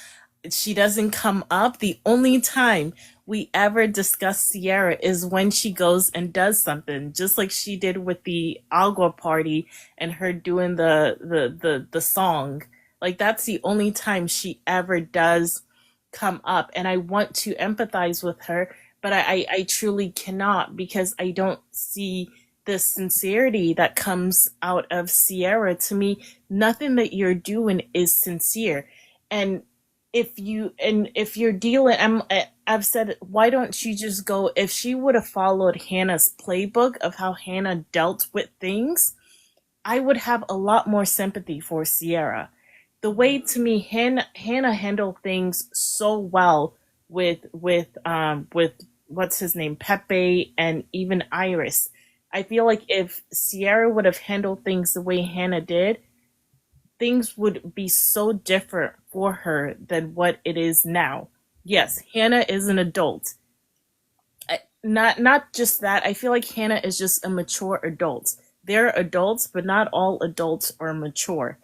She doesn't come up. The only time we ever discuss Sierra is when she goes and does something, just like she did with the Agua party and her doing the song. Like, that's the only time she ever does come up, and I want to empathize with her, but I truly cannot, because I don't see the sincerity that comes out of Sierra. To me, nothing that you're doing is sincere. And if you're dealing, I've said, why don't you just go, if she would have followed Hannah's playbook of how Hannah dealt with things, I would have a lot more sympathy for Sierra. The way, to me, Hannah handled things so well with what's his name, Pepe, and even Iris. I feel like if Sierra would have handled things the way Hannah did, things would be so different for her than what it is now. Yes, Hannah is an adult. Not just that. I feel like Hannah is just a mature adult. They're adults, but not all adults are mature.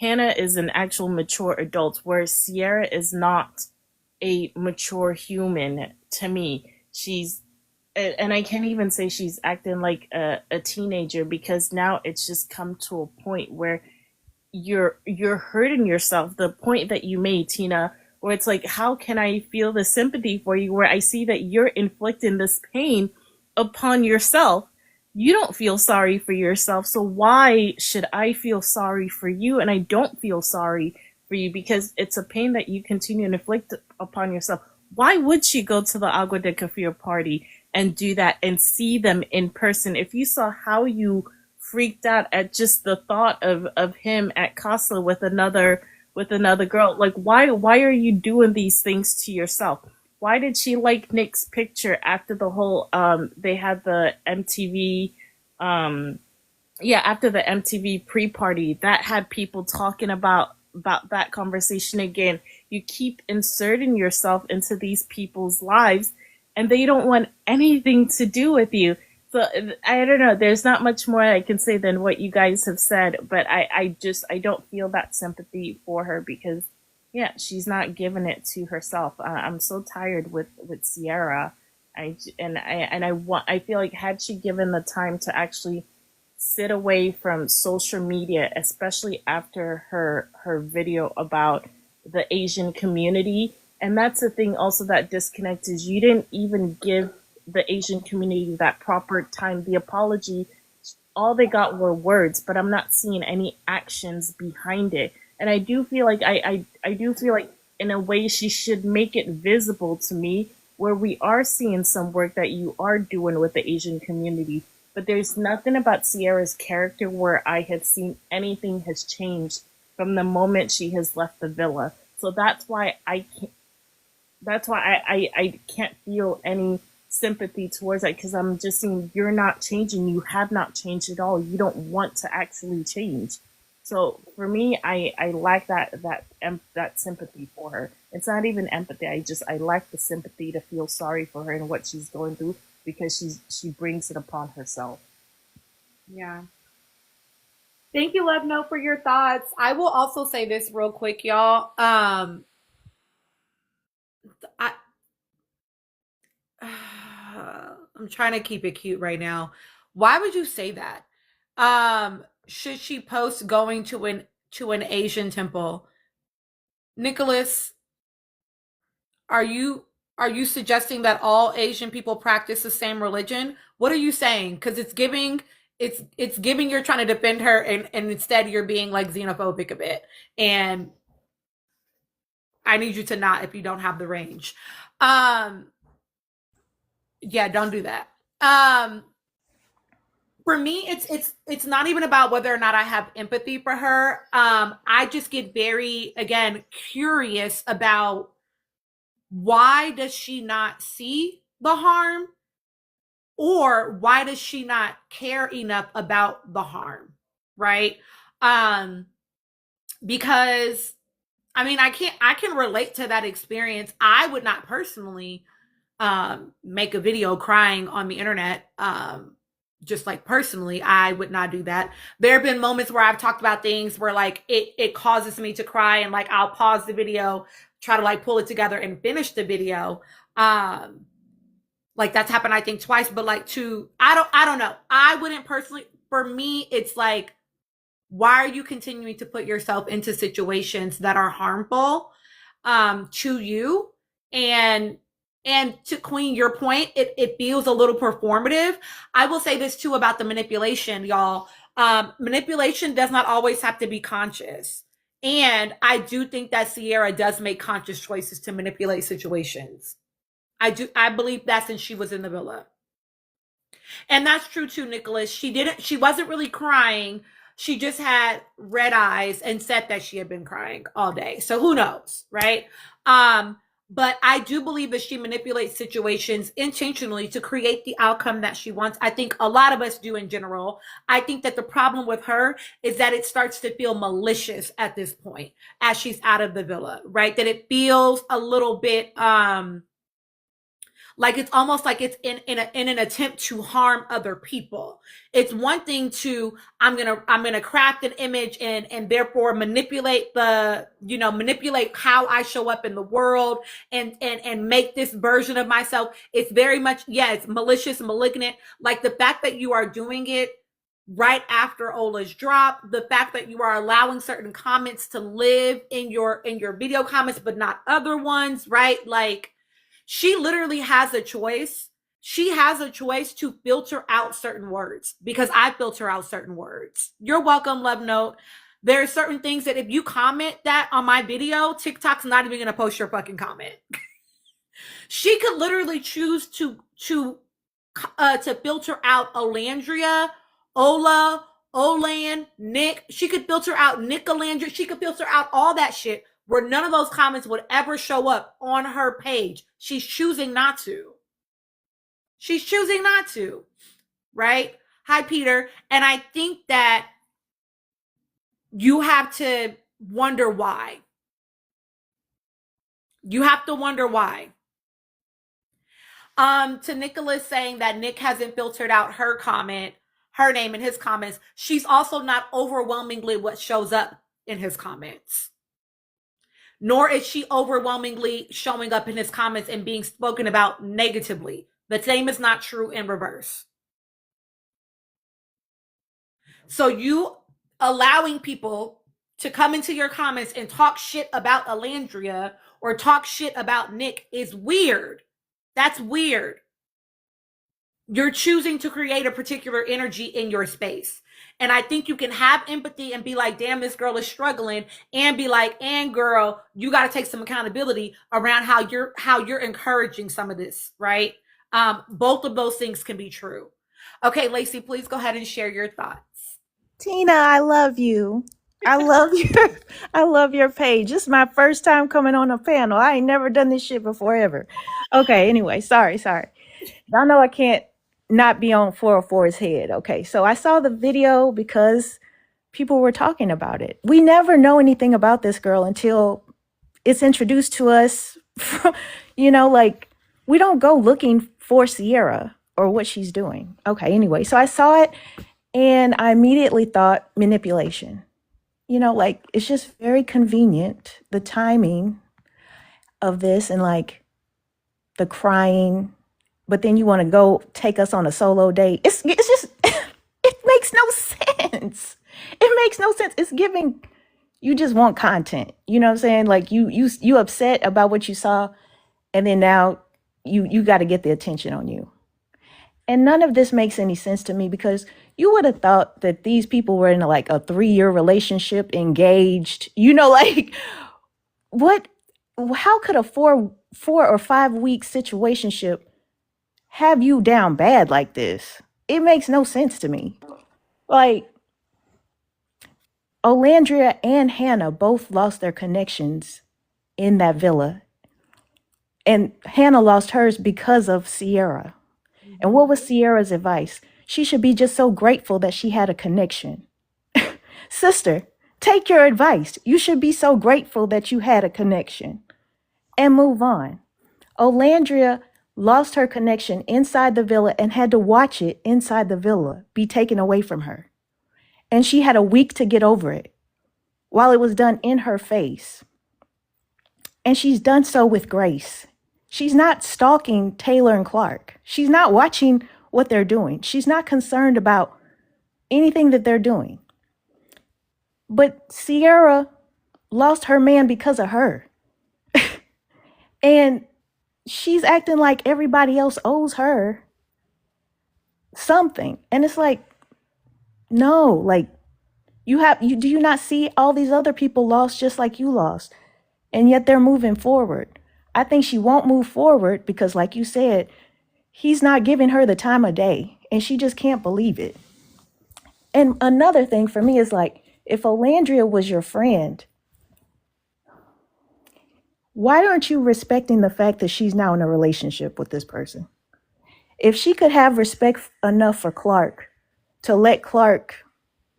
Hannah is an actual mature adult, whereas Sierra is not a mature human to me. She's, and I can't even say she's acting like a teenager, because now it's just come to a point where you're hurting yourself. The point that you made, Tina, where it's like, how can I feel the sympathy for you, where I see that you're inflicting this pain upon yourself? You don't feel sorry for yourself, so why should I feel sorry for you? And I don't feel sorry for you because it's a pain that you continue to inflict upon yourself. Why would she go to the Agua de Café party and do that and see them in person? If you saw how you freaked out at just the thought of him at Casa with another girl, like, why are you doing these things to yourself? Why did she like Nick's picture after the whole they had the MTV after the MTV pre-party that had people talking about that conversation again? You keep inserting yourself into these people's lives and they don't want anything to do with you. So I don't know, there's not much more I can say than what you guys have said, but I don't feel that sympathy for her because she's not giving it to herself. I'm so tired with Sierra. I feel like had she given the time to actually sit away from social media, especially after her video about the Asian community, and that's the thing also that disconnects, is you didn't even give the Asian community that proper time. The apology, all they got were words, but I'm not seeing any actions behind it. And I do feel like I do feel like in a way she should make it visible to me, where we are seeing some work that you are doing with the Asian community. But there's nothing about Sierra's character where I have seen anything has changed from the moment she has left the villa. So that's why I can't feel any sympathy towards that, because I'm just saying, you're not changing. You have not changed at all. You don't want to actually change. So for me, I lack that sympathy for her. It's not even empathy. I lack the sympathy to feel sorry for her and what she's going through because she brings it upon herself. Yeah. Thank you, Love Note, for your thoughts. I will also say this real quick, y'all. I I'm trying to keep it cute right now. Why would you say that? Should she post going to an Asian temple? Nicholas, are you suggesting that all Asian people practice the same religion? What are you saying? Because it's giving you're trying to defend her, and instead you're being like xenophobic a bit. And I need you to not if you don't have the range. Yeah, don't do that. For me, it's not even about whether or not I have empathy for her. I just get very, again, curious about why does she not see the harm, or why does she not care enough about the harm, right? Because I mean, I can relate to that experience. I would not personally make a video crying on the internet. Just like personally, I would not do that. There have been moments where I've talked about things where like it causes me to cry, and like I'll pause the video, try to like pull it together and finish the video. Like that's happened I think twice, but like I don't know. I wouldn't personally, for me, it's like, why are you continuing to put yourself into situations that are harmful to you? And to Queen, your point, it feels a little performative. I will say this too about the manipulation, y'all. Manipulation does not always have to be conscious. And I do think that Sierra does make conscious choices to manipulate situations. I believe that since she was in the villa. And that's true too, Nicholas. She wasn't really crying. She just had red eyes and said that she had been crying all day. So who knows, right? But I do believe that she manipulates situations intentionally to create the outcome that she wants. I think a lot of us do in general. I think that the problem with her is that it starts to feel malicious at this point as she's out of the villa, right? That it feels a little bit like it's almost like it's in an attempt to harm other people. It's one thing to I'm gonna craft an image and therefore manipulate manipulate how I show up in the world and make this version of myself. It's very much, yeah, it's malicious, malignant. Like the fact that you are doing it right after Ola's drop, the fact that you are allowing certain comments to live in your video comments but not other ones, right? Like she literally has a choice. She has a choice to filter out certain words, because I filter out certain words. You're welcome, Love Note. There are certain things that if you comment that on my video, TikTok's not even going to post your fucking comment. She could literally choose to filter out Olandria, Ola, Olan, Nick. She could filter out Nick Olandria. She could filter out all that shit where none of those comments would ever show up on her page. She's choosing not to. She's choosing not to, right? Hi, Peter. And I think that you have to wonder why. You have to wonder why. To Nicholas saying that Nick hasn't filtered out her comment, her name in his comments, she's also not overwhelmingly what shows up in his comments. Nor is she overwhelmingly showing up in his comments and being spoken about negatively. The same is not true in reverse. So you allowing people to come into your comments and talk shit about Alandria or talk shit about Nick is weird. That's weird. You're choosing to create a particular energy in your space. And I think you can have empathy and be like, damn, this girl is struggling, and be like, and girl, you got to take some accountability around how you're encouraging some of this, right? Both of those things can be true. Okay, Lacey, please go ahead and share your thoughts. Tina, I love you. I love your page. This is my first time coming on a panel. I ain't never done this shit before ever. Okay, anyway, sorry. Y'all know I can't not be on 404's head. Okay, so I saw the video because people were talking about it. We never know anything about this girl until it's introduced to us. Like we don't go looking for Sierra or what she's doing. Okay, anyway, so I saw it and I immediately thought manipulation. Like it's just very convenient, the timing of this and like the crying, but then you want to go take us on a solo date. It's just it makes no sense. It makes no sense. It's giving you just want content. You know what I'm saying? Like you upset about what you saw, and then now you got to get the attention on you. And none of this makes any sense to me because you would have thought that these people were in like a 3-year relationship, engaged. Like what? How could a 4 or 5 week situationship have you down bad like this? It makes no sense to me. Like Olandria and Hannah both lost their connections in that villa. And Hannah lost hers because of Sierra. And what was Sierra's advice? She should be just so grateful that she had a connection. Sister, take your advice. You should be so grateful that you had a connection and move on. Olandria lost her connection inside the villa and had to watch it inside the villa be taken away from her. And she had a week to get over it while it was done in her face. And she's done so with grace. She's not stalking Taylor and Clark. She's not watching what they're doing. She's not concerned about anything that they're doing. But Sierra lost her man because of her. And she's acting like everybody else owes her something. And it's like, no, like do you not see all these other people lost just like you lost? And yet they're moving forward. I think she won't move forward because, like you said, he's not giving her the time of day and she just can't believe it. And another thing for me is like, if Olandria was your friend, why aren't you respecting the fact that she's now in a relationship with this person? If she could have respect enough for Clark to let Clark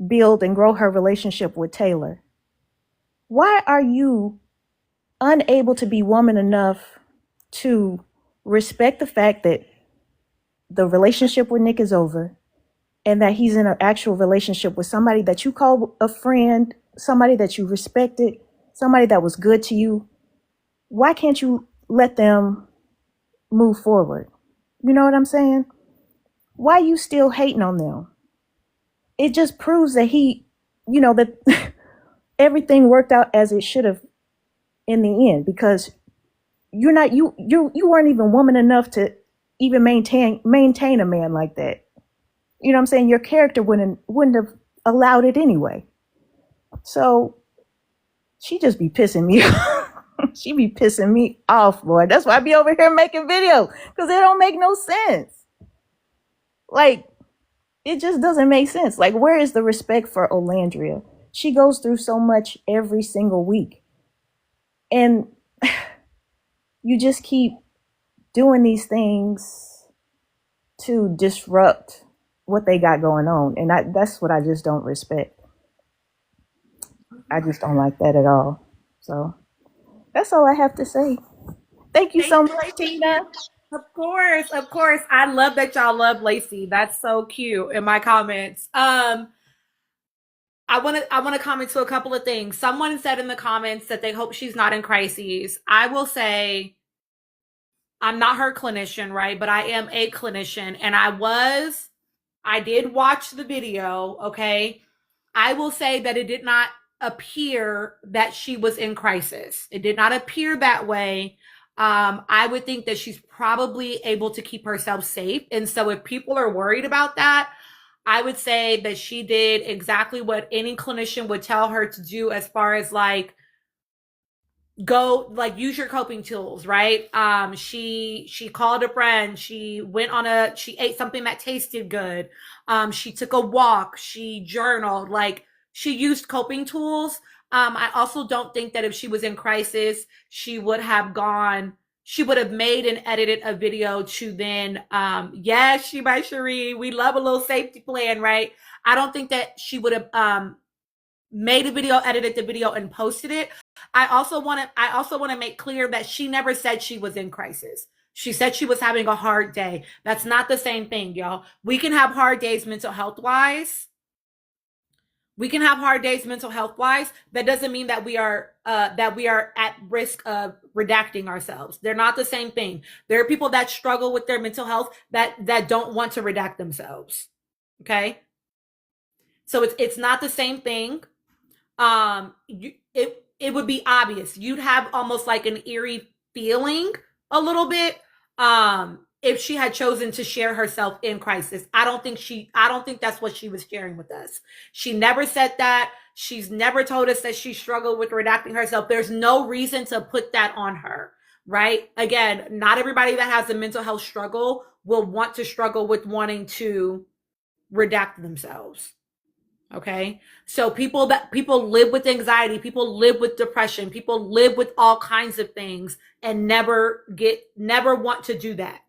build and grow her relationship with Taylor, why are you unable to be woman enough to respect the fact that the relationship with Nick is over and that he's in an actual relationship with somebody that you call a friend, somebody that you respected, somebody that was good to you? Why can't you let them move forward? You know what I'm saying? Why are you still hating on them? It just proves that that everything worked out as it should have in the end, because you weren't even woman enough to even maintain a man like that. You know what I'm saying? Your character wouldn't have allowed it anyway. So she just be pissing me off. She be pissing me off, boy. That's why I be over here making videos, because it don't make no sense. Like, it just doesn't make sense. Like, where is the respect for Olandria? She goes through so much every single week. And you just keep doing these things to disrupt what they got going on. And that's what I just don't respect. I just don't like that at all. So that's all I have to say. Thank you so much, Tina. Of course, of course. I love that y'all love Lacey. That's so cute in my comments. I want to comment to a couple of things. Someone said in the comments that they hope she's not in crises. I will say I'm not her clinician, right? But I am a clinician, and I did watch the video, okay? I will say that it did not appear that she was in crisis. It did not appear that way. I would think that she's probably able to keep herself safe. And so if people are worried about that, I would say that she did exactly what any clinician would tell her to do, as far as like, go, like, use your coping tools, right? She called a friend, she ate something that tasted good. She took a walk, she journaled, like, she used coping tools. I also don't think that if she was in crisis, she would have made and edited a video to then, yes, she by Cherie, we love a little safety plan, right? I don't think that she would have made a video, edited the video, and posted it. I also want to make clear that she never said she was in crisis. She said she was having a hard day. That's not the same thing, y'all. We can have hard days mental health wise. We can have hard days mental health wise. That doesn't mean that we are at risk of redacting ourselves. They're not the same thing. There are people that struggle with their mental health that don't want to redact themselves. Okay? So it's not the same thing. It would be obvious. You'd have almost like an eerie feeling a little bit if she had chosen to share herself in crisis. I don't think that's what she was sharing with us. She never said that. She's never told us that she struggled with redacting herself. There's no reason to put that on her, right? Again, not everybody that has a mental health struggle will want to struggle with wanting to redact themselves. Okay. So people live with anxiety, people live with depression, people live with all kinds of things and never want to do that.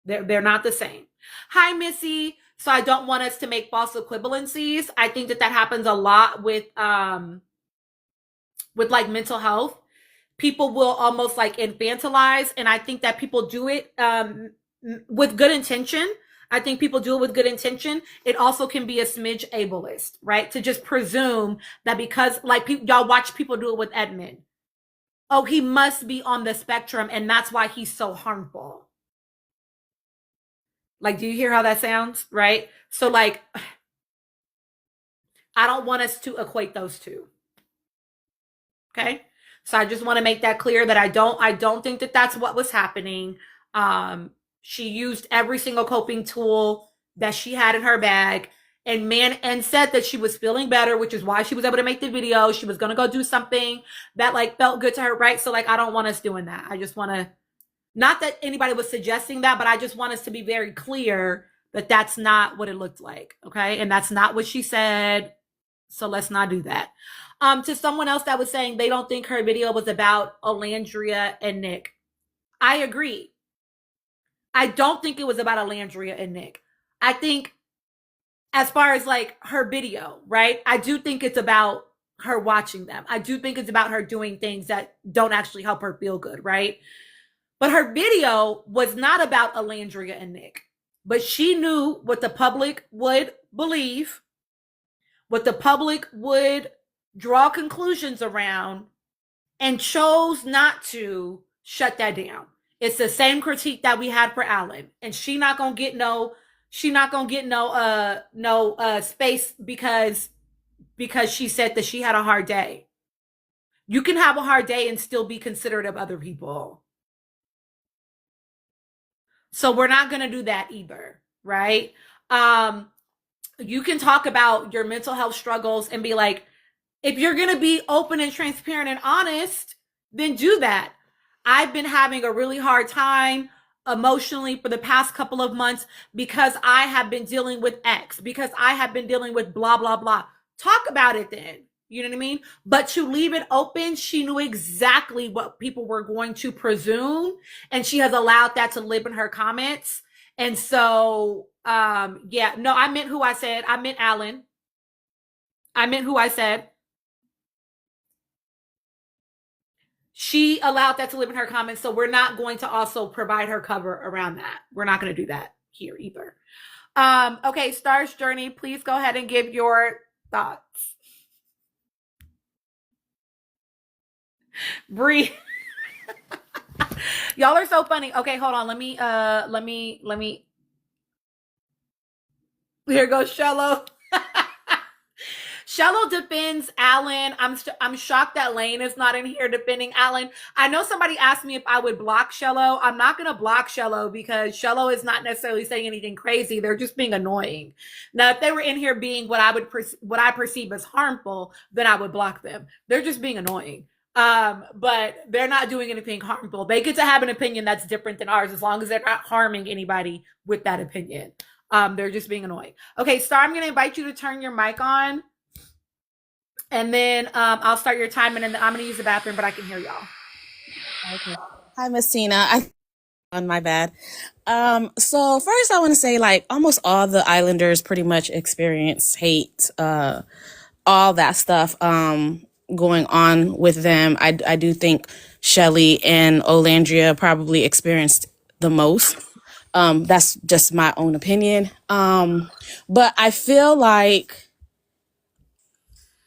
They're not the same. Hi, Missy. So I don't want us to make false equivalencies. I think that happens a lot with like mental health. People will almost like infantilize, and I think that people do it with good intention. I think people do it with good intention. It also can be a smidge ableist, right? To just presume that because, like, y'all watch people do it with Edmund. Oh, he must be on the spectrum, and that's why he's so harmful. Like, do you hear how that sounds, right? So, like, I don't want us to equate those two. Okay? So I just want to make that clear that I don't think that that's what was happening. She used every single coping tool that she had in her bag and said that she was feeling better, which is why she was able to make the video. She was going to go do something that like felt good to her, right? So like, I don't want us doing that. I just want to, not that anybody was suggesting that, but I just want us to be very clear that that's not what it looked like. Okay. And that's not what she said. So let's not do that. To someone else that was saying they don't think her video was about Alandria and Nick. I agree. I don't think it was about Alandria and Nick. I think as far as like her video, right? I do think it's about her watching them. I do think it's about her doing things that don't actually help her feel good, right? But her video was not about Alandria and Nick. But she knew what the public would believe, what the public would draw conclusions around, and chose not to shut that down. It's the same critique that we had for Alan, and she not gonna get no space because she said that she had a hard day. You can have a hard day and still be considerate of other people. So we're not gonna do that either, right? You can talk about your mental health struggles and be like, if you're gonna be open and transparent and honest, then do that. I've been having a really hard time emotionally for the past couple of months because I have been dealing with X, because I have been dealing with blah, blah, blah. Talk about it then. You know what I mean? But to leave it open, she knew exactly what people were going to presume, and she has allowed that to live in her comments. And so, yeah, no, I meant who I said. I meant Alan. I meant who I said. She allowed that to live in her comments, so we're not going to also provide her cover around that. We're not going to do that here either. Okay, Star's Journey, please go ahead and give your thoughts. Bree. Y'all are so funny. Okay, hold on. Let me here goes Shello. Shello defends Alan. I'm shocked that Lane is not in here defending Alan. I know somebody asked me if I would block Shello. I'm not going to block Shello because Shello is not necessarily saying anything crazy. They're just being annoying. Now, if they were in here being what I perceive as harmful, then I would block them. They're just being annoying. But they're not doing anything harmful. They get to have an opinion that's different than ours as long as they're not harming anybody with that opinion. They're just being annoying. Okay, Star, I'm going to invite you to turn your mic on. And then I'll start your time, and then I'm going to use the bathroom, but I can hear y'all. Okay. Hi, Miss Tina. On my bad. So first I want to say, like, almost all the Islanders pretty much experience hate all that stuff going on with them. I do think Shelly and Olandria probably experienced the most. That's just my own opinion. But I feel like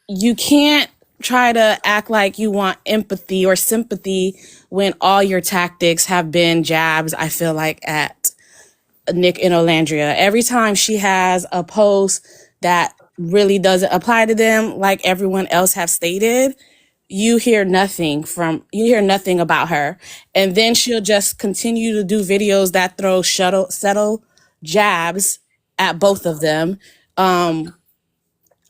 you can't try to act like you want empathy or sympathy when all your tactics have been jabs, I feel like, at Nick and Olandria. Every time she has a post that really doesn't apply to them, like everyone else have stated, you hear nothing about her. And then she'll just continue to do videos that throw subtle jabs at both of them.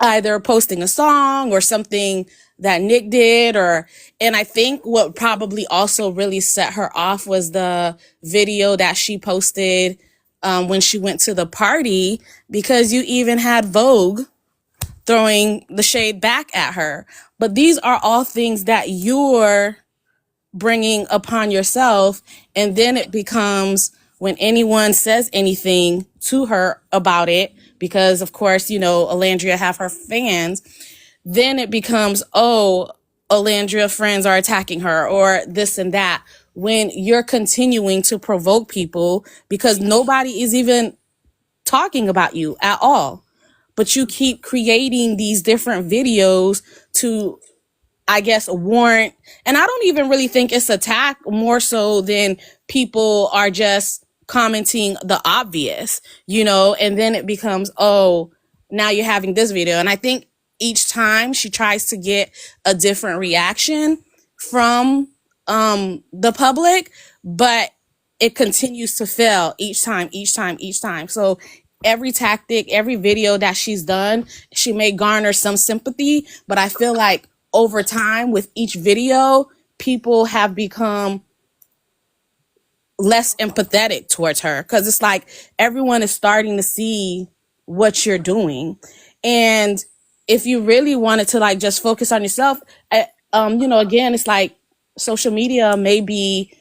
Either posting a song or something that Nick did, and I think what probably also really set her off was the video that she posted when she went to the party, because you even had Vogue throwing the shade back at her. But these are all things that you're bringing upon yourself, and then it becomes, when anyone says anything to her about it, because of course, Alandria have her fans, then it becomes, oh, Alandria friends are attacking her or this and that, when you're continuing to provoke people because nobody is even talking about you at all. But you keep creating these different videos to, I guess, warrant, and I don't even really think it's attack, more so than people are just commenting the obvious, and then it becomes, oh, now you're having this video. And I think each time she tries to get a different reaction from the public, but it continues to fail each time. So every tactic, every video that she's done, she may garner some sympathy, but I feel like over time with each video, people have become less empathetic towards her, because it's like everyone is starting to see what you're doing. And if you really wanted to like just focus on yourself, again, it's like social media may be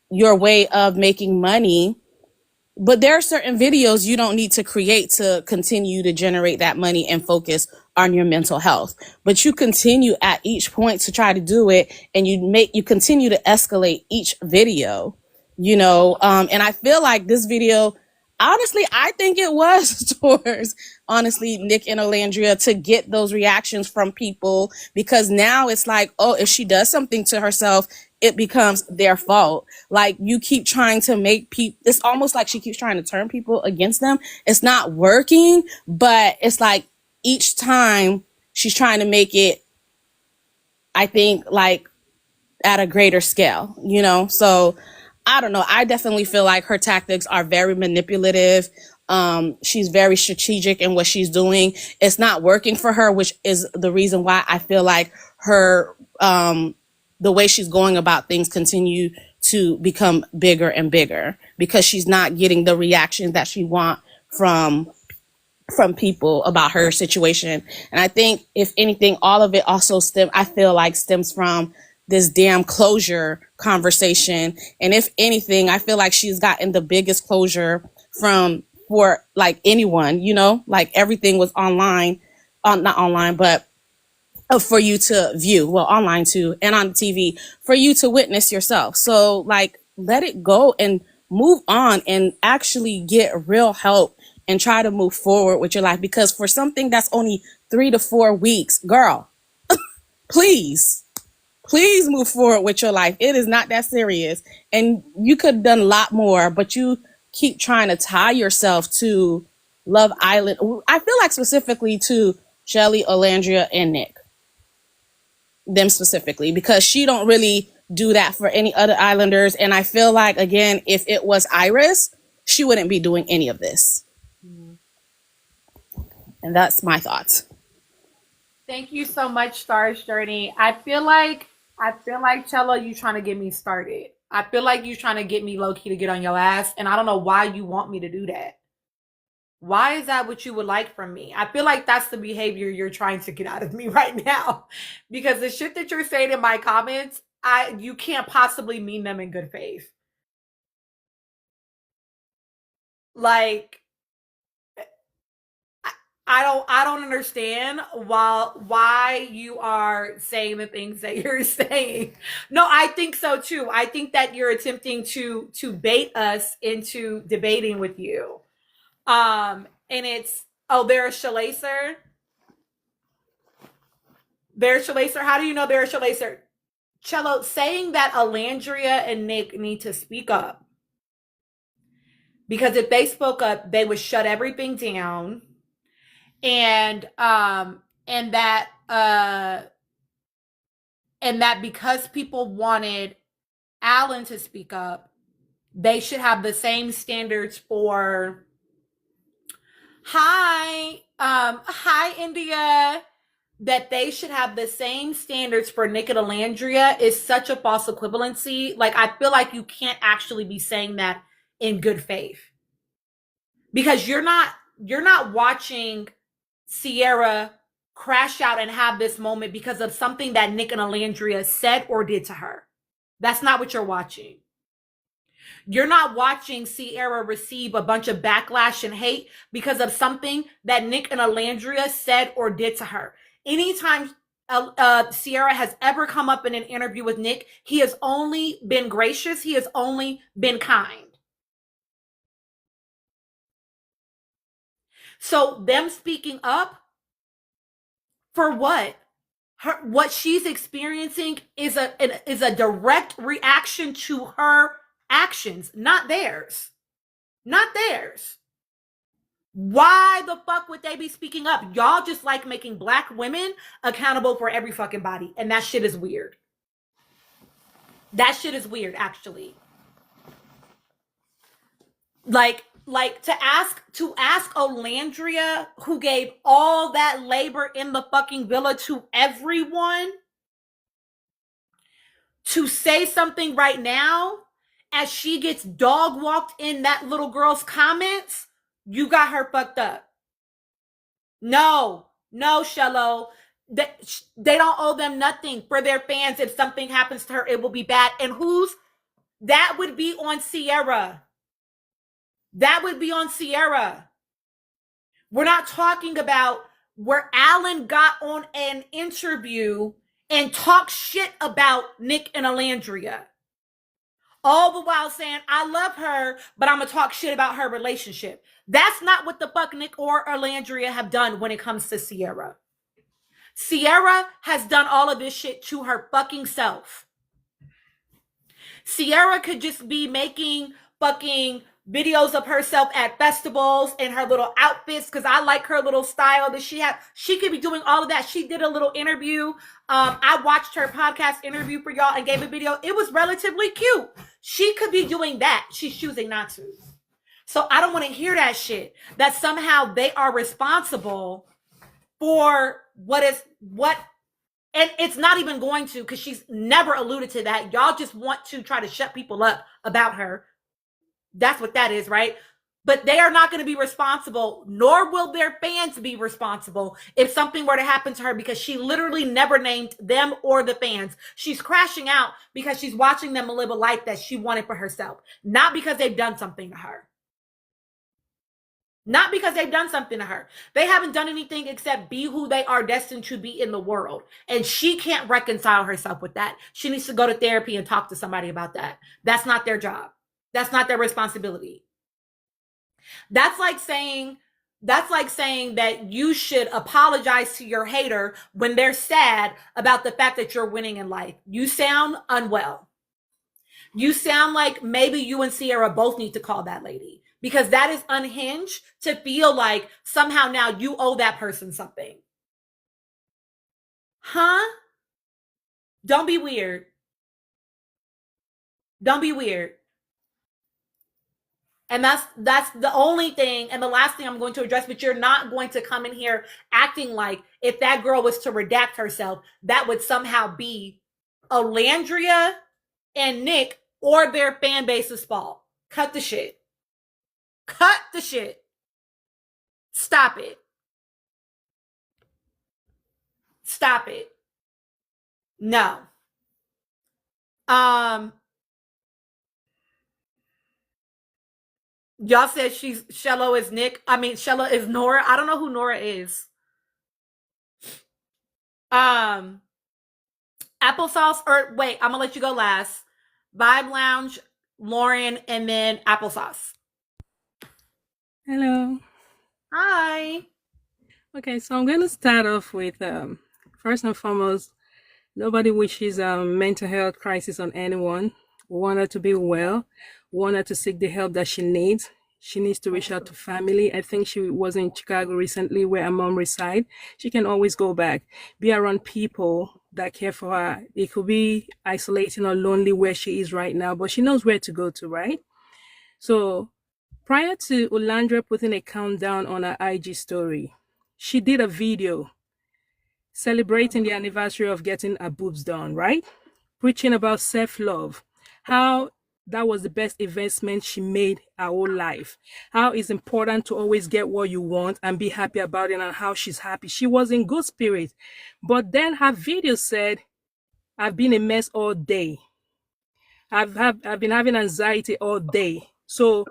your way of making money, but there are certain videos you don't need to create to continue to generate that money and focus on your mental health. But you continue at each point to try to do it, and you continue to escalate each video, and I feel like this video, honestly, I think it was towards, honestly, Nick and Olandria to get those reactions from people, because now it's like, oh, if she does something to herself, it becomes their fault. Like, you keep trying to make people, it's almost like she keeps trying to turn people against them. It's not working, but it's like each time she's trying to make it, I think, like at a greater scale, So I don't know. I definitely feel like her tactics are very manipulative. She's very strategic in what she's doing. It's not working for her, which is the reason why I feel like her, the way she's going about things continue to become bigger and bigger, because she's not getting the reactions that she wants from people about her situation. And I think, if anything, all of it also stems from this damn closure conversation. And if anything, I feel like she's gotten the biggest closure for like anyone, like everything was online, not online, but for you to view, well, online too, and on TV, for you to witness yourself. So like, let it go and move on and actually get real help and try to move forward with your life. Because for something that's only 3 to 4 weeks, girl, please move forward with your life. It is not that serious. And you could have done a lot more, but you keep trying to tie yourself to Love Island. I feel like specifically to Shelly, Olandria, and Nick. Them specifically, because she don't really do that for any other Islanders. And I feel like, again, if it was Iris, she wouldn't be doing any of this. And that's my thoughts. Thank you so much, Stars Journey. I feel like Chella, you trying to get me started. I feel like you trying to get me low key to get on your ass, and I don't know why you want me to do that. Why is that what you would like from me? I feel like that's the behavior you're trying to get out of me right now, because the shit that you're saying in my comments, you can't possibly mean them in good faith. Like, I don't understand why you are saying the things that you're saying. No, I think so too. I think that you're attempting to bait us into debating with you. And it's, oh, there's Shalacer. There's Shalacer. How do you know there's Shalacer? Cello, saying that Alandria and Nick need to speak up. Because if they spoke up, they would shut everything down. And that because people wanted Alan to speak up, they should have the same standards for hi India, that they should have the same standards for Nick and Alandria is such a false equivalency. Like, I feel like you can't actually be saying that in good faith. Because you're not watching Sierra crash out and have this moment because of something that Nick and Alandria said or did to her. That's not what you're watching. You're not watching Sierra receive a bunch of backlash and hate because of something that Nick and Alandria said or did to her. Anytime Sierra has ever come up in an interview with Nick, he has only been gracious. He has only been kind. So them speaking up for what? What she's experiencing is a direct reaction to her actions, not theirs. Not theirs. Why the fuck would they be speaking up? Y'all just like making Black women accountable for every fucking body. And that shit is weird. That shit is weird, actually. Like to ask Olandria, who gave all that labor in the fucking villa to everyone, to say something right now as she gets dog walked in that little girl's comments, you got her fucked up. No, Shello. They don't owe them nothing for their fans. If something happens to her, it will be bad. And that would be on Sierra. That would be on Sierra. We're not talking about where Alan got on an interview and talked shit about Nick and Alandria. All the while saying, I love her, but I'm going to talk shit about her relationship. That's not what the fuck Nick or Alandria have done when it comes to Sierra. Sierra has done all of this shit to her fucking self. Sierra could just be making fucking videos of herself at festivals in her little outfits, because I like her little style that she had. She could be doing all of that. She did a little interview. I watched her podcast interview for y'all and gave a video. It was relatively cute. She could be doing that. She's choosing not to. So I don't want to hear that shit, that somehow they are responsible for what. And it's not even going to, because she's never alluded to that. Y'all just want to try to shut people up about her. That's what that is, right? But they are not going to be responsible, nor will their fans be responsible if something were to happen to her, because she literally never named them or the fans. She's crashing out because she's watching them live a life that she wanted for herself, not because they've done something to her. Not because they've done something to her. They haven't done anything except be who they are destined to be in the world. And she can't reconcile herself with that. She needs to go to therapy and talk to somebody about that. That's not their job. That's not their responsibility. That's like saying that you should apologize to your hater when they're sad about the fact that you're winning in life. You sound unwell. You sound like maybe you and Sierra both need to call that lady. Because that is unhinged to feel like somehow now you owe that person something. Huh? Don't be weird. Don't be weird. And that's the only thing and the last thing I'm going to address, but you're not going to come in here acting like if that girl was to redact herself, that would somehow be Alandria and Nick or their fan base's fault. Cut the shit. Cut the shit. Stop it. Stop it. No. Y'all said Shello is Nick. I mean, Shello is Nora. I don't know who Nora is. Applesauce, or wait, I'm gonna let you go last. Vibe Lounge, Lauren, and then Applesauce. Hello. Hi. Okay, so I'm going to start off with first and foremost, nobody wishes mental health crisis on anyone. We want her to be well. We want her to seek the help that she needs. She needs to reach out to family. I think she was in Chicago recently where her mom resides. She can always go back, be around people that care for her. It could be isolating or lonely where she is right now, but she knows where to go to, right? So prior to Olandra putting a countdown on her IG story, she did a video celebrating the anniversary of getting her boobs done, right? Preaching about self-love, how that was the best investment she made her whole life, how it's important to always get what you want and be happy about it, and how she's happy. She was in good spirit. But then her video said, I've been a mess all day. I've been having anxiety all day. So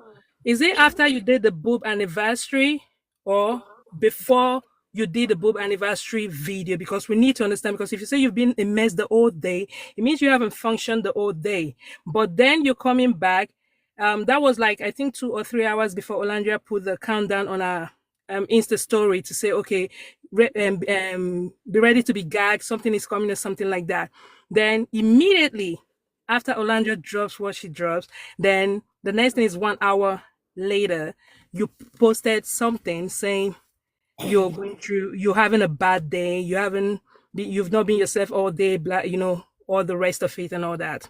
is it after you did the boob anniversary or before you did the boob anniversary video? Because we need to understand, because if you say you've been a mess the whole day, it means you haven't functioned the whole day. But then you're coming back. That was like, I think 2 or 3 hours before Olandria put the countdown on her Insta story to say, okay, be ready to be gagged, something is coming or something like that. Then immediately after Olandria drops what she drops, then the next thing is 1 hour later, you posted something saying you're having a bad day, you've not been yourself all day, all the rest of it and all that.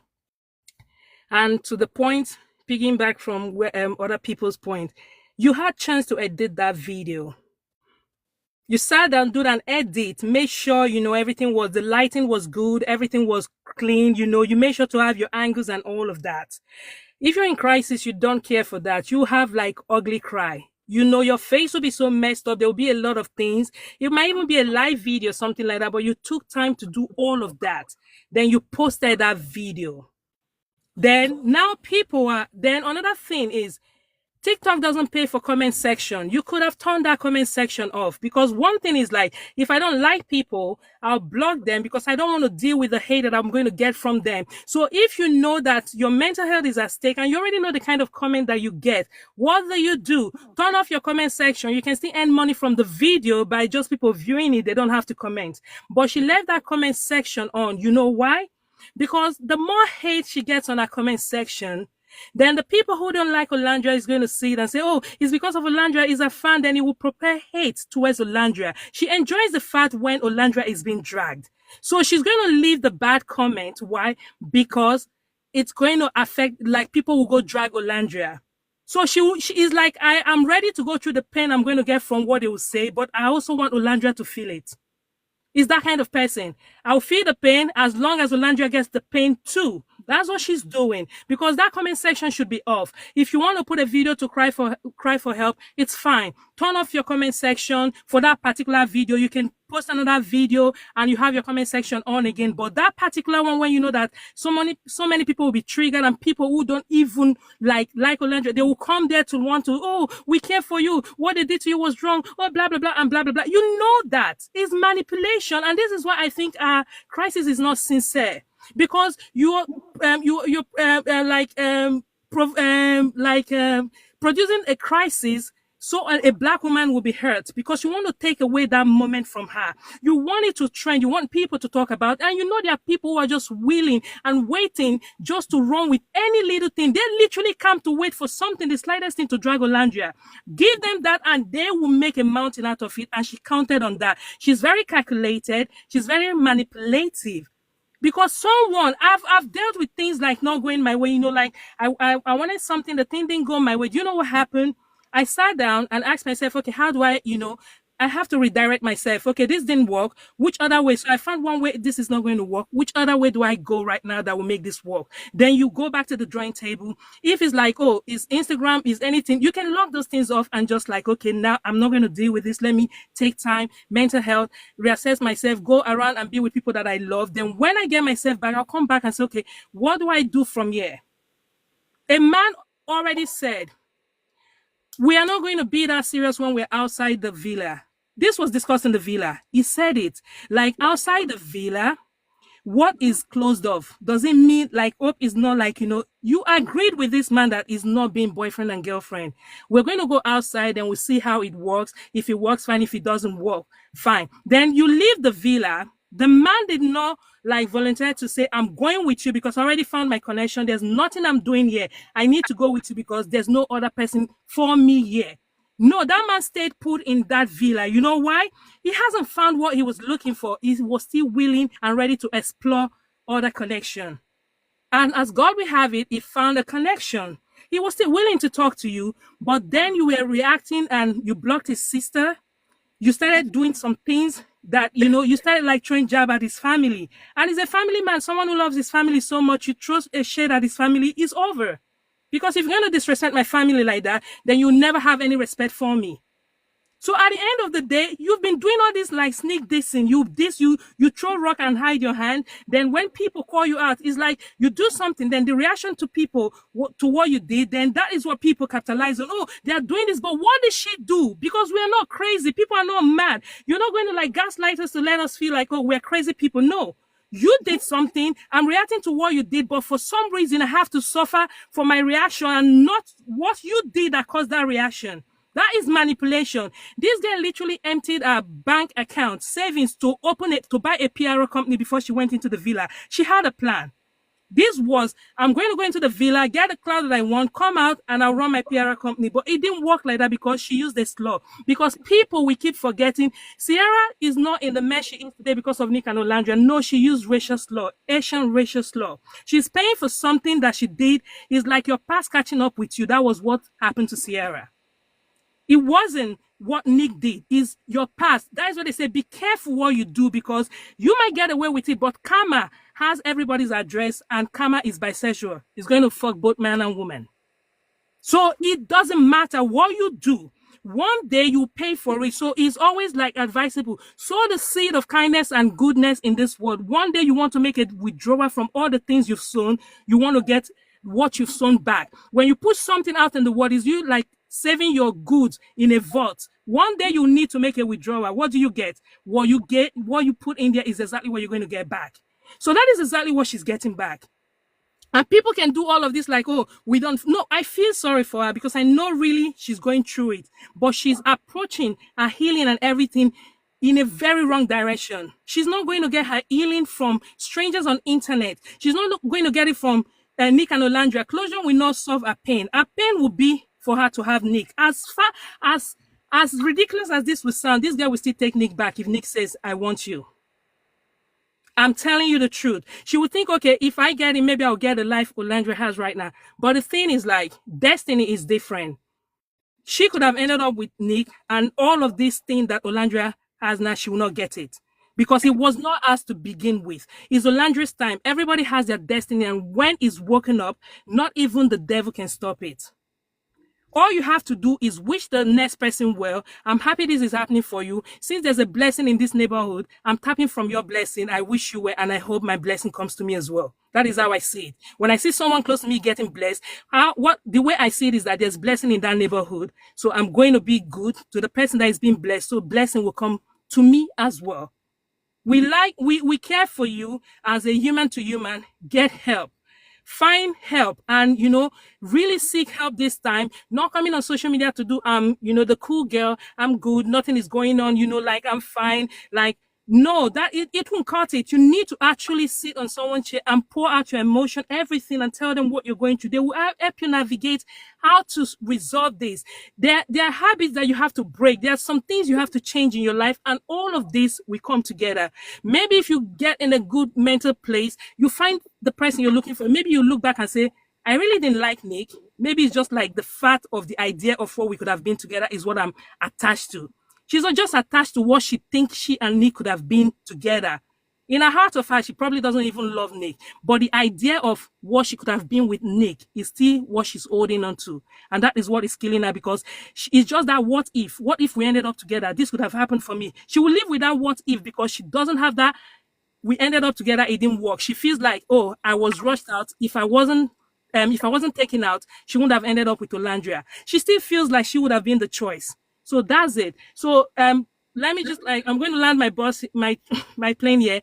And to the point, picking back from where, other people's point, you had chance to edit that video. You sat down, do an edit, make sure, the lighting was good, everything was clean, you make sure to have your angles and all of that. If you're in crisis, you don't care for that. You have like ugly cry. Your face will be so messed up. There will be a lot of things. It might even be a live video, something like that, but you took time to do all of that. Then you posted that video. Then now then another thing is, TikTok doesn't pay for comment section. You could have turned that comment section off, because one thing is like, if I don't like people, I'll block them because I don't want to deal with the hate that I'm going to get from them. So if you know that your mental health is at stake and you already know the kind of comment that you get, what do? Turn off your comment section. You can still earn money from the video by just people viewing it. They don't have to comment. But she left that comment section on. You know why? Because the more hate she gets on her comment section, then the people who don't like Olandria is going to see it and say, oh, it's because of Olandria is a fan, then it will prepare hate towards Olandria. She enjoys the fact when Olandria is being dragged. So she's going to leave the bad comment. Why? Because it's going to affect, like, people will go drag Olandria. So she is like, I am ready to go through the pain I'm going to get from what they will say, but I also want Olandria to feel it. Is that kind of person. I'll feel the pain as long as Olandria gets the pain too. That's what she's doing, because that comment section should be off. If you want to put a video to cry for help, it's fine. Turn off your comment section for that particular video. You can post another video and you have your comment section on again. But that particular one, when you know that so many people will be triggered, and people who don't even like Olandria, they will come there to want to, oh, we care for you. What they did to you was wrong. Oh, blah, blah, blah, and blah, blah, blah. You know that is manipulation. And this is why I think our crisis is not sincere. Because you're producing a crisis so a black woman will be hurt, because you want to take away that moment from her. You want it to trend. You want people to talk about, and there are people who are just willing and waiting just to run with any little thing. They literally come to wait for something, the slightest thing, to drag Olandria. Give them that and they will make a mountain out of it. And she counted on that. She's very calculated. She's very manipulative. Because I've dealt with things like not going my way, like I wanted something, the thing didn't go my way. Do you know what happened? I sat down and asked myself, okay, how do I have to redirect myself. Okay, this didn't work. Which other way? So I found one way, this is not going to work. Which other way do I go right now that will make this work? Then you go back to the drawing table. If it's like, oh, is Instagram, is anything, you can lock those things off and just like, okay, now I'm not going to deal with this. Let me take time, mental health, reassess myself, go around and be with people that I love. Then when I get myself back, I'll come back and say, okay, what do I do from here? A man already said, We are not going to be that serious when we're outside the villa. This was discussed in the villa. He said it. Like outside the villa, what is closed off doesn't mean like hope is not like, you agreed with this man that is not being boyfriend and girlfriend. We're going to go outside and we'll see how it works. If it works, fine. If it doesn't work, fine. Then you leave the villa. The man did not like volunteer to say, I'm going with you because I already found my connection. There's nothing I'm doing here. I need to go with you because there's no other person for me here. No, that man stayed put in that villa. You know why? He hasn't found what he was looking for. He was still willing and ready to explore other connection. And as God will have it, he found a connection. He was still willing to talk to you, but then you were reacting and you blocked his sister. You started doing some things that, you started like throwing jab at his family. And he's a family man, someone who loves his family so much, you throw a shade at his family, is over. Because if you're going to disrespect my family like that, then you'll never have any respect for me. So at the end of the day, you've been doing all this like sneak dissing. You throw rock and hide your hand. Then when people call you out, it's like you do something. Then the reaction to people to what you did, then that is what people capitalize on. Oh, they are doing this, but what did she do? Because we are not crazy. People are not mad. You're not going to like gaslight us to let us feel like, oh, we're crazy people. No. You did something. I'm reacting to what you did, but for some reason, I have to suffer for my reaction and not what you did that caused that reaction. That is manipulation. This girl literally emptied her bank account savings to open it, to buy a PRO company before she went into the villa. She had a plan. This was, I'm going to go into the villa, get the cloud that I want, come out, and I'll run my PR company. But it didn't work like that because she used a slur. Because people, we keep forgetting, Sierra is not in the mess she is today because of Nick and Olandria. No, she used racial slur, Asian racial slur. She's paying for something that she did. It's like your past catching up with you. That was what happened to Sierra. It wasn't what Nick did, is your past. That is what they say. Be careful what you do because you might get away with it, but karma has everybody's address and karma is bisexual. It's going to fuck both man and woman. So it doesn't matter what you do. One day you pay for it. So it's always like advisable. Sow the seed of kindness and goodness in this world. One day you want to make a withdrawal from all the things you've sown. You want to get what you've sown back. When you put something out in the world, is you like saving your goods in a vault. One day you need to make a withdrawal. What do you get? What you put in there is exactly what you're going to get back. So that is exactly what she's getting back. And people can do all of this like, oh, we don't. No, I feel sorry for her because I know really she's going through it. But she's approaching her healing and everything in a very wrong direction. She's not going to get her healing from strangers on internet. She's not going to get it from Nick and Olandria. Closure will not solve her pain. Her pain will be for her to have Nick. As far as ridiculous as this will sound, this girl will still take Nick back if Nick says, I want you. I'm telling you the truth. She would think, okay, if I get him, maybe I'll get the life Olandria has right now. But the thing is like, destiny is different. She could have ended up with Nick and all of this thing that Olandria has now, she will not get it. Because it was not us to begin with. It's Olandria's time. Everybody has their destiny. And when it's woken up, not even the devil can stop it. All you have to do is wish the next person well. I'm happy this is happening for you. Since there's a blessing in this neighborhood, I'm tapping from your blessing. I wish you well, and I hope my blessing comes to me as well. That is how I see it. When I see someone close to me getting blessed, the way I see it is that there's blessing in that neighborhood. So I'm going to be good to the person that is being blessed. So blessing will come to me as well. We care for you as a human to human. Get help. Find help and, really seek help this time. Not coming on social media to do, the cool girl. I'm good. Nothing is going on. Like I'm fine. Like, no, that it won't cut it. You need to actually sit on someone's chair and pour out your emotion, everything, and tell them what you're going through. They will help you navigate how to resolve this. There are habits that you have to break. There are some things you have to change in your life, and all of this will come together. Maybe if you get in a good mental place, you find the person you're looking for. Maybe you look back and say, I really didn't like Nick. Maybe it's just like the fact of the idea of what we could have been together is what I'm attached to. She's not just attached to what she thinks she and Nick could have been together. In her heart of heart, she probably doesn't even love Nick. But the idea of what she could have been with Nick is still what she's holding on to. And that is what is killing her because it's just that what if? What if we ended up together? This could have happened for me. She will live with that what if because she doesn't have that. We ended up together, it didn't work. She feels like, oh, I was rushed out. If I wasn't if I wasn't taken out, she wouldn't have ended up with Olandria. She still feels like she would have been the choice. So that's it. So let me just I'm going to land my plane here.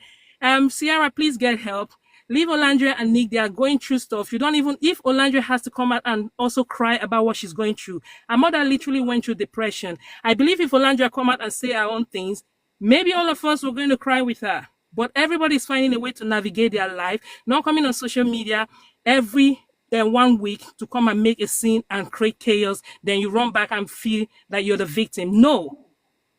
Sierra, please get help. Leave Olandria and Nick. They are going through stuff. You don't even, if Olandria has to come out and also cry about what she's going through. Her mother literally went through depression. I believe if Olandria come out and say her own things, maybe all of us were going to cry with her. But everybody's finding a way to navigate their life, not coming on social media every 1 week to come and make a scene and create chaos. Then you run back and feel that you're the victim. No.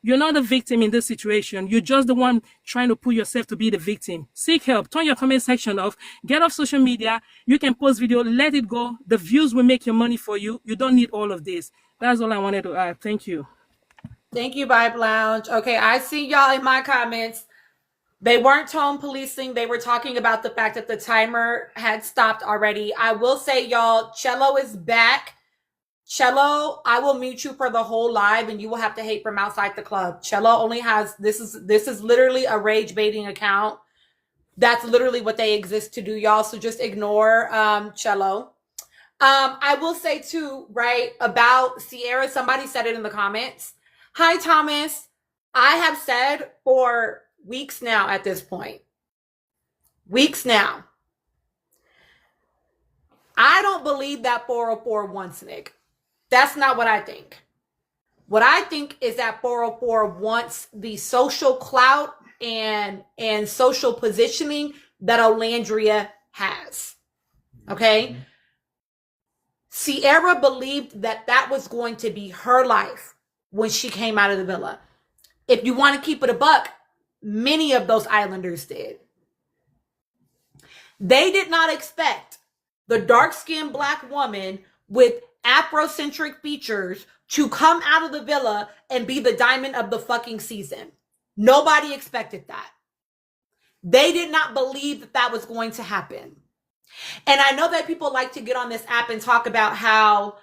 You're not the victim in this situation. You're just the one trying to put yourself to be the victim. Seek help. Turn your comment section off. Get off social media. You can post video. Let it go. The views will make your money for you. You don't need all of this. That's all I wanted to add. Thank you. Thank you, Vibe Lounge. Okay, I see y'all in my comments. They weren't tone policing. They were talking about the fact that the timer had stopped already. I will say, y'all, Cello is back. Cello, I will mute you for the whole live and you will have to hate from outside the club. Cello only has, this is literally a rage baiting account. That's literally what they exist to do, y'all. So just ignore Cello. I will say too, right, about Sierra, somebody said it in the comments. Hi, Thomas. I have said for weeks now at this point. Weeks now. I don't believe that 404 wants Nick. That's not what I think. What I think is that 404 wants the social clout and social positioning that Olandria has. Okay? Sierra believed that that was going to be her life when she came out of the villa. If you want to keep it a buck, many of those islanders did. They did not expect the dark-skinned Black woman with Afrocentric features to come out of the villa and be the diamond of the fucking season. Nobody expected that. They did not believe that that was going to happen. And I know that people like to get on this app and talk about how,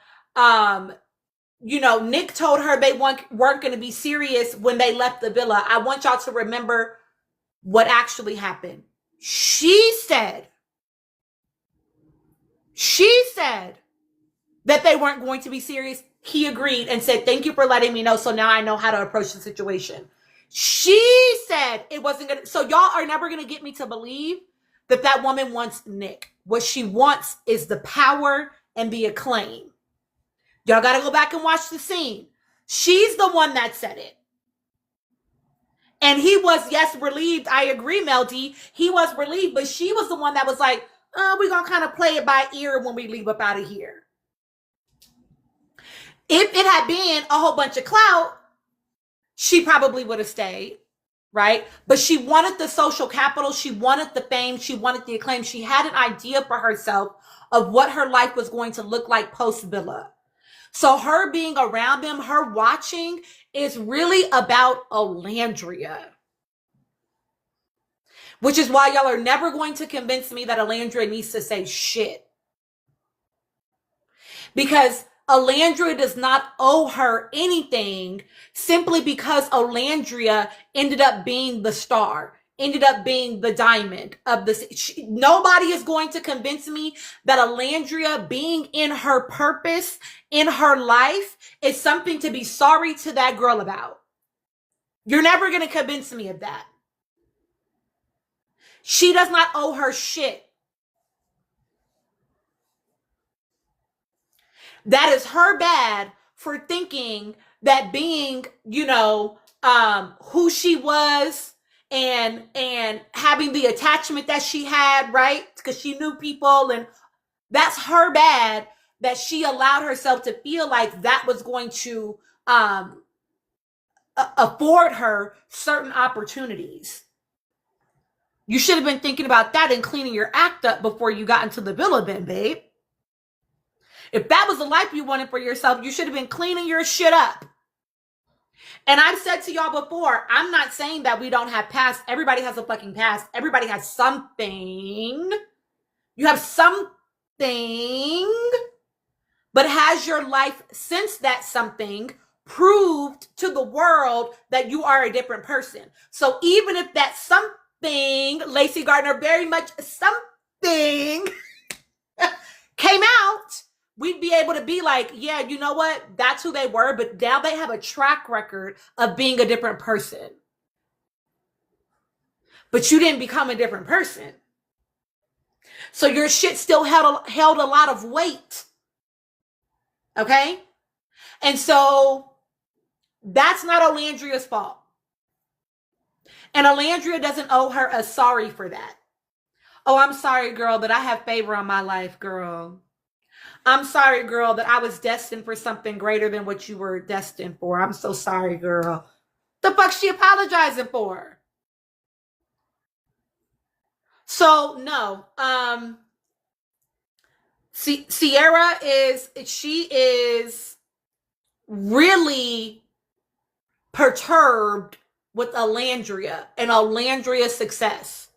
Nick told her they weren't going to be serious when they left the villa. I want y'all to remember what actually happened. She said that they weren't going to be serious. He agreed and said, thank you for letting me know. So now I know how to approach the situation. She said it wasn't going to. So y'all are never going to get me to believe that that woman wants Nick. What she wants is the power and the acclaim. Y'all got to go back and watch the scene. She's the one that said it. And he was, yes, relieved. I agree, Mel D. He was relieved, but she was the one that was like, we're going to kind of play it by ear when we leave up out of here. If it had been a whole bunch of clout, she probably would have stayed, right? But she wanted the social capital. She wanted the fame. She wanted the acclaim. She had an idea for herself of what her life was going to look like post-villa. So her being around them, her watching, is really about Olandria. Which is why y'all are never going to convince me that Olandria needs to say shit. Because Olandria does not owe her anything simply because Olandria ended up being the star, ended up being the diamond of the. Nobody is going to convince me that Olandria being in her purpose, in her life, is something to be sorry to that girl about. You're never going to convince me of that. She does not owe her shit. That is her bad for thinking that being, who she was and having the attachment that she had, right? Because she knew people, and that's her bad that she allowed herself to feel like that was going to afford her certain opportunities. You should have been thinking about that and cleaning your act up before you got into the villa then, babe. If that was the life you wanted for yourself, you should have been cleaning your shit up. And I've said to y'all before, I'm not saying that we don't have past. Everybody has a fucking past. Everybody has something. You have something. But has your life since that something proved to the world that you are a different person? So even if that something, Lacey Gardner, very much something came able to be like, yeah, you know what? That's who they were, but now they have a track record of being a different person. But you didn't become a different person. So your shit still held a lot of weight. Okay? And so that's not Alandria's fault. And Alandria doesn't owe her a sorry for that. Oh, I'm sorry, girl, that I have favor on my life, girl. I'm sorry, girl, that I was destined for something greater than what you were destined for. I'm so sorry, girl. The fuck she apologizing for? So no, Sierra is really perturbed with Alandria and Alandria's success.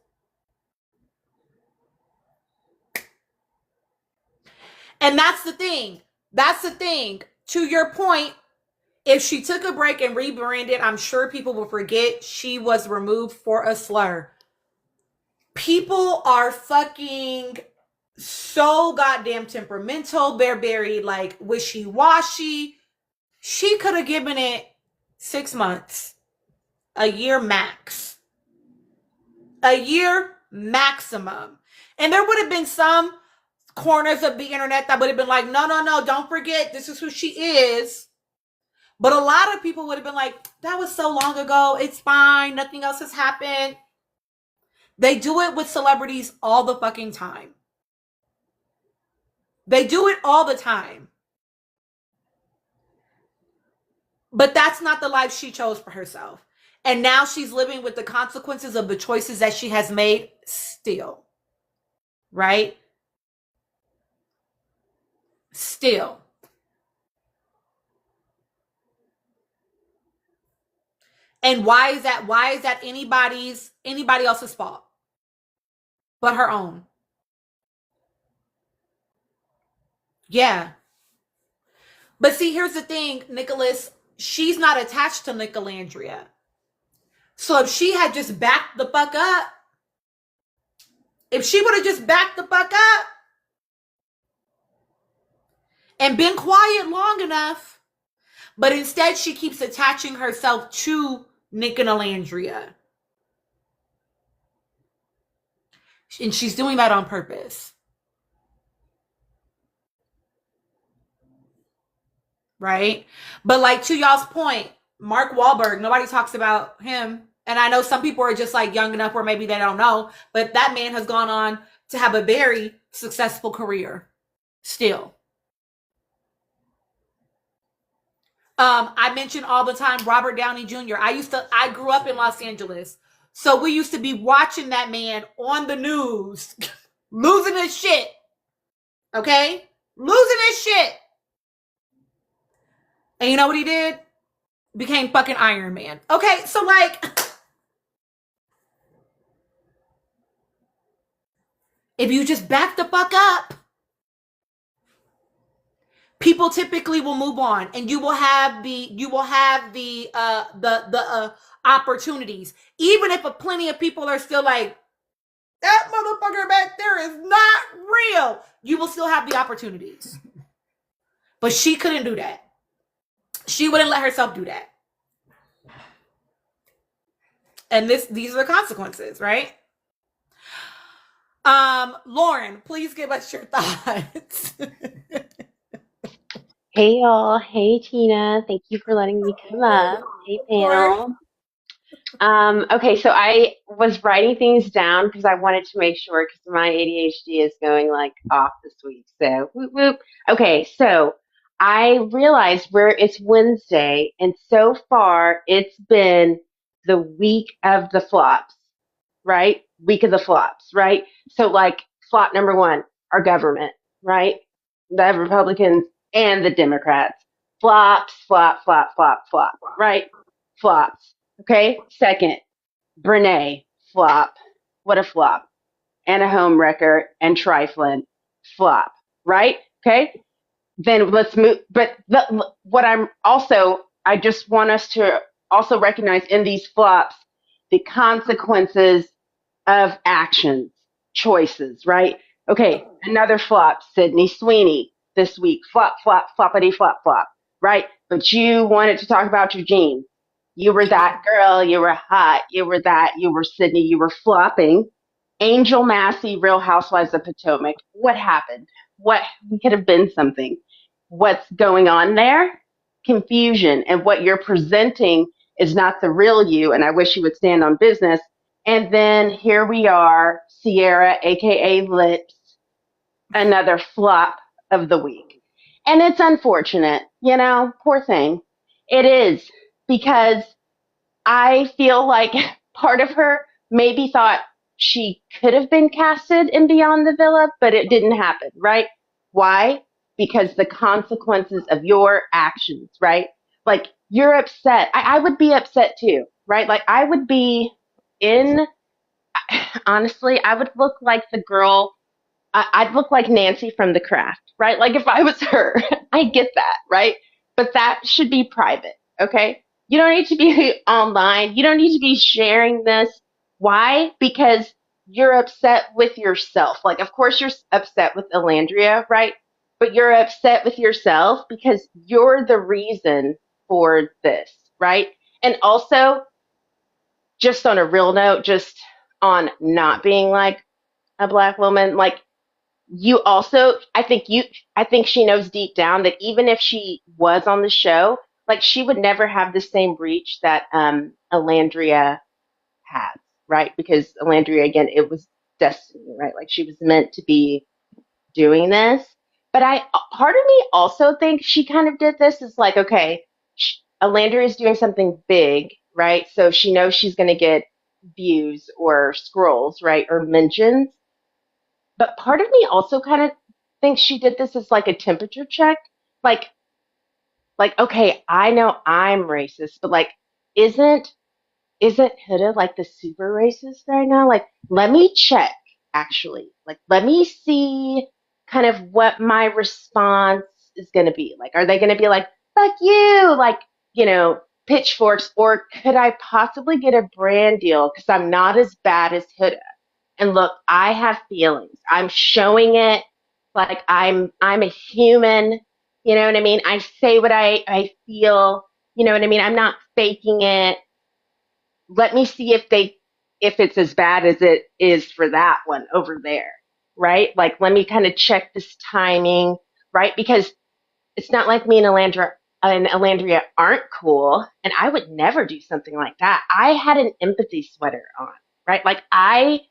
And that's the thing. That's the thing. To your point, if she took a break and rebranded, I'm sure people will forget she was removed for a slur. People are fucking so goddamn temperamental. They're very like wishy-washy. She could have given it 6 months, a year max, a year maximum. And there would have been some corners of the internet that would have been like, no, don't forget, this is who she is. But a lot of people would have been like, that was so long ago. It's fine. Nothing else has happened. They do it with celebrities all the fucking time. They do it all the time. But that's not the life she chose for herself. And now she's living with the consequences of the choices that she has made still. Right? Still. And why is that? Why is that anybody else's fault but her own? Yeah. But see, here's the thing, Nicholas. She's not attached to Nicolandria. So if she had just backed the fuck up, if she would have just backed the fuck up and been quiet long enough, but instead she keeps attaching herself to Nick and Alandria. And she's doing that on purpose. Right? But like to y'all's point, Mark Wahlberg, nobody talks about him. And I know some people are just like young enough where maybe they don't know, but that man has gone on to have a very successful career still. I mention all the time Robert Downey Jr. I grew up in Los Angeles. So we used to be watching that man on the news, losing his shit. Okay? Losing his shit. And you know what he did? Became fucking Iron Man. Okay, so like, if you just back the fuck up, people typically will move on, and you will have the opportunities. Even if plenty of people are still like, that motherfucker back there is not real, you will still have the opportunities. But she couldn't do that. She wouldn't let herself do that. And these are the consequences, right? Lauren, please give us your thoughts. Hey y'all. Hey Tina. Thank you for letting me come up. Hey panel. Okay, so I was writing things down because I wanted to make sure because my ADHD is going like off this week. So whoop whoop. Okay, so I realized where it's Wednesday, and so far it's been the week of the flops, right? Week of the flops, right? So like flop number one, our government, right? The Republicans and the Democrats. Flops, flop, flop, flop, flop, right? Flops. Okay. Second, Brene, flop. What a flop. Anna Homewrecker and Triflin, flop, right? Okay. Then let's move. But what I just want us to also recognize in these flops the consequences of actions, choices, right? Okay, another flop, Sydney Sweeney, this week. Flop, flop, floppity, flop, flop, right? But you wanted to talk about your jeans. You were that girl. You were hot. You were that. You were Sydney. You were flopping. Angel Massey, Real Housewives of Potomac. What happened? What we could have been something. What's going on there? Confusion. And what you're presenting is not the real you. And I wish you would stand on business. And then here we are, Sierra, aka Lips, another flop of the week. And it's unfortunate, poor thing. It is, because I feel like part of her maybe thought she could have been casted in Beyond the Villa, but it didn't happen, right? Why? Because the consequences of your actions, right? Like, you're upset. I would be upset too, right? Like, I would be in, honestly, I would look like the girl, I'd look like Nancy from The Craft, right? Like, if I was her, I get that, right? But that should be private, okay? You don't need to be online. You don't need to be sharing this. Why? Because you're upset with yourself. Like, of course, you're upset with Elandria, right? But you're upset with yourself because you're the reason for this, right? And also, just on a real note, just on not being like a black woman, like, you also, I think she knows deep down that even if she was on the show, like, she would never have the same reach that Elandria has, right? Because Elandria, again, it was destiny, right? Like, she was meant to be doing this. But part of me also thinks she kind of did this is like, okay, Elandria is doing something big, right? So she knows she's going to get views or scrolls, right? Or mentions. But part of me also kind of thinks she did this as like a temperature check. Like, okay, I know I'm racist, but like, isn't Huda like the super racist right now? Like, let me check, actually. Like, let me see kind of what my response is going to be. Like, are they going to be like, fuck you, like, pitchforks, or could I possibly get a brand deal because I'm not as bad as Huda? And look, I have feelings. I'm showing it like I'm a human. You know what I mean? I say what I feel. You know what I mean? I'm not faking it. Let me see if it's as bad as it is for that one over there. Right? Like, let me kind of check this timing, right? Because it's not like me and Elandria aren't cool, and I would never do something like that. I had an empathy sweater on, right? Like, I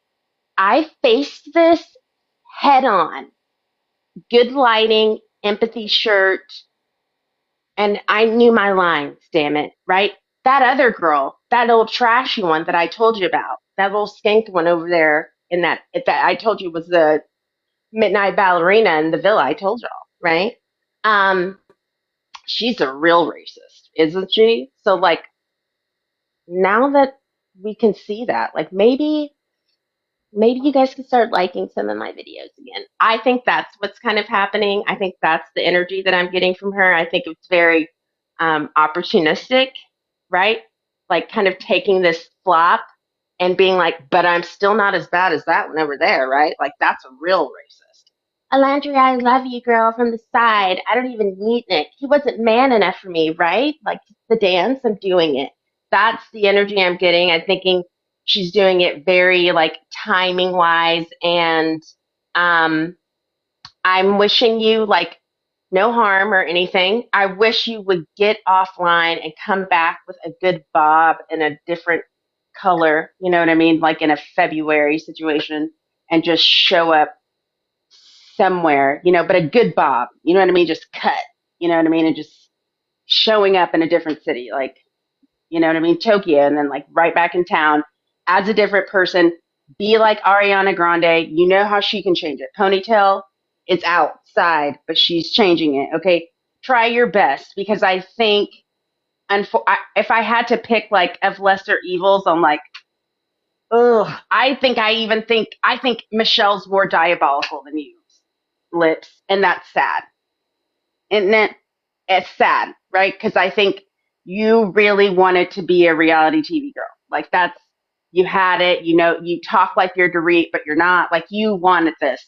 faced this head on. Good lighting, empathy shirt, and I knew my lines, damn it, right? That other girl, that old trashy one that I told you about, that little skanked one over there that I told you was the midnight ballerina in the villa, I told y'all, right? Um, she's a real racist, isn't she? So, like, now that we can see that, like, maybe you guys can start liking some of my videos again. I think that's what's kind of happening. I think that's the energy that I'm getting from her. I think it's very opportunistic, right? Like, kind of taking this flop and being like, but I'm still not as bad as that one over there, right? Like, that's a real racist. Alandria, I love you, girl, from the side. I don't even need Nick. He wasn't man enough for me, right? Like, the dance, I'm doing it. That's the energy I'm getting. I'm thinking she's doing it very, like, timing wise, and um I'm wishing you, like, no harm or anything. I wish you would get offline and come back with a good bob and a different color, you know what I mean, like in a February situation, and just show up somewhere, but a good bob, you know what I mean, just cut, you know what I mean, and just showing up in a different city, like, you know what I mean? Tokyo, and then like right back in town as a different person. Be like Ariana Grande. You know how she can change it. Ponytail, it's outside, but she's changing it. Okay, try your best, because I think, if I had to pick like of lesser evils, I'm like, ugh. I think Michelle's more diabolical than you, Lips, and that's sad. And then it's sad, right? Because I think you really wanted to be a reality TV girl. Like, you had it, you talk like you're Dorit, but you're not. Like, you wanted this.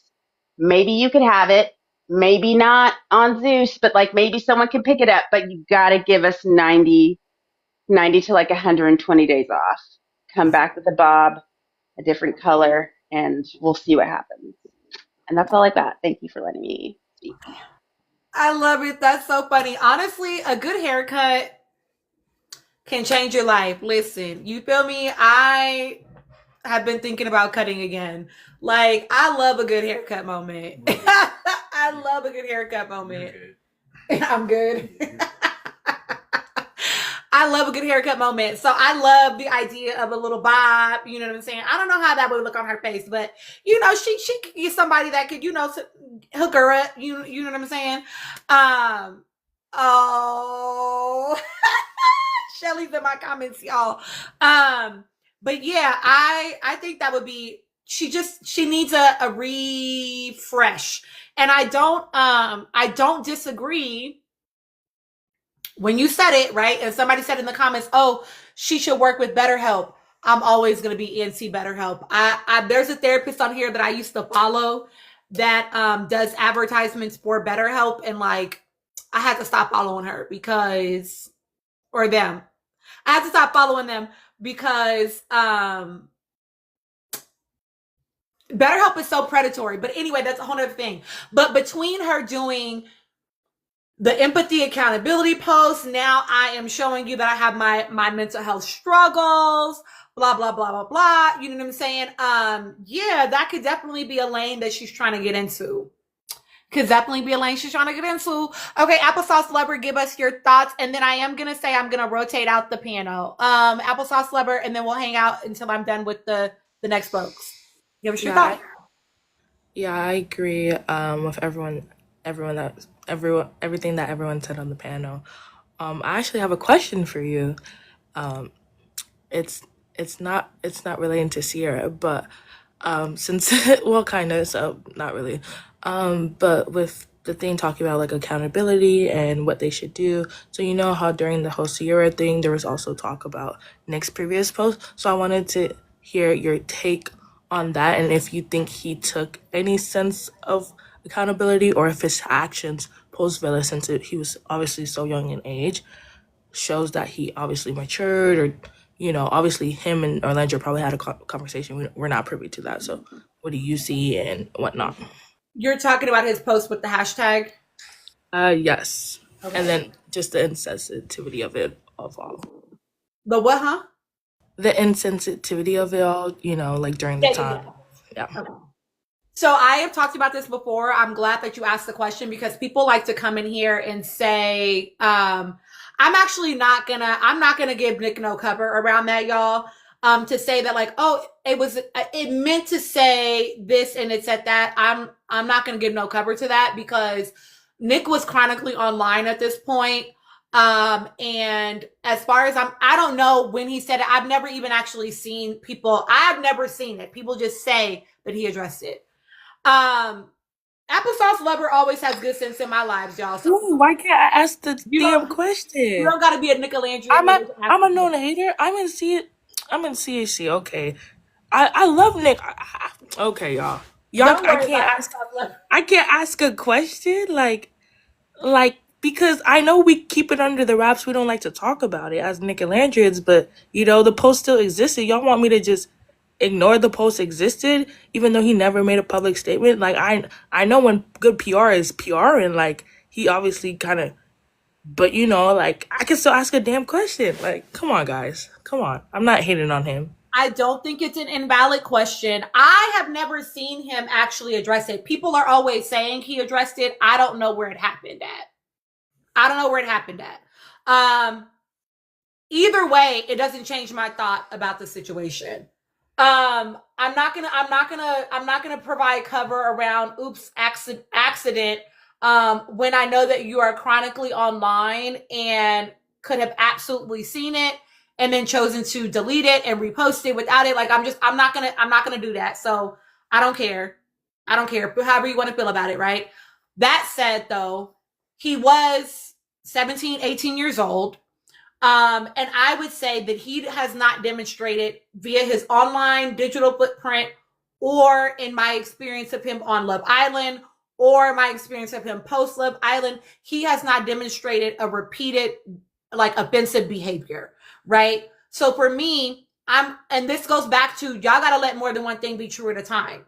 Maybe you could have it. maybe not on Zeus, but like maybe someone can pick it up, but you got to give us 90 to like 120 days off. Come back with a bob, a different color, and we'll see what happens. And that's all I got. Thank you for letting me speak. I love it. That's so funny. Honestly, a good haircut can change your life. Listen, you feel me? I have been thinking about cutting again. Like, I love a good haircut moment. I love a good haircut moment. I'm good. I love a good haircut moment. So I love the idea of a little bob. You know what I'm saying? I don't know how that would look on her face, but she could get somebody that could, hook her up. You know what I'm saying? Oh, Shelly's in my comments, y'all. But yeah, I think that would be, she needs a refresh. And I don't disagree when you said it, right? And somebody said in the comments, oh, she should work with BetterHelp. I'm always going to be NC BetterHelp. There's a therapist on here that I used to follow that does advertisements for BetterHelp. And like, I had to stop following her because BetterHelp is so predatory. But anyway, that's a whole other thing. But between her doing the empathy accountability post, now I am showing you that I have my mental health struggles, blah, blah, blah, blah, blah. You know what I'm saying? Yeah, that could definitely be a lane that she's trying to get into. Okay, Applesauce Lover, give us your thoughts. And then I am going to say I'm going to rotate out the panel. Applesauce Lover, and then we'll hang out until I'm done with the next folks. Give us your thoughts. Yeah, I agree with everything that everyone said on the panel. I actually have a question for you. It's not relating to Sierra, but since well, kind of, so not really. But with the thing talking about like accountability and what they should do. So you know how during the whole Sierra thing, there was also talk about Nick's previous post. So I wanted to hear your take on that, and if you think he took any sense of accountability, or if his actions post Villa, since he was obviously so young in age, shows that he obviously matured, or obviously him and Orlando probably had a conversation. We're not privy to that. So what do you see and whatnot? You're talking about his post with the hashtag? Yes. Okay. And then just the insensitivity of it all. The what, huh? The insensitivity of it all, like during the time. Yeah. Okay. So I have talked about this before. I'm glad that you asked the question, because people like to come in here and say, I'm not gonna give Nick no cover around that, y'all. To say that like, oh, it meant to say this and it said that. I'm not gonna give no cover to that, because Nick was chronically online at this point. And as far as I don't know when he said it. I've never even actually seen people. I've never seen it. People just say that he addressed it. Applesauce Lover always has good sense in my lives, y'all. So ooh, why can't I ask the damn question? You don't gotta be a Nickelandrian. I'm a known hater. I'm in CHC. Okay, I love Nick. Okay, y'all. I can't ask a question like because I know we keep it under the wraps. We don't like to talk about it as Nickelandrians, but the post still existed. Y'all want me to just ignore the post existed, even though he never made a public statement? Like I know when good PR is PR, and like he obviously kind of, but like I can still ask a damn question. Like, come on, guys, come on. I'm not hating on him. I don't think it's an invalid question. I have never seen him actually address it. People are always saying he addressed it. I don't know where it happened at. Either way, it doesn't change my thought about the situation. I'm not gonna provide cover around oops accident when I know that you are chronically online and could have absolutely seen it and then chosen to delete it and repost it without it. Like, I'm not gonna do that. So I don't care. However you want to feel about it, right? That said, though, he was 17, 18 years old. And I would say that he has not demonstrated via his online digital footprint, or in my experience of him on Love Island, or my experience of him post Love Island, he has not demonstrated a repeated, like, offensive behavior, right? So for me, and this goes back to, y'all got to let more than one thing be true at a time.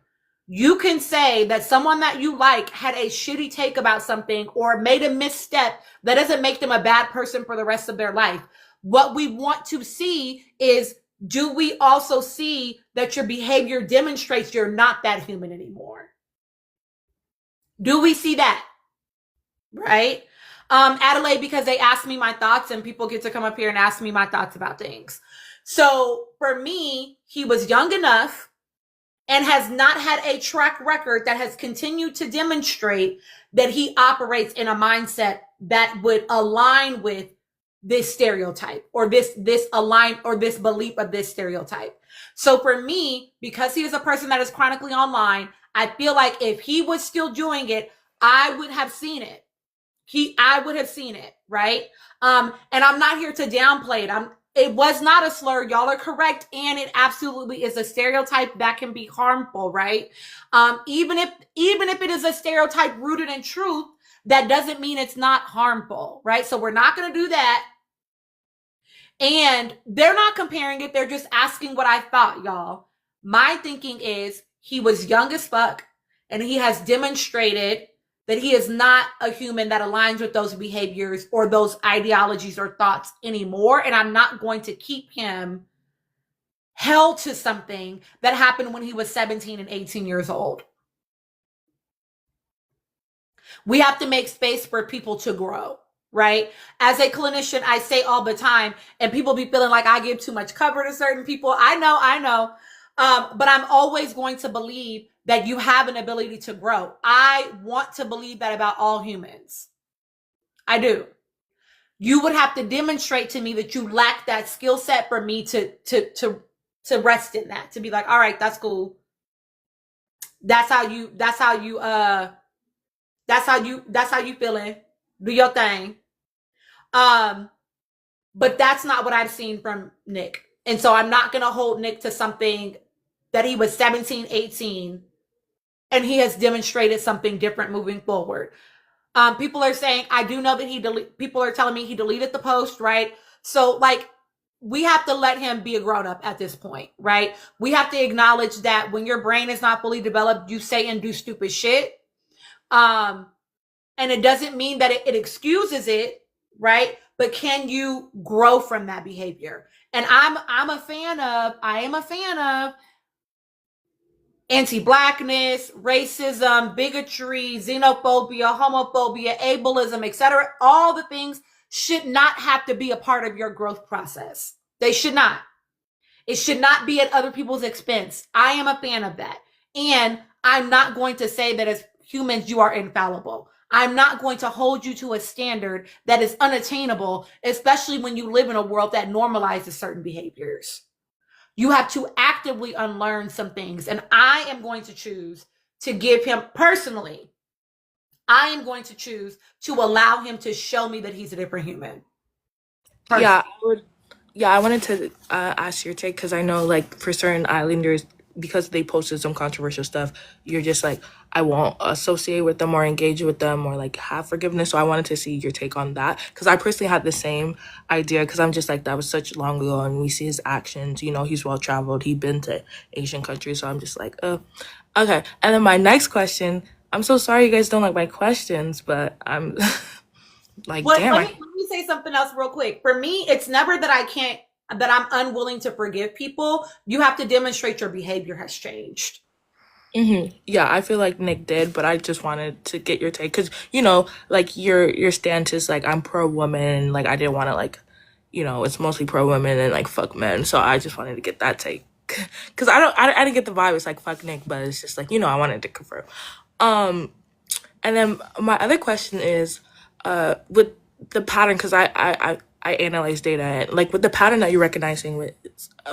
You can say that someone that you like had a shitty take about something or made a misstep. That doesn't make them a bad person for the rest of their life. What we want to see is, do we also see that your behavior demonstrates you're not that human anymore? Do we see that? Right? Adelaide, because they asked me my thoughts, and people get to come up here and ask me my thoughts about things. So for me, he was young enough and has not had a track record that has continued to demonstrate that he operates in a mindset that would align with this stereotype, or this align, or this belief of this stereotype. So for me, because he is a person that is chronically online, I feel like if he was still doing it, I would have seen it. I would have seen it, right? And I'm not here to downplay it. It was not a slur. Y'all are correct. And it absolutely is a stereotype that can be harmful, right? Even if it is a stereotype rooted in truth, that doesn't mean it's not harmful, right? So we're not going to do that. And they're not comparing it. They're just asking what I thought, y'all. My thinking is, he was young as fuck, and he has demonstrated that he is not a human that aligns with those behaviors or those ideologies or thoughts anymore. And I'm not going to keep him held to something that happened when he was 17 and 18 years old. We have to make space for people to grow, right? As a clinician, I say all the time, and people be feeling like I give too much cover to certain people. I know. But I'm always going to believe that you have an ability to grow. I want to believe that about all humans. I do. You would have to demonstrate to me that you lack that skill set for me to rest in that, to be like, all right, that's cool. That's how you feeling. Do your thing. But that's not what I've seen from Nick. And so I'm not going to hold Nick to something that he was 17, 18, and he has demonstrated something different moving forward. People are saying, I do know that people are telling me he deleted the post, right? So, like, we have to let him be a grown-up at this point, right? We have to acknowledge that when your brain is not fully developed, you say and do stupid shit. And it doesn't mean that it excuses it, right? But can you grow from that behavior? And I am a fan of anti-blackness, racism, bigotry, xenophobia, homophobia, ableism, etc. All the things should not have to be a part of your growth process. They should not. It should not be at other people's expense. I am a fan of that. And I'm not going to say that as humans, you are infallible. I'm not going to hold you to a standard that is unattainable, especially when you live in a world that normalizes certain behaviors. You have to actively unlearn some things. And I am going to choose to give him, personally, I am going to choose to allow him to show me that he's a different human. Personally. I wanted to ask your take, because I know, like, for certain islanders, because they posted some controversial stuff, you're just like, I won't associate with them or engage with them or, like, have forgiveness. So I wanted to see your take on that, because I personally had the same idea, because I'm just like, that was such long ago, and we see his actions, you know, he's well traveled, he's been to Asian countries, so I'm just like, okay. And then my next question, I'm so sorry you guys don't like my questions, but I'm like, damn. Let me say something else real quick. For me, it's never that I'm unwilling to forgive people. You have to demonstrate your behavior has changed. Mm-hmm. Yeah, I feel like Nick did, but I just wanted to get your take, because, you know, like, your stance is like, I'm pro woman, like, I didn't want to, like, you know, it's mostly pro women and, like, fuck men, so I just wanted to get that take, because I didn't get the vibe it's like fuck Nick, but it's just like, you know, I wanted to confirm. And then my other question is, with the pattern, because I analyze data, and, like, with the pattern that you're recognizing with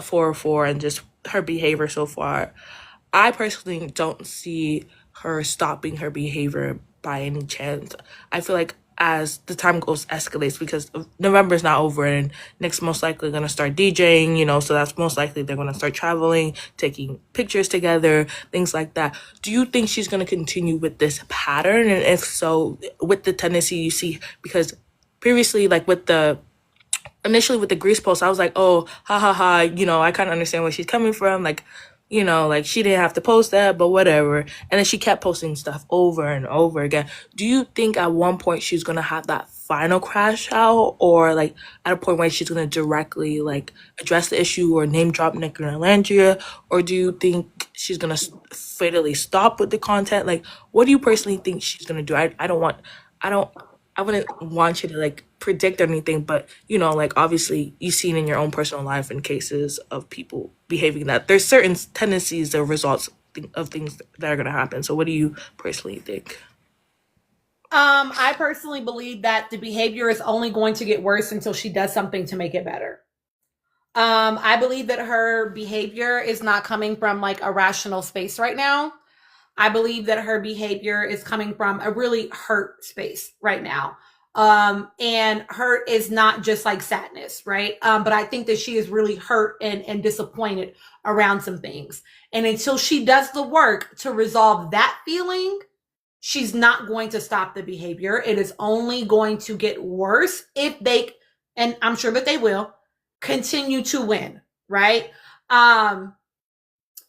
404 and just her behavior so far, I personally don't see her stopping her behavior by any chance. I feel like as the time goes escalates, because November is not over and Nick's most likely going to start DJing, so that's most likely they're going to start traveling, taking pictures together, things like that. Do you think she's going to continue with this pattern? And if so, with the tendency you see, because previously, like initially with the Grease post, I was like, oh, ha ha ha, I kind of understand where she's coming from. Like, like she didn't have to post that, but whatever. And then she kept posting stuff over and over again. Do you think at one point she's going to have that final crash out, or like at a point where she's going to directly like address the issue or name drop Nick and Landria? Or do you think she's going to fatally stop with the content? Like, what do you personally think she's going to do? I wouldn't want you to like predict anything, but like obviously you've seen in your own personal life in cases of people behaving that there's certain tendencies or results of things that are going to happen. So what do you personally think? I personally believe that the behavior is only going to get worse until she does something to make it better. I believe that her behavior is not coming from like a rational space right now. I believe that her behavior is coming from a really hurt space right now. And hurt is not just like sadness, right? But I think that she is really hurt and disappointed around some things. And until she does the work to resolve that feeling, she's not going to stop the behavior. It is only going to get worse if they, and I'm sure that they will, continue to win, right? I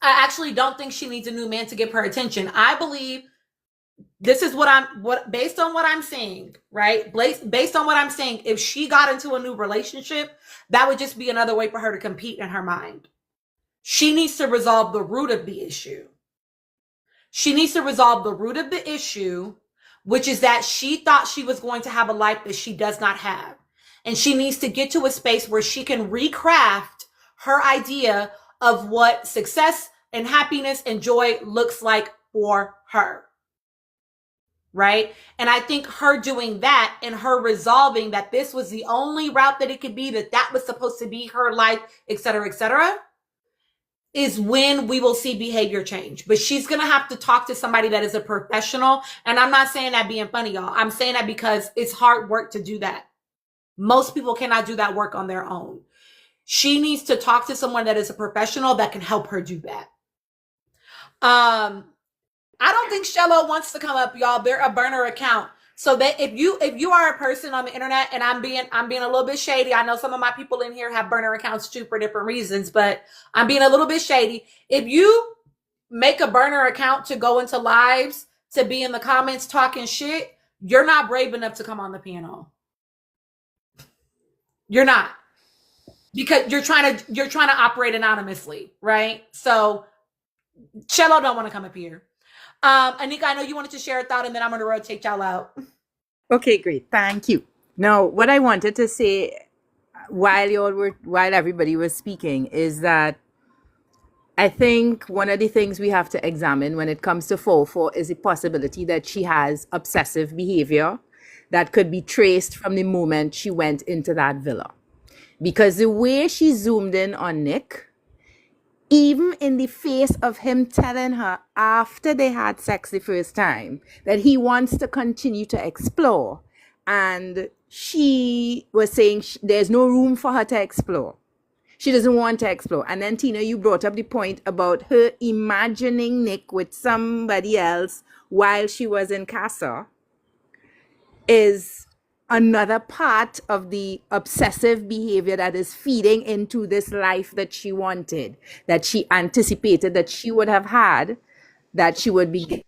actually don't think she needs a new man to get her attention. I believe this is based on what I'm seeing, right? Based on what I'm saying, if she got into a new relationship, that would just be another way for her to compete in her mind. She needs to resolve the root of the issue. She needs to resolve the root of the issue, which is that she thought she was going to have a life that she does not have. And she needs to get to a space where she can recraft her idea of what success and happiness and joy looks like for her. Right? And I think her doing that and her resolving that this was the only route that it could be, that was supposed to be her life, et cetera, is when we will see behavior change. But she's going to have to talk to somebody that is a professional. And I'm not saying that being funny, y'all. I'm saying that because it's hard work to do that. Most people cannot do that work on their own. She needs to talk to someone that is a professional that can help her do that. I don't think Shello wants to come up, y'all. They're a burner account. So that if you are a person on the internet, and I'm being a little bit shady. I know some of my people in here have burner accounts too for different reasons, but I'm being a little bit shady. If you make a burner account to go into lives, to be in the comments talking shit, you're not brave enough to come on the panel. You're not. Because you're trying to operate anonymously, right? So Cello don't want to come up here. Anika, I know you wanted to share a thought, and then I'm going to rotate y'all out. Okay, great. Thank you. Now, what I wanted to say while everybody was speaking is that I think one of the things we have to examine when it comes to Fofo is the possibility that she has obsessive behavior that could be traced from the moment she went into that villa. Because the way she zoomed in on Nick, even in the face of him telling her after they had sex the first time that he wants to continue to explore, and she was saying there's no room for her to explore. She doesn't want to explore. And then, Tina, you brought up the point about her imagining Nick with somebody else while she was in Casa is another part of the obsessive behavior that is feeding into this life that she wanted, that she anticipated that she would have had, that she would be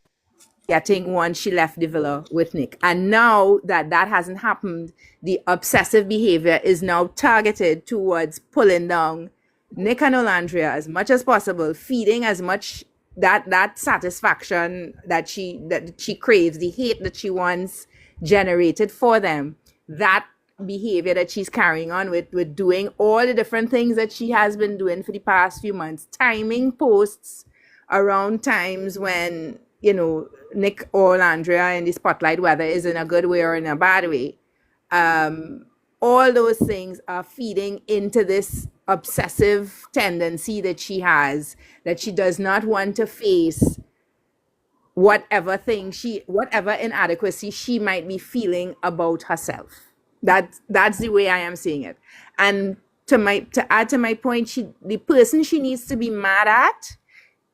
getting once she left the villa with Nick. And now that that hasn't happened, the obsessive behavior is now targeted towards pulling down Nick and Olandria as much as possible, feeding as much that satisfaction that she craves, the hate that she wants generated for them, that behavior that she's carrying on with doing all the different things that she has been doing for the past few months, timing posts around times when, Nick or Andrea in the spotlight, whether it's in a good way or in a bad way. All those things are feeding into this obsessive tendency that she has, that she does not want to face whatever inadequacy she might be feeling about herself. That's the way I am seeing it. And to add to my point, the person she needs to be mad at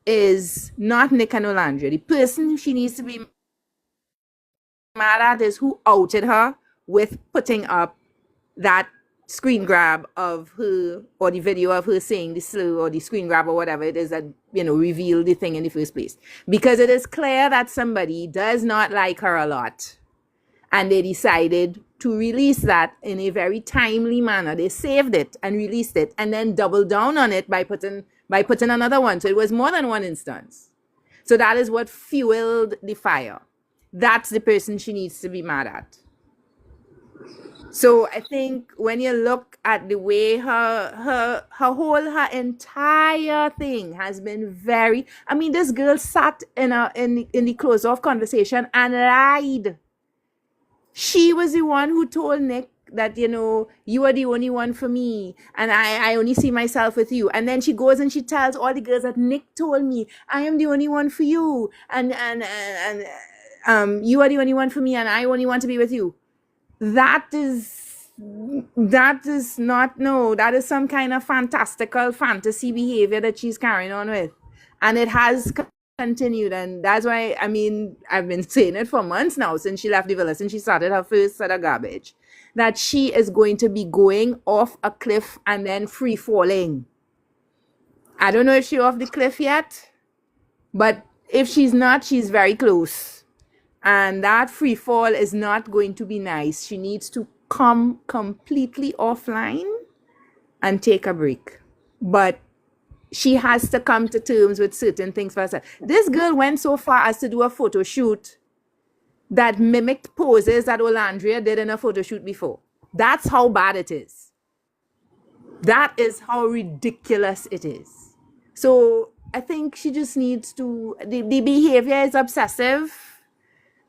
is not Nick and Olandria. The person she needs to be mad at is who outed her with putting up that screen grab of her, or the video of her saying the slur, or the screen grab, or whatever it is that, revealed the thing in the first place. Because it is clear that somebody does not like her a lot. And they decided to release that in a very timely manner. They saved it and released it, and then doubled down on it by putting another one. So it was more than one instance. So that is what fueled the fire. That's the person she needs to be mad at. So I think when you look at the way her entire thing has been very, I mean, this girl sat in the close off conversation and lied. She was the one who told Nick that, you are the only one for me, and I only see myself with you. And then she goes and she tells all the girls that Nick told me, I am the only one for you, and you are the only one for me, and I only want to be with you. That is not, no, that is some kind of fantastical fantasy behavior that she's carrying on with. And it has continued. And that's why, I mean, I've been saying it for months now, since she left the villa, since she started her first set of garbage, that she is going to be going off a cliff and then free falling. I don't know if she's off the cliff yet, but if she's not, she's very close. And that free fall is not going to be nice. She needs to come completely offline and take a break. But she has to come to terms with certain things for herself. This girl went so far as to do a photo shoot that mimicked poses that Olandria did in a photo shoot before. That's how bad it is. That is how ridiculous it is. So I think she just needs to, the behavior is obsessive.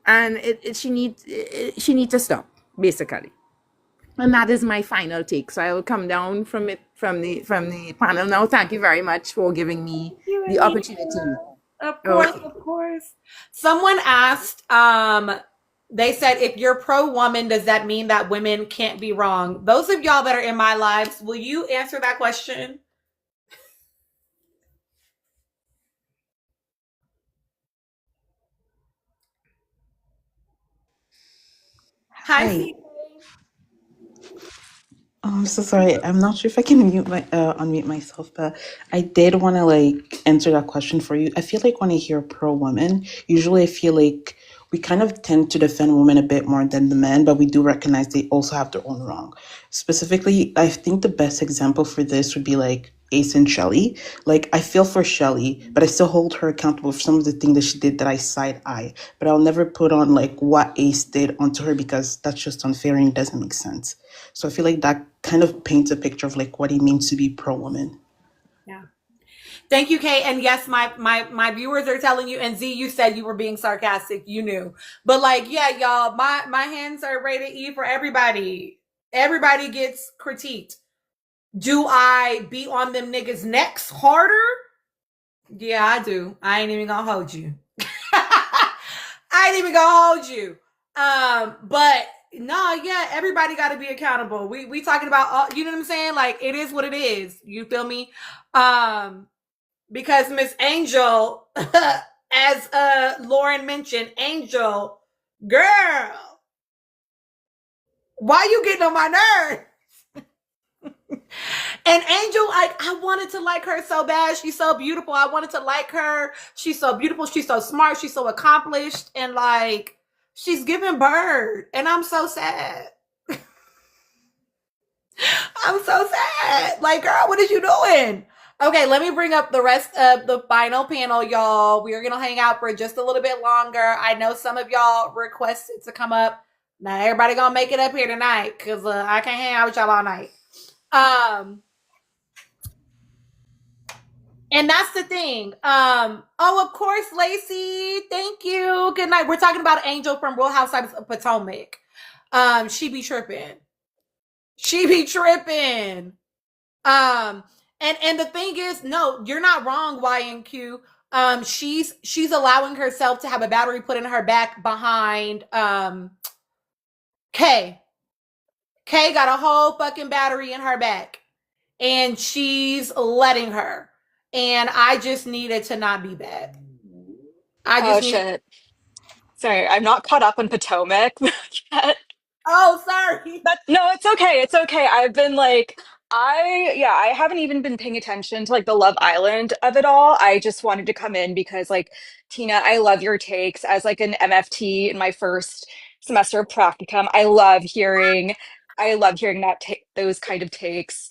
And she needs to stop, basically. And that is my final take. So I will come down from the panel now. Thank you very much for giving me the opportunity. Of course. Someone asked, they said, if you're pro-woman, does that mean that women can't be wrong? Those of y'all that are in my lives, will you answer that question? Hi. Oh, I'm so sorry. I'm not sure if I can unmute myself, but I did want to answer that question for you. I feel like when I hear pro woman, usually I feel like we kind of tend to defend women a bit more than the men, but we do recognize they also have their own wrong. Specifically, I think the best example for this would be Ace and Shelly. I feel for Shelly, but I still hold her accountable for some of the things that she did that I side eye. But I'll never put on what Ace did onto her, because that's just unfair and it doesn't make sense. So I feel like that kind of paints a picture of what it means to be pro woman. Yeah. Thank you, Kay. And yes, my viewers are telling you, and Z, you said you were being sarcastic. You knew. But yeah, y'all, my hands are rated E for everybody. Everybody gets critiqued. Do I be on them niggas' necks harder? Yeah, I do. I ain't even gonna hold you. I ain't even gonna hold you. But no, yeah, everybody got to be accountable. We talking about, you know what I'm saying? It is what it is. You feel me? Because Miss Angel, as Lauren mentioned, Angel, girl, why you getting on my nerves? And Angel, I wanted to like her so bad. She's so beautiful. I wanted to like her. She's so beautiful. She's so smart. She's so accomplished. And she's giving birth. And I'm so sad. I'm so sad. Girl, what is you doing? Okay, let me bring up the rest of the final panel, y'all. We are going to hang out for just a little bit longer. I know some of y'all requested to come up. Not everybody going to make it up here tonight, because I can't hang out with y'all all night. And that's the thing. Of course, Lacey. Thank you. Good night. We're talking about Angel from Real Housewives of Potomac. She be tripping. And the thing is, no, you're not wrong, Y and Q. She's allowing herself to have a battery put in her back behind Kay. Kay got a whole fucking battery in her back, and she's letting her. And I just needed to not be bad. I Oh just need. shit. Sorry, I'm not caught up on Potomac yet. Oh, sorry. But no, it's okay. It's okay. I've been like, I haven't even been paying attention to like the Love Island of it all. I just wanted to come in because like, Tina, I love your takes as like an MFT in my first semester of practicum. I love hearing that those kind of takes.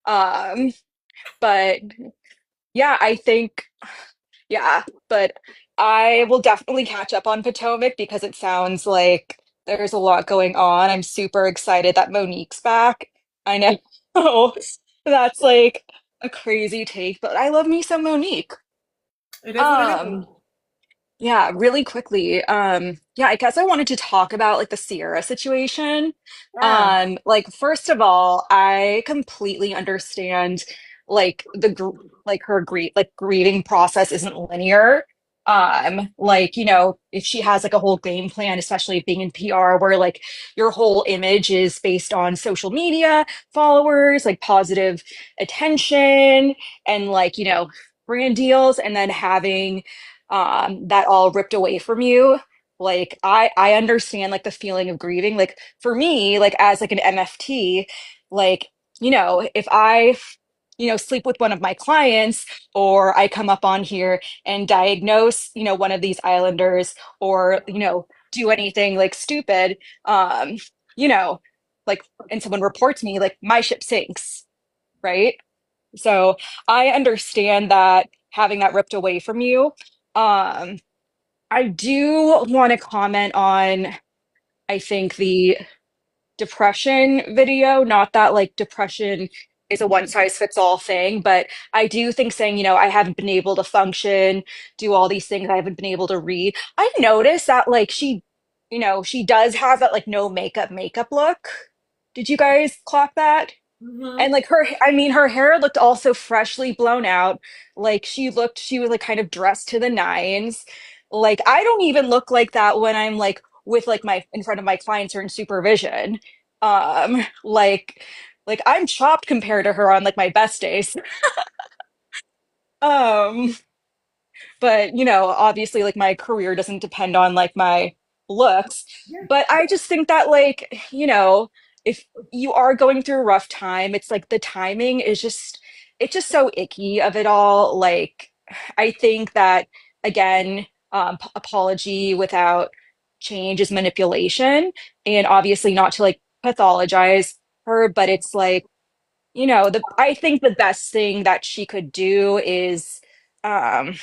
Um, but yeah, I think yeah, but I will definitely catch up on Potomac because it sounds like there's a lot going on. I'm super excited that Monique's back. I know that's like a crazy take, but I love me some Monique. It is what it is. Um, yeah, really quickly. Yeah, I guess I wanted to talk about like the Sierra situation. Yeah. Like first of all, I completely understand like like her grieving process isn't linear. Like, you know, if she has like a whole game plan, especially being in PR where like your whole image is based on social media, followers, like positive attention and like, you know, brand deals and then having that all ripped away from you. Like I understand like the feeling of grieving. Like for me, like as like an MFT, like, you know, if I, you know, sleep with one of my clients or I come up on here and diagnose, you know, one of these islanders or, you know, do anything like stupid, you know, like and someone reports me, like my ship sinks, right? So I understand that having that ripped away from you. Um, I do want to comment on, I think, the depression video. Not that like depression is a one size fits all thing, but I do think saying, you know, I haven't been able to function, do all these things, I haven't been able to read. I noticed that like she, you know, she does have that like no makeup look. Did you guys clock that? And Mm-hmm. like I mean, her hair looked also freshly blown out. Like she was like kind of dressed to the nines. Like I don't even look like that when I'm like with like my in front of my clients or in supervision. Um, like like I'm chopped compared to her on like my best days. Um, but you know, obviously like my career doesn't depend on like my looks, but I just think that like, you know, if you are going through a rough time, it's like the timing is just it's just so icky of it all. Like I think that again, apology without change is manipulation, and obviously not to like pathologize her, but it's like, you know, the I think the best thing that she could do is um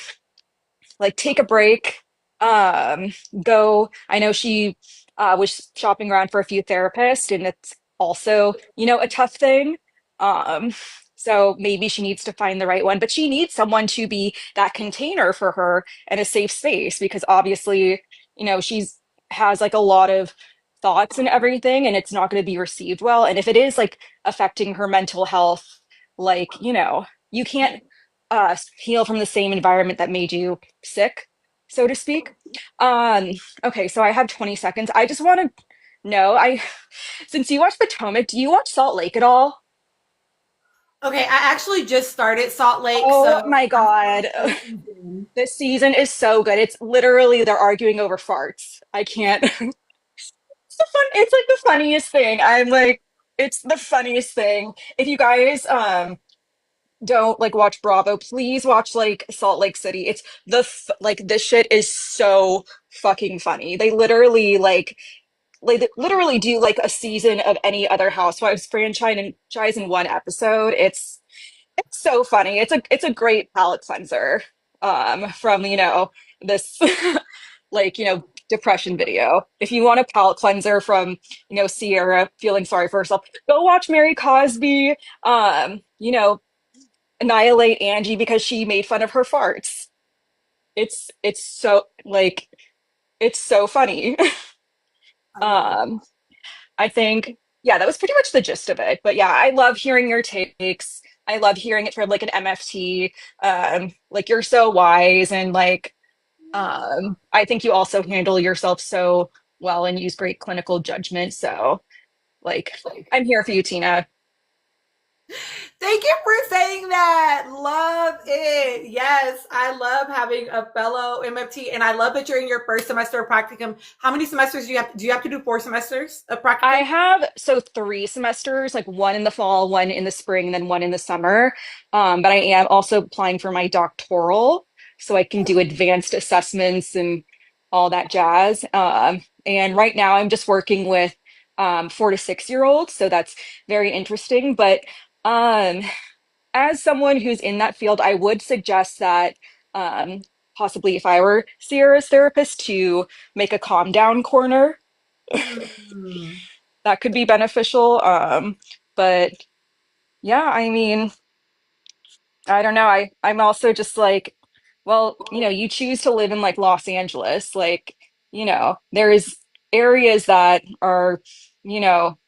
like take a break, um go. I know she was shopping around for a few therapists and it's also, you know, a tough thing. um so maybe she needs to find the right one, but she needs someone to be that container for her and a safe space because obviously, you know, she's has like a lot of thoughts and everything and it's not going to be received well, and if it is like affecting her mental health, like, you know, you can't heal from the same environment that made you sick, so to speak. Um, okay, so I have 20 seconds. I just want to know, I since you watch Potomac, do you watch Salt Lake at all? Okay, I actually just started Salt Lake, Oh so my I'm God. still in the season. This season is so good. It's literally they're arguing over farts. I can't. It's like the funniest thing. I'm like, it's the funniest thing. If you guys don't like watch Bravo, please watch like Salt Lake City. It's like this shit is so fucking funny. They literally like they literally do like a season of any other Housewives franchise in one episode. It's so funny. It's a great palate cleanser from, you know, this like, you know, depression video. If you want a palate cleanser from, you know, Sierra feeling sorry for herself, go watch Mary Cosby. You know, annihilate Angie because she made fun of her farts. It's so like it's so funny. I love it. Um, I think yeah, that was pretty much the gist of it. But yeah, I love hearing your takes. I love hearing it from like an MFT. Like you're so wise and like I think you also handle yourself so well and use great clinical judgment. So like I'm here for you, Tina. Thank you for saying that. Love it. Yes, I love having a fellow MFT, and I love that you're in your first semester of practicum. How many semesters do you have? Do you have to do 4 semesters of I practicum? have so 3 semesters, like one in the fall, one in the spring, then one in the summer. But I am also applying for my doctoral so I can do advanced assessments and all that jazz. And right now I'm just working with 4 to 6 year olds, so that's very interesting. But um, as someone who's in that field, I would suggest that um, possibly if I were Sierra's therapist to make a calm down corner Mm. that could be beneficial. But yeah, I mean, I don't know. I'm also just like, well, you choose to live in like Los Angeles, like, there's areas that are,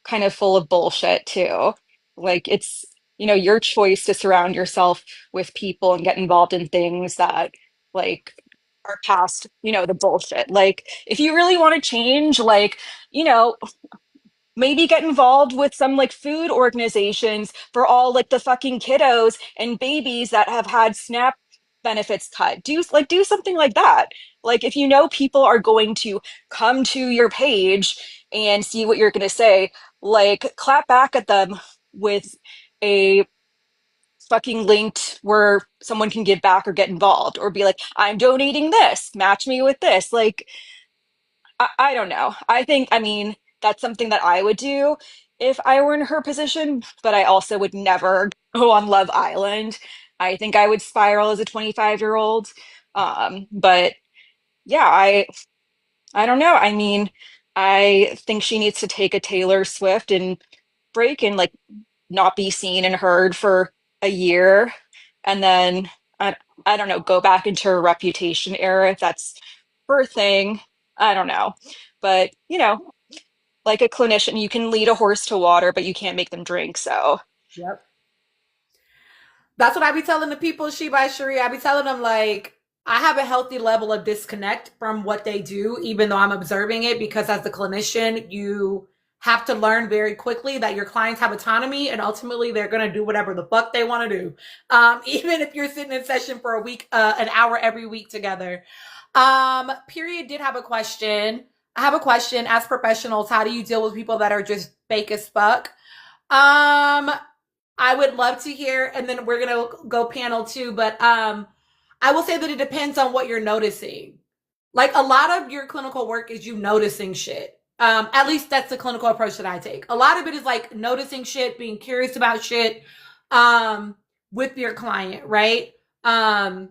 kind of full of bullshit too. Like it's, your choice to surround yourself with people and get involved in things that like are past, the bullshit. Like if you really want to change, like, you know, maybe get involved with some like food organizations for all like the fucking kiddos and babies that have had SNAP benefits cut. Do something like that. Like if you know people are going to come to your page and see what you're going to say, like clap back at them with a fucking linked where someone can give back or get involved or be like, I'm donating this, match me with this. Like I don't know. I mean, that's something that I would do if I were in her position, but I also would never go on Love Island. I think I would spiral as a 25-year-old. But yeah, I don't know. I mean, I think she needs to take a Taylor Swift and break and like not be seen and heard for a year and then I don't know, go back into her reputation era if that's her thing. I don't know. But, like a clinician, you can lead a horse to water, but you can't make them drink. So, Yep. That's what I be telling the people, She by Cherie. I be telling them like I have a healthy level of disconnect from what they do, even though I'm observing it, because as the clinician, you have to learn very quickly that your clients have autonomy and ultimately they're going to do whatever the fuck they want to do. Even if you're sitting in session for a week, an hour every week together. Period did have a question. I have a question. As professionals, how do you deal with people that are just fake as fuck? Um, I would love to hear, and then we're gonna go panel two. But I will say that it depends on what you're noticing. Like a lot of your clinical work is you noticing shit. At least that's the clinical approach that I take. A lot of it is like noticing shit, being curious about shit, um, with your client, right? Um,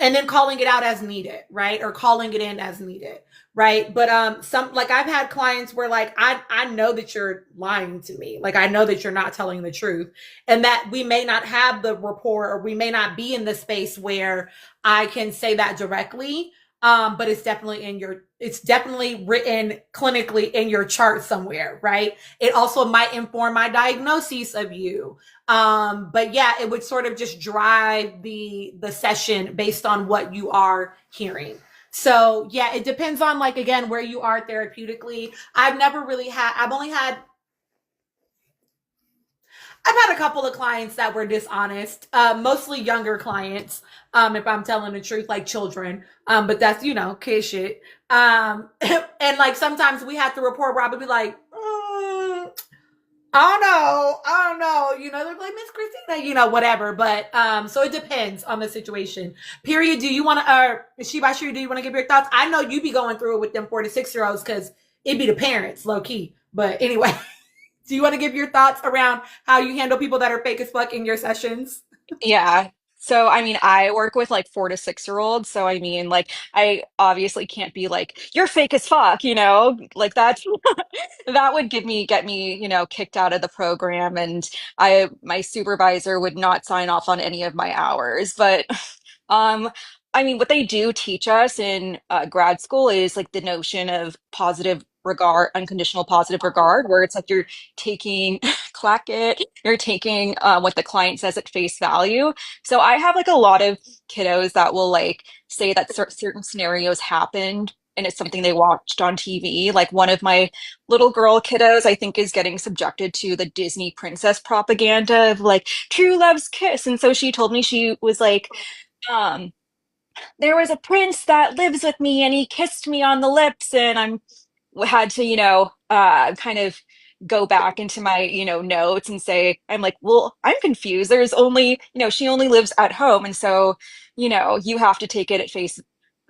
and then calling it out as needed, right? Or calling it in as needed, right? But some like I've had clients where like I know that you're lying to me. Like I know that you're not telling the truth and that we may not have the rapport or we may not be in the space where I can say that directly. But it's definitely written clinically in your chart somewhere, right? It also might inform my diagnosis of you. But yeah, it would sort of just drive the session based on what you are hearing. So yeah, it depends on like again where you are therapeutically. I've had a couple of clients that were dishonest, mostly younger clients, if I'm telling the truth, like children. But that's, kid shit. And like sometimes we have to report where I would be like, I don't know. They're like, Miss Christina, whatever. But so it depends on the situation. Period. Do you want to, She by Sure, do you want to give your thoughts? I know you be going through it with them 4 to 6 year olds because it be the parents, low key. But anyway. Do you want to give your thoughts around how you handle people that are fake as fuck in your sessions? yeah. So, I mean, I work with like 4 to 6 year olds. So, I mean, like, I obviously can't be like, you're fake as fuck, like that. That would get me, kicked out of the program. And my supervisor would not sign off on any of my hours. But I mean, what they do teach us in grad school is like the notion of positive regard, unconditional positive regard, where it's like you're taking, clack it, you're taking what the client says at face value. So I have like a lot of kiddos that will like say that certain scenarios happened and it's something they watched on TV. Like one of my little girl kiddos, I think, is getting subjected to the Disney princess propaganda of like true love's kiss. And so she told me she was like, um, there was a prince that lives with me and he kissed me on the lips and I'm had to, kind of go back into my, notes and say, I'm like, well, I'm confused. There's only, she only lives at home. And so, you have to take it at face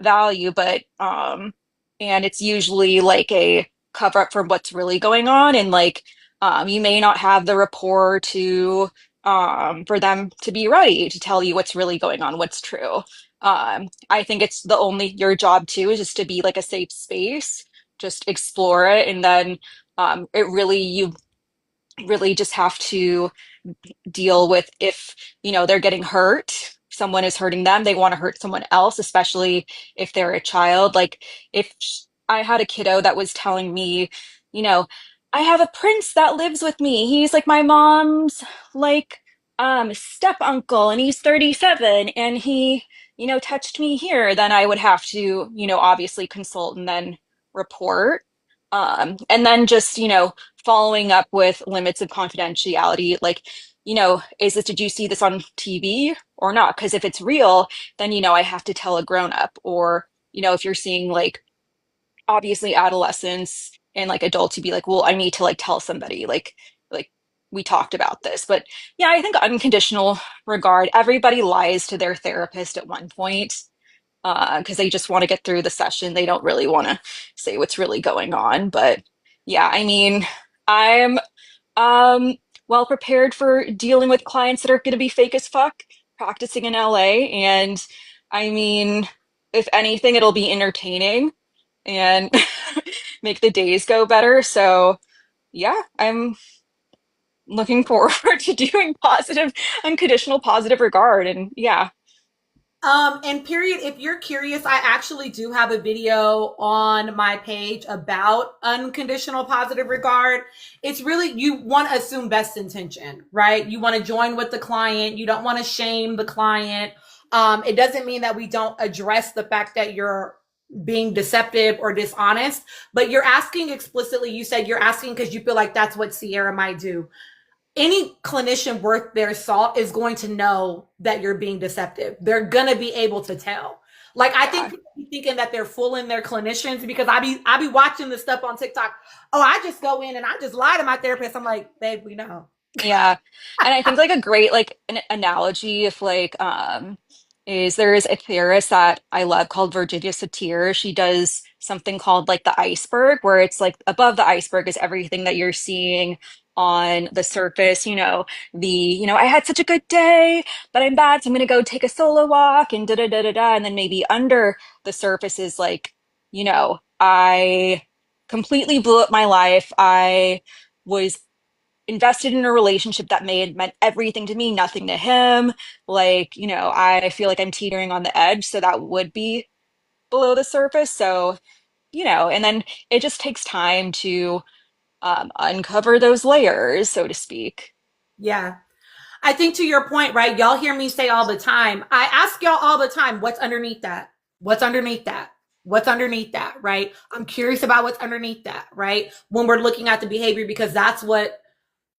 value, but, and it's usually like a cover up for what's really going on. And like, you may not have the rapport to, for them to be ready to tell you what's really going on, what's true. I think it's the only, your job too, is just to be like a safe space, just explore it, and then you really just have to deal with if they're getting hurt, someone is hurting them, they want to hurt someone else, especially if they're a child. Like if I had a kiddo that was telling me, you know I have a prince that lives with me, he's like my mom's like step uncle and he's 37 and he touched me here, then I would have to obviously consult and then report. And then just following up with limits of confidentiality, like, is this, did you see this on TV or not? Because if it's real, then, I have to tell a grown up. Or, if you're seeing like obviously adolescents and like adults, you'd be like, well, I need to like tell somebody, like we talked about this. But yeah, I think unconditional regard, everybody lies to their therapist at one point because they just want to get through the session. They don't really want to say what's really going on. But yeah, I mean, I'm um, well prepared for dealing with clients that are going to be fake as fuck, practicing in LA. And I mean, if anything, it'll be entertaining and make the days go better. So yeah, I'm looking forward to doing positive, unconditional positive regard. And yeah. And period, if you're curious, I actually do have a video on my page about unconditional positive regard. It's really, you want to assume best intention, right? You want to join with the client. You don't want to shame the client. It doesn't mean that we don't address the fact that you're being deceptive or dishonest, but you're asking explicitly, you said you're asking because you feel like that's what Sierra might do. Any clinician worth their salt is going to know that you're being deceptive. They're gonna be able to tell. Like I think people be thinking that they're fooling their clinicians because I be watching this stuff on TikTok. Oh, I just go in and I just lie to my therapist. I'm like, babe, we know. Yeah. And I think like a great like an analogy if like is there is a theorist that I love called Virginia Satir. She does something called like the iceberg, where it's like above the iceberg is everything that you're seeing on the surface, I had such a good day, but I'm bad, so I'm gonna go take a solo walk and da da da da da. And then maybe under the surface is like, I completely blew up my life. I was invested in a relationship that meant everything to me, nothing to him. Like, I feel like I'm teetering on the edge, so that would be below the surface. So, and then it just takes time to uncover those layers, so to speak. Yeah. I think to your point, right? Y'all hear me say all the time. I ask y'all all the time, what's underneath that? What's underneath that? What's underneath that, right? I'm curious about what's underneath that, right? When we're looking at the behavior, because that's what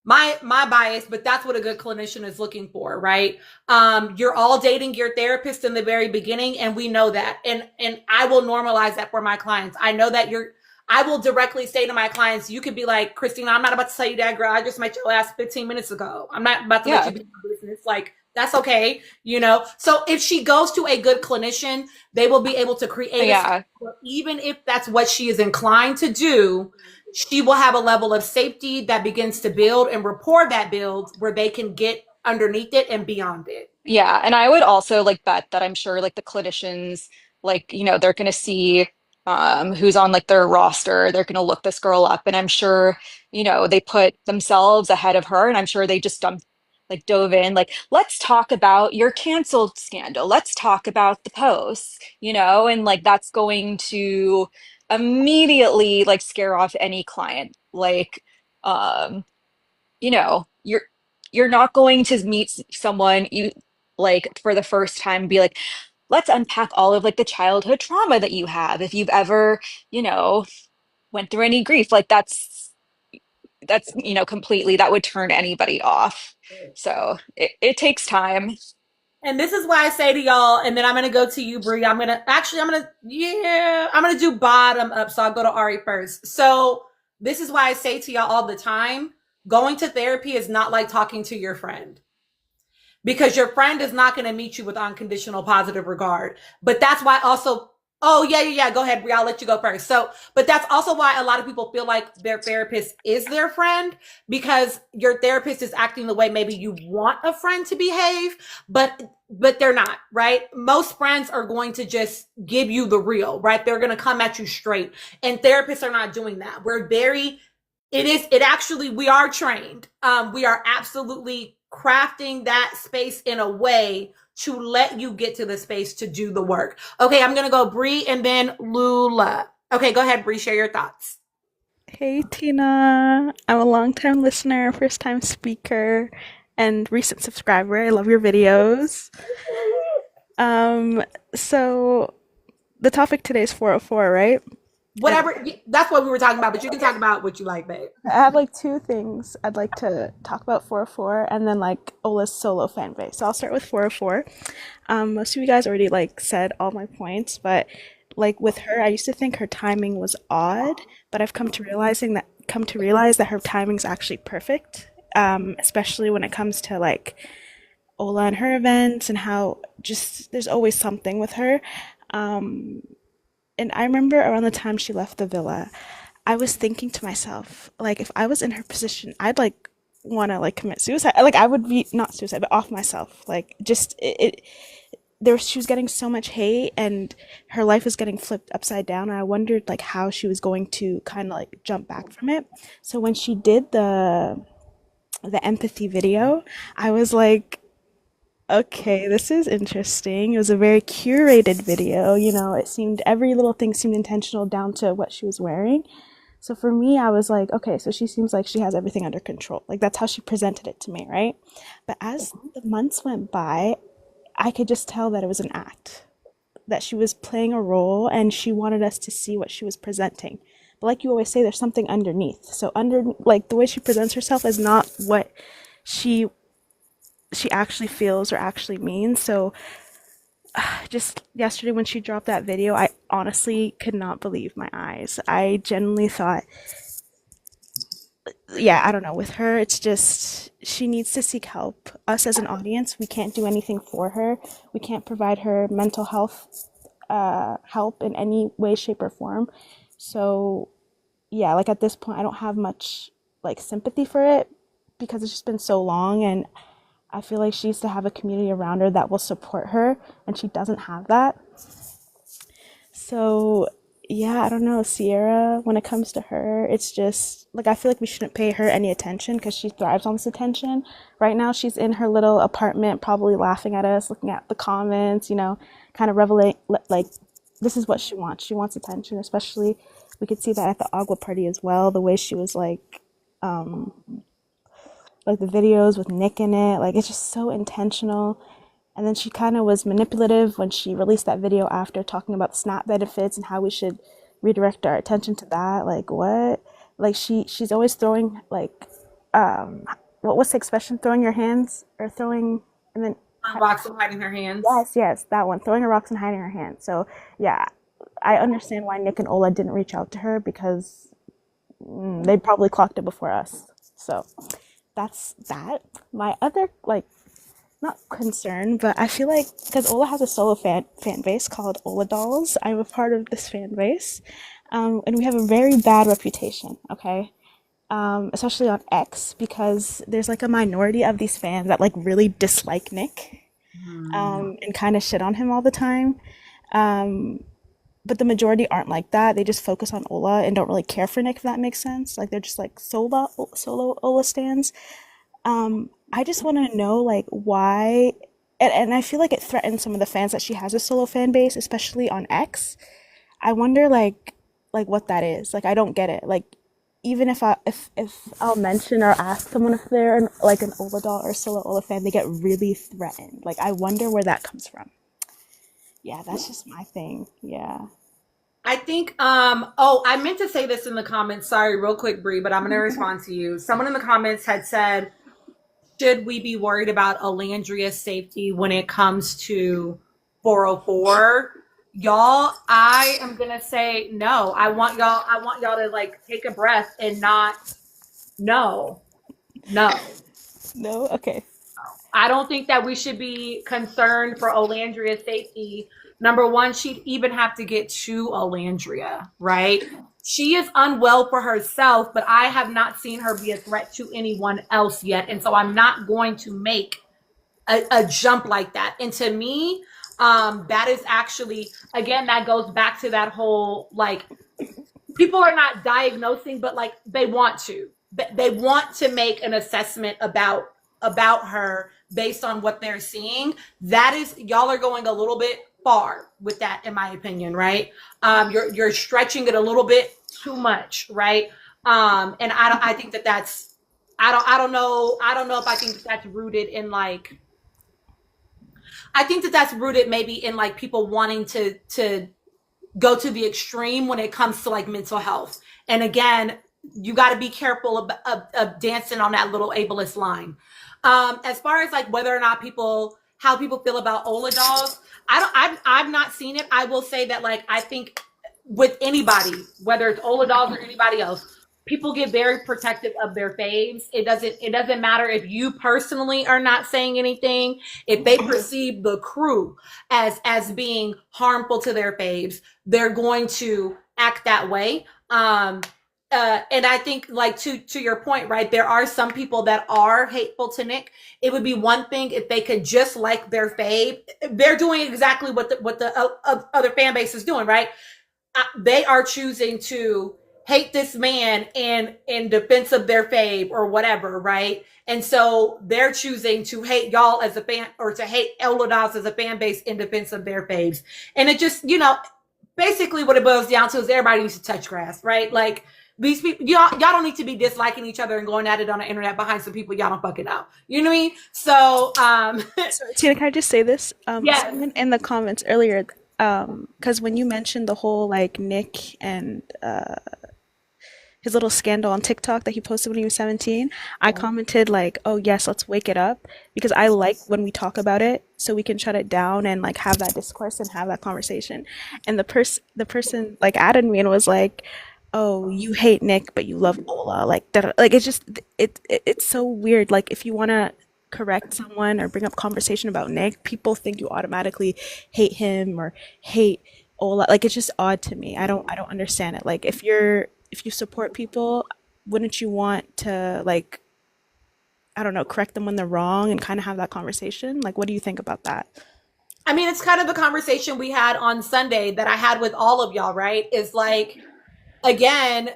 my bias, but that's what a good clinician is looking for, right? You're all dating your therapist in the very beginning, and we know that. And I will normalize that for my clients. I know that I will directly say to my clients, you could be like, Christina, I'm not about to tell you that, girl. I just met your ass 15 minutes ago. I'm not about to let you be in my business. Like, that's okay, So if she goes to a good clinician, they will be able to create a even if that's what she is inclined to do, she will have a level of safety that begins to build and rapport that builds where they can get underneath it and beyond it. Yeah, and I would also like bet that I'm sure like the clinicians, like, they're gonna see who's on like their roster. They're gonna look this girl up, and I'm sure, they put themselves ahead of her, and I'm sure they just dove in, like, let's talk about your canceled scandal. Let's talk about the posts, and like that's going to immediately like scare off any client. Like, um, you know, you're not going to meet someone you like for the first time and be like, let's unpack all of like the childhood trauma that you have. If you've ever, you know, went through any grief, like that's, you know, completely that would turn anybody off. So it takes time. And this is why I say to y'all, and then I'm gonna go to you, Bree. I'm gonna do bottom up. So I'll go to Ari first. So this is why I say to y'all all the time, going to therapy is not like talking to your friend, because your friend is not going to meet you with unconditional positive regard. But that's why also, oh yeah, go ahead, Bri, I'll let you go first. So, but that's also why a lot of people feel like their therapist is their friend, because your therapist is acting the way maybe you want a friend to behave, but they're not, right? Most friends are going to just give you the real, right? They're going to come at you straight. And therapists are not doing that. We are trained. We are absolutely crafting that space in a way to let you get to the space to do the work. Okay, I'm gonna go Bree and then Lula. Okay, go ahead, Bree, share your thoughts. Hey Tina, I'm a longtime listener, first time speaker, and recent subscriber. I love your videos. So the topic today is 404, right? Whatever, that's what we were talking about, but you can talk about what you like, babe. I have like two things I'd like to talk about 404 and then like Ola's solo fan base. So I'll start with 404. Most of you guys already like said all my points, but like with her, I used to think her timing was odd, but I've come to realize that her timing's actually perfect. Especially when it comes to like Ola and her events and how just there's always something with her. And I remember around the time she left the villa, I was thinking to myself, like, if I was in her position, I'd like want to like commit suicide. Like, I would be not suicide, but off myself. Like, just she was getting so much hate, and her life was getting flipped upside down. And I wondered like how she was going to kind of like jump back from it. So when she did the empathy video, I was like, okay, this is interesting. It was a very curated video, you know, every little thing seemed intentional down to what she was wearing. So for me, I was like, okay, so she seems like she has everything under control. Like that's how she presented it to me, right? But as the months went by, I could just tell that it was an act, that she was playing a role and she wanted us to see what she was presenting. But like you always say, there's something underneath. So like the way she presents herself is not what she actually feels or actually means. So just yesterday when she dropped that video, I honestly could not believe my eyes. I genuinely thought, yeah, I don't know, with her, it's just, she needs to seek help. Us as an audience, we can't do anything for her. We can't provide her mental health help in any way, shape, or form. So yeah, like at this point, I don't have much like sympathy for it because it's just been so long, and I feel like she needs to have a community around her that will support her, and she doesn't have that. So yeah, I don't know, Sierra, when it comes to her, it's just like I feel like we shouldn't pay her any attention because she thrives on this attention. Right now she's in her little apartment probably laughing at us, looking at the comments, you know, kind of reveling like this is what she wants. She wants attention, especially we could see that at the Agua party as well, the way she was like the videos with Nick in it, like it's just so intentional. And then she kind of was manipulative when she released that video after talking about the SNAP benefits and how we should redirect our attention to that. Like what? Like she's always throwing like what's the expression? Throwing your hands or throwing and then rocks and hiding her hands. Yes, that one. Throwing her rocks and hiding her hands. So yeah, I understand why Nick and Ola didn't reach out to her because they probably clocked it before us. So that's that. My other like not concern, but I feel like because Ola has a solo fan base called Ola Dolls, I'm a part of this fan base, and we have a very bad reputation. Okay, especially on X because there's like a minority of these fans that like really dislike Nick, and kind of shit on him all the time. But the majority aren't like that. They just focus on Ola and don't really care for Nick, if that makes sense. Like they're just like solo Ola stans. I just want to know like why, and I feel like it threatens some of the fans that she has a solo fan base, especially on X. I wonder like like what that is. Like I don't get it. Like even if I'll mention or ask someone if they're like an Ola doll or Solo Ola fan, they get really threatened. Like I wonder where that comes from. Yeah, that's just my thing. Yeah. I think oh, I meant to say this in the comments. Sorry, real quick, Bree, but I'm gonna respond to you. Someone in the comments had said, should we be worried about Alandria's safety when it comes to 404? Y'all, I am gonna say no. I want y'all to like take a breath and not no. No. No? Okay. I don't think that we should be concerned for Olandria's safety. Number one, she'd even have to get to Olandria, right? She is unwell for herself, but I have not seen her be a threat to anyone else yet. And so I'm not going to make a jump like that. And to me, that is actually, again, that goes back to that whole like, people are not diagnosing, but like they want to. They want to make an assessment about her based on what they're seeing. That is, y'all are going a little bit far with that, in my opinion, right? You're stretching it a little bit too much, right? And I think that's I don't know if I think that's rooted in like, I think that's rooted maybe in like people wanting to go to the extreme when it comes to like mental health. And again, you got to be careful of dancing on that little ableist line. As far as like whether or not how people feel about Ola dolls, I've not seen it. I will say that like, I think with anybody, whether it's Ola dolls or anybody else, people get very protective of their faves. It doesn't matter if you personally are not saying anything. If they perceive the crew as being harmful to their faves, they're going to act that way. And I think like to your point, right? There are some people that are hateful to Nick. It would be one thing if they could just like their fave. They're doing exactly what the other fan base is doing, right? They are choosing to hate this man in defense of their fave or whatever, right? And so they're choosing to hate y'all as a fan, or to hate Elodas as a fan base in defense of their faves. And it just, basically what it boils down to is everybody needs to touch grass, right? Like these people, y'all don't need to be disliking each other and going at it on the internet behind some people y'all don't fucking know. You know what I mean? So, Sorry, Tina, can I just say this? yes. Someone in the comments earlier, because when you mentioned the whole like Nick and his little scandal on TikTok that he posted when he was 17, I commented like, "Oh yes, let's wake it up," because I like when we talk about it, so we can shut it down and like have that discourse and have that conversation. And the person like added me and was like, "Oh, you hate Nick, but you love Ola." Like that, like it's just it's so weird. Like if you want to correct someone or bring up conversation about Nick, people think you automatically hate him or hate Ola. Like it's just odd to me. I don't understand it. Like if you support people, wouldn't you want to like, I don't know, correct them when they're wrong and kind of have that conversation? Like what do you think about that? I mean, it's kind of the conversation we had on Sunday that I had with all of y'all, right? Is like, again,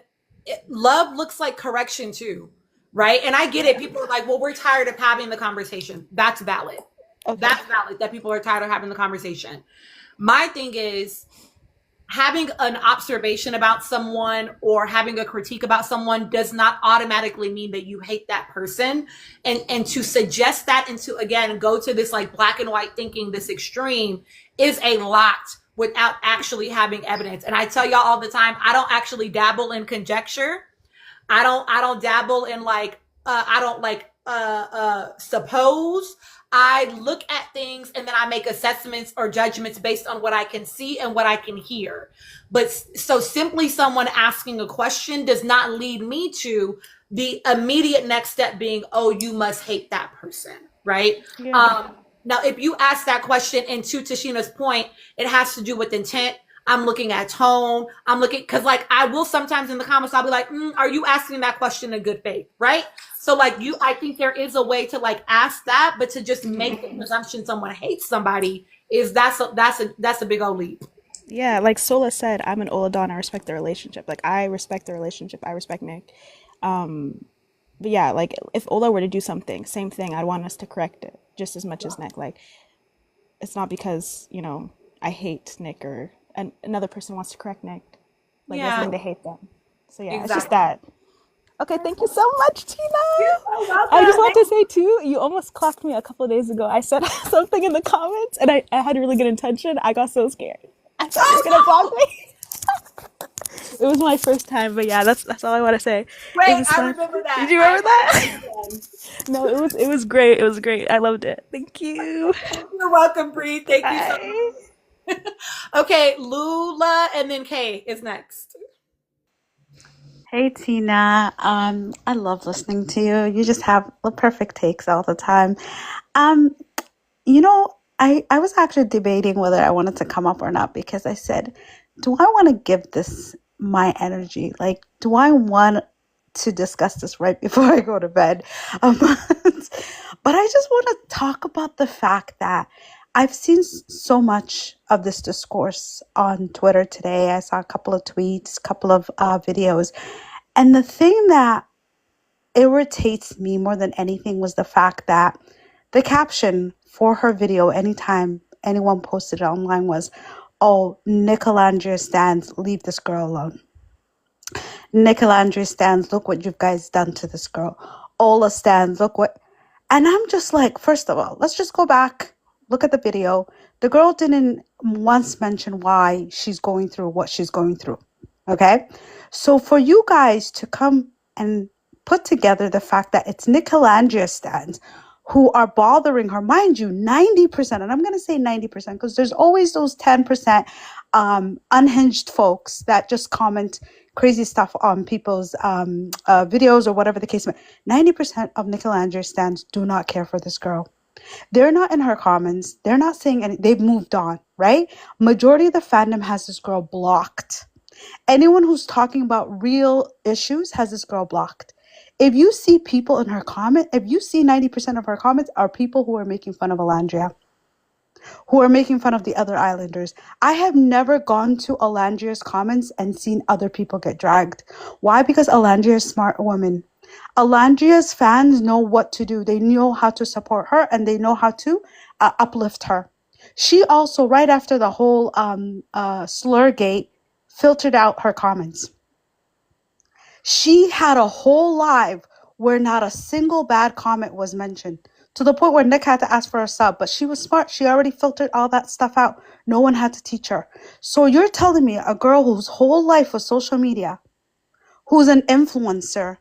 love looks like correction too, right? And I get it. People are like, well, we're tired of having the conversation. That's valid. Okay. That's valid that people are tired of having the conversation. My thing is, having an observation about someone or having a critique about someone does not automatically mean that you hate that person. And to suggest that, and to again go to this like black and white thinking, this extreme, is a lot without actually having evidence. And I tell y'all all the time, I don't actually dabble in conjecture. I don't dabble in like I don't like suppose. I look at things and then I make assessments or judgments based on what I can see and what I can hear. But so simply someone asking a question does not lead me to the immediate next step being, oh, you must hate that person, right? Yeah. Now, if you ask that question, and to Tashina's point, it has to do with intent. I'm looking at tone. I'm looking, because like I will sometimes in the comments, I'll be like, are you asking that question in good faith, right? So like I think there is a way to like ask that, but to just make the presumption someone hates somebody that's a big old leap. Yeah, like Sola said, I'm an Ola Don. I respect the relationship. Like I respect the relationship. I respect Nick. But yeah, like if Ola were to do something, same thing, I'd want us to correct it just as much as Nick. Like it's not because, I hate Nick or another person wants to correct Nick. like listening Yeah, to hate them. So yeah, it's just exactly. that. Okay, thank you so much, Tina. You're so I just welcome. want to say too, you almost clocked me a couple of days ago. I said something in the comments and I had really good intention. I got so scared. I thought you were gonna block Oh me. It was my first time, but yeah, that's all I want to say. no! It Wait, was I fun. remember Did that. you I remember remember that? that again. No, it was great. It was great. I loved it. Thank you. You're welcome, Bree. Thank you so Bye. much. Okay, Lula and then Kay is next. Hey Tina, I love listening to you. You just have the perfect takes all the time. Um, I was actually debating whether I wanted to come up or not because I said, do I want to give this my energy? Like, do I want to discuss this right before I go to bed? But I just want to talk about the fact that I've seen so much of this discourse on Twitter today. I saw a couple of tweets, a couple of videos. And the thing that irritates me more than anything was the fact that the caption for her video, anytime anyone posted it online, was, oh, Nicolandria stands, leave this girl alone. Nicolandria stands, look what you guys done to this girl. Ola stands, look what. And I'm just like, first of all, let's just go back, look at the video. The girl didn't once mention why she's going through what she's going through. Okay? So for you guys to come and put together the fact that it's Nicolandria stands who are bothering her, mind you, 90%, and I'm going to say 90% because there's always those 10% unhinged folks that just comment crazy stuff on people's videos or whatever the case may be. 90% of Nicolandria stands do not care for this girl. They're not in her comments. They're not saying anything. They've moved on, right? Majority of the fandom has this girl blocked. Anyone who's talking about real issues has this girl blocked. If you see people in her comment, if you see 90% of her comments are people who are making fun of Alandria, who are making fun of the other islanders. I have never gone to Alandria's comments and seen other people get dragged. Why? Because Alandria is a smart woman. Alandria's fans know what to do. They know how to support her and they know how to uplift her. She also, right after the whole Slurgate, filtered out her comments. She had a whole live where not a single bad comment was mentioned, to the point where Nick had to ask for a sub. But she was smart. She already filtered all that stuff out. No one had to teach her. So you're telling me a girl whose whole life was social media, who's an influencer,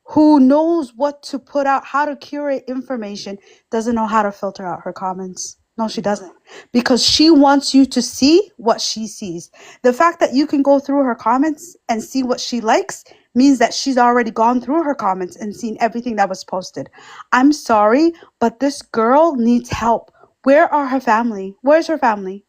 who knows what to put out, how to curate information, doesn't know how to filter out her comments. No, she doesn't. Because she wants you to see what she sees. The fact that you can go through her comments and see what she likes means that she's already gone through her comments and seen everything that was posted. I'm sorry, but this girl needs help. Where are her family? Where's her family?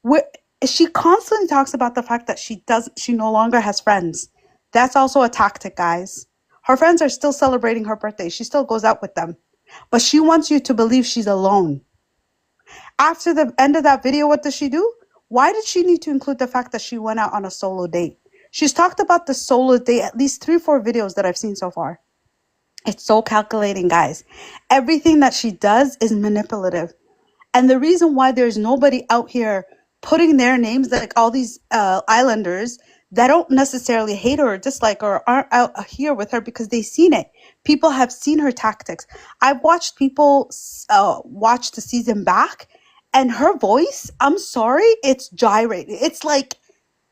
Where, she constantly talks about the fact that she no longer has friends. That's also a tactic, guys. Her friends are still celebrating her birthday. She still goes out with them. But she wants you to believe she's alone. After the end of that video, what does she do? Why did she need to include the fact that she went out on a solo date? She's talked about the solo date at least 3-4 videos that I've seen so far. It's so calculating, guys. Everything that she does is manipulative. And the reason why there's nobody out here putting their names, like all these islanders that don't necessarily hate her or dislike her, or aren't out here with her because they've seen it. People have seen her tactics. I've watched people watch the season back, and her voice, I'm sorry, it's gyrating. It's like,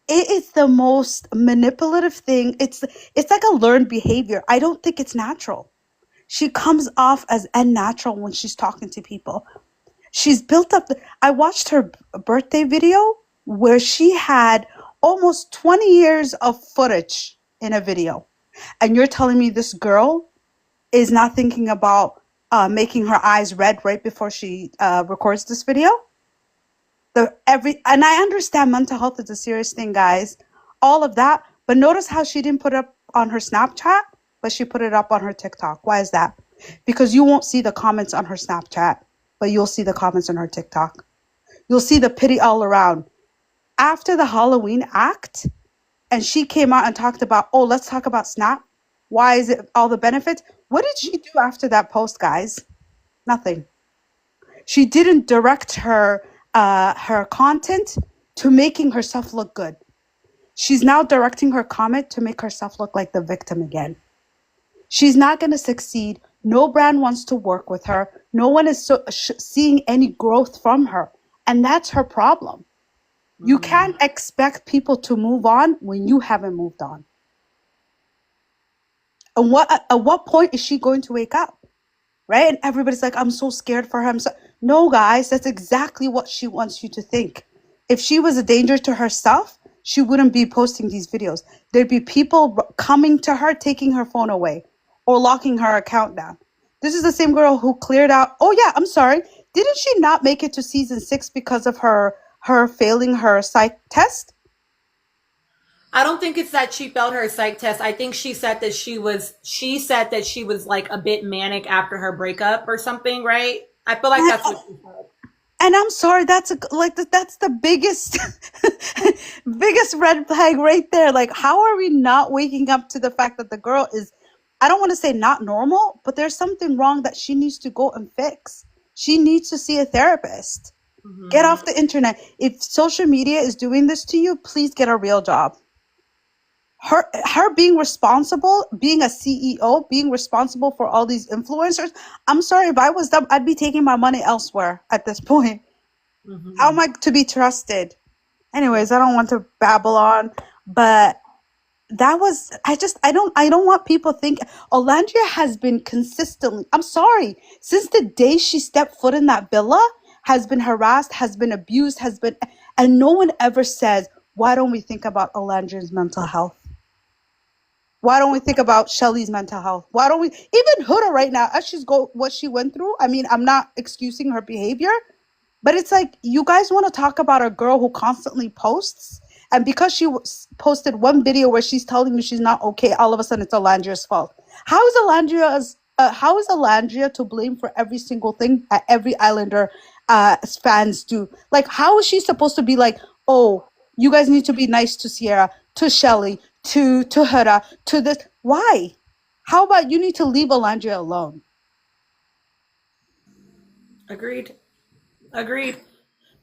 it is the most manipulative thing. It's like a learned behavior. I don't think it's natural. She comes off as unnatural when she's talking to people. She's built up. I watched her birthday video where she had almost 20 years of footage in a video. And you're telling me this girl is not thinking about making her eyes red right before she records this video? And I understand mental health is a serious thing, guys. All of that. But notice how she didn't put it up on her Snapchat, but she put it up on her TikTok. Why is that? Because you won't see the comments on her Snapchat, but you'll see the comments on her TikTok. You'll see the pity all around. After the Halloween act, and she came out and talked about, oh, let's talk about Snap. Why is it all the benefits? What did she do after that post, guys? Nothing. She didn't direct her content to making herself look good. She's now directing her comment to make herself look like the victim again. She's not going to succeed. No brand wants to work with her. No one is seeing any growth from her. And that's her problem. You can't expect people to move on when you haven't moved on. And at what point is she going to wake up? Right? And everybody's like, I'm so scared for him. So, no, guys, that's exactly what she wants you to think. If she was a danger to herself, she wouldn't be posting these videos. There'd be people coming to her, taking her phone away or locking her account down. This is the same girl who cleared out. Oh, yeah, I'm sorry. Didn't she not make it to season 6 because of her failing her psych test? I don't think it's that she failed her psych test. I think she said that she was like a bit manic after her breakup or something, right? I feel like that's what she said. And I'm sorry, that's the biggest biggest red flag right there. Like, how are we not waking up to the fact that the girl is, I don't want to say not normal, but there's something wrong that she needs to go and fix. She needs to see a therapist. Get off the internet. If social media is doing this to you, please get a real job. Her being responsible, being a CEO, being responsible for all these influencers. I'm sorry, if I was them, I'd be taking my money elsewhere at this point. How am I to be trusted? Anyways, I don't want to babble on, but that was, I don't want people to think Olandria has been consistently, I'm sorry, since the day she stepped foot in that villa, has been harassed, has been abused, and no one ever says, why don't we think about Olandria's mental health? Why don't we think about Shelly's mental health? Why don't we, even Huda right now, as what she went through, I mean, I'm not excusing her behavior, but it's like, you guys want to talk about a girl who constantly posts, and because she posted one video where she's telling you she's not okay, all of a sudden it's Olandria's fault. How is Olandria to blame for every single thing that every Islander fans do? Like, how is she supposed to be like, oh, you guys need to be nice to Sierra, to Shelly, to Huda, to this? Why? How about you need to leave Olandria alone? Agreed.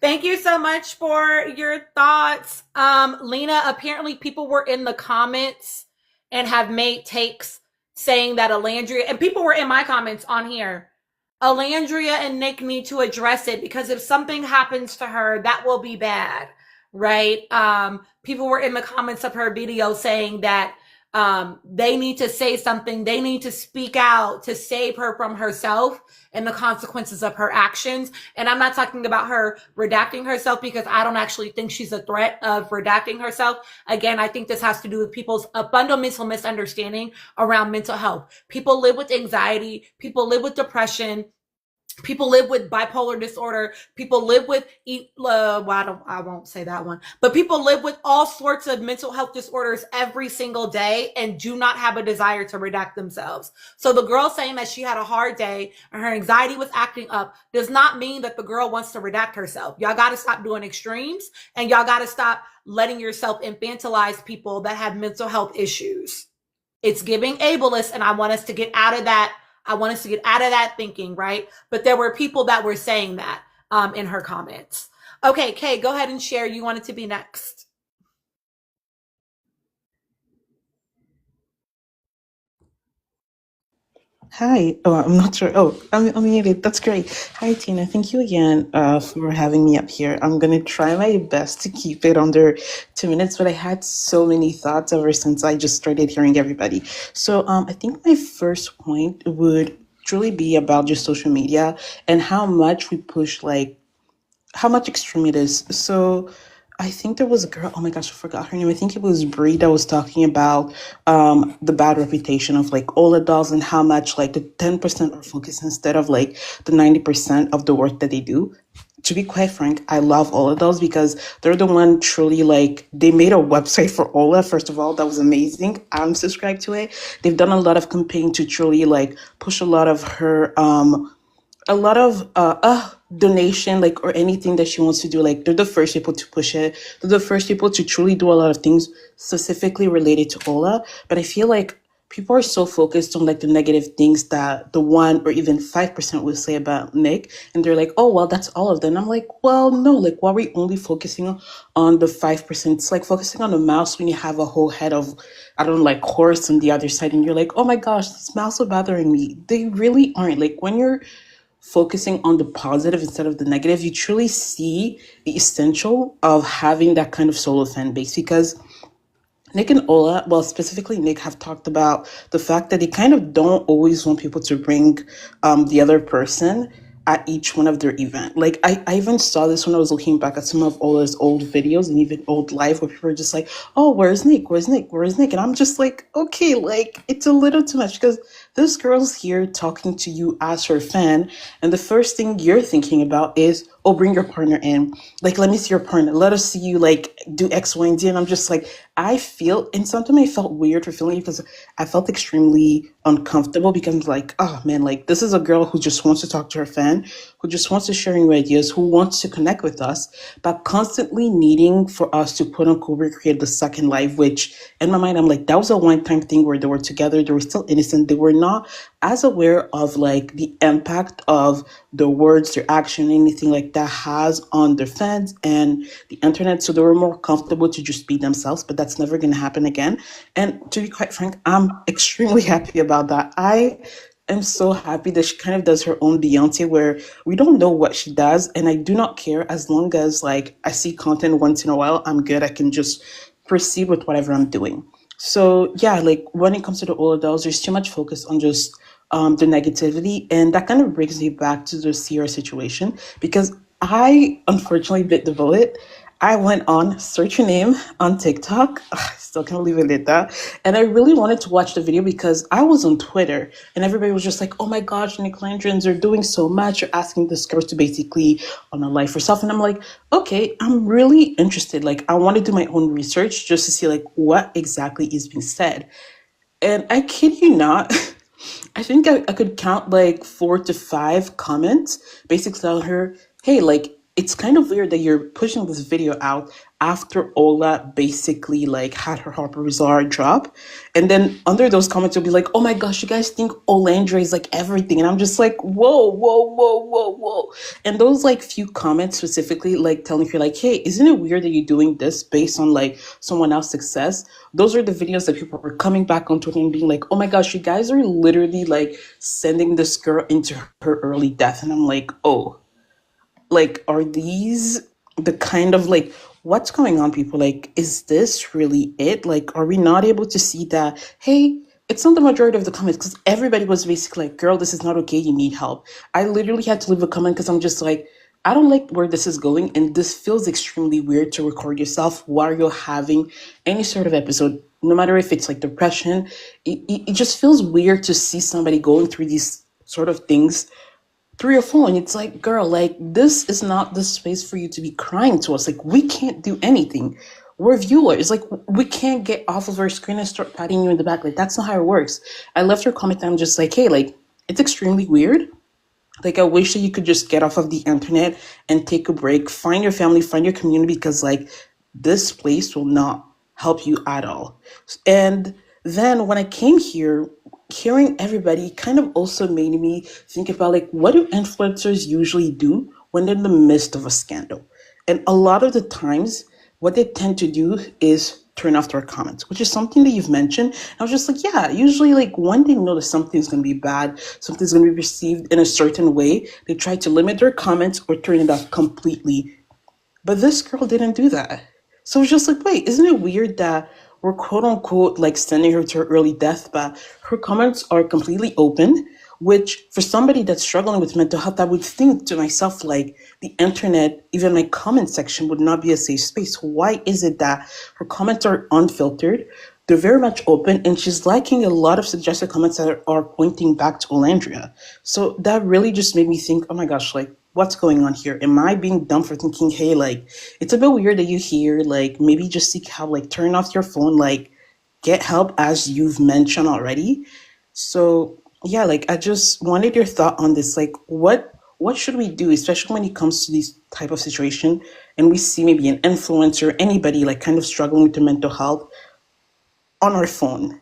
Thank you so much for your thoughts. Lena, apparently people were in the comments and have made takes saying that Alandria, and people were in my comments on here, Alandria and Nick need to address it because if something happens to her, that will be bad, right? People were in the comments of her video saying that they need to say something. They need to speak out to save her from herself and the consequences of her actions. And I'm not talking about her redacting herself because I don't actually think she's a threat of redacting herself. Again, I think this has to do with people's fundamental misunderstanding around mental health. People live with anxiety. People live with depression. People live with bipolar disorder. People live with, I won't say that one, but people live with all sorts of mental health disorders every single day and do not have a desire to redact themselves. So the girl saying that she had a hard day and her anxiety was acting up does not mean that the girl wants to redact herself. Y'all got to stop doing extremes and y'all got to stop letting yourself infantilize people that have mental health issues. It's giving ableist, and I want us to get out of that. I want us to get out of that thinking, right? But there were people that were saying that in her comments. Okay, Kay, go ahead and share. You wanted to be next. Hi. Oh, I'm not sure. Oh, I'm muted. That's great. Hi, Tina. Thank you again for having me up here. I'm going to try my best to keep it under 2 minutes, but I had so many thoughts ever since I just started hearing everybody. So I think my first point would truly be about just social media and how much we push, like, how much extreme it is. So I think there was a girl, oh my gosh, I forgot her name. I think it was Brie that was talking about the bad reputation of like all adults and how much like the 10% are focused instead of like the 90% of the work that they do. To be quite frank, I love all adults because they're the one truly like, they made a website for Ola. First of all, that was amazing. I'm subscribed to it. They've done a lot of campaign to truly like push a lot of her, a lot of donation, like, or anything that she wants to do. Like, they're the first people to push it. They're the first people to truly do a lot of things specifically related to Ola. But I feel like people are so focused on like the negative things that the 1 or even 5% will say about Nick, and they're like, oh well, that's all of them. I'm like, well, no, like why are we only focusing on the 5%? It's like focusing on a mouse when you have a whole head of, I don't know, like horse on the other side, and you're like, oh my gosh, this mouse is bothering me. They really aren't. Like when you're focusing on the positive instead of the negative, you truly see the essential of having that kind of solo fan base, because Nick and Ola, well, specifically Nick, have talked about the fact that they kind of don't always want people to bring the other person at each one of their event. Like I even saw this when I was looking back at some of Ola's old videos and even old live, where people were just like, oh, where's Nick? Where's Nick? Where's Nick? And I'm just like, okay, like it's a little too much, because this girl's here talking to you as her fan, and the first thing you're thinking about is, oh, bring your partner in. Like, let me see your partner. Let us see you like do X, Y, and Z. And I'm just like, I feel, and sometimes I felt weird for feeling it, because I felt extremely uncomfortable, because I'm like, oh man, like this is a girl who just wants to talk to her fan, who just wants to share new ideas, who wants to connect with us, but constantly needing for us to quote unquote recreate the second life, which in my mind, I'm like, that was a one-time thing where they were together, they were still innocent, they were not as aware of like the impact of the words, their action, anything like that has on their fans and the internet. So they were more comfortable to just be themselves, but that's never going to happen again. And to be quite frank, I'm extremely happy about that. I am so happy that she kind of does her own Beyonce, where we don't know what she does, and I do not care as long as like I see content once in a while. I'm good. I can just proceed with whatever I'm doing. So yeah, like when it comes to the older dolls, there's too much focus on just the negativity, and that kind of brings me back to the Sierra situation, because I unfortunately bit the bullet. I went on search your name on TikTok. Ugh, I still can't believe I did that. And I really wanted to watch the video because I was on Twitter and everybody was just like, oh my gosh, Nickelandrians are doing so much. You're asking this girl to basically on a life herself. And I'm like, okay, I'm really interested. Like, I want to do my own research just to see like what exactly is being said. And I kid you not, I think I could count like 4 to 5 comments basically telling her, hey, like, it's kind of weird that you're pushing this video out after Ola basically like had her Harper Bazaar drop. And then under those comments, you'll be like, oh my gosh, you guys think Olandra is like everything. And I'm just like, whoa, whoa, whoa, whoa, whoa. And those like few comments specifically like telling her like, hey, isn't it weird that you're doing this based on like someone else's success? Those are the videos that people were coming back on Twitter and being like, oh my gosh, you guys are literally like sending this girl into her early death. And I'm like, oh, like, are these the kind of like, what's going on, people? Like, is this really it? Like, are we not able to see that, hey, it's not the majority of the comments, because everybody was basically like, girl, this is not okay, you need help. I literally had to leave a comment because I'm just like, I don't like where this is going, and this feels extremely weird to record yourself while you're having any sort of episode, no matter if it's like depression. It just feels weird to see somebody going through these sort of things through your phone. It's like, girl, like this is not the space for you to be crying to us. Like, we can't do anything. We're viewers. Like, we can't get off of our screen and start patting you in the back. Like, that's not how it works. I left her comment and I'm just like, hey, like, it's extremely weird. Like, I wish that you could just get off of the internet and take a break, find your family, find your community, because like this place will not help you at all. And then when I came here, hearing everybody kind of also made me think about like, what do influencers usually do when they're in the midst of a scandal? And a lot of the times, what they tend to do is turn off their comments, which is something that you've mentioned. I was just like, yeah, usually like when they know that something's going to be bad, something's going to be received in a certain way, they try to limit their comments or turn it off completely. But this girl didn't do that. So it's just like, wait, isn't it weird that we're quote unquote like sending her to her early death, but her comments are completely open, which for somebody that's struggling with mental health, I would think to myself, like the internet, even my comment section would not be a safe space. Why is it that her comments are unfiltered? They're very much open, and she's liking a lot of suggested comments that are pointing back to Olandria. So that really just made me think, oh my gosh, like what's going on here? Am I being dumb for thinking, hey, like it's a bit weird that you hear, like maybe just seek help, like turn off your phone, like get help as you've mentioned already. So yeah, like I just wanted your thought on this. Like what should we do, especially when it comes to this type of situation and we see maybe an influencer, anybody like kind of struggling with their mental health on our phone?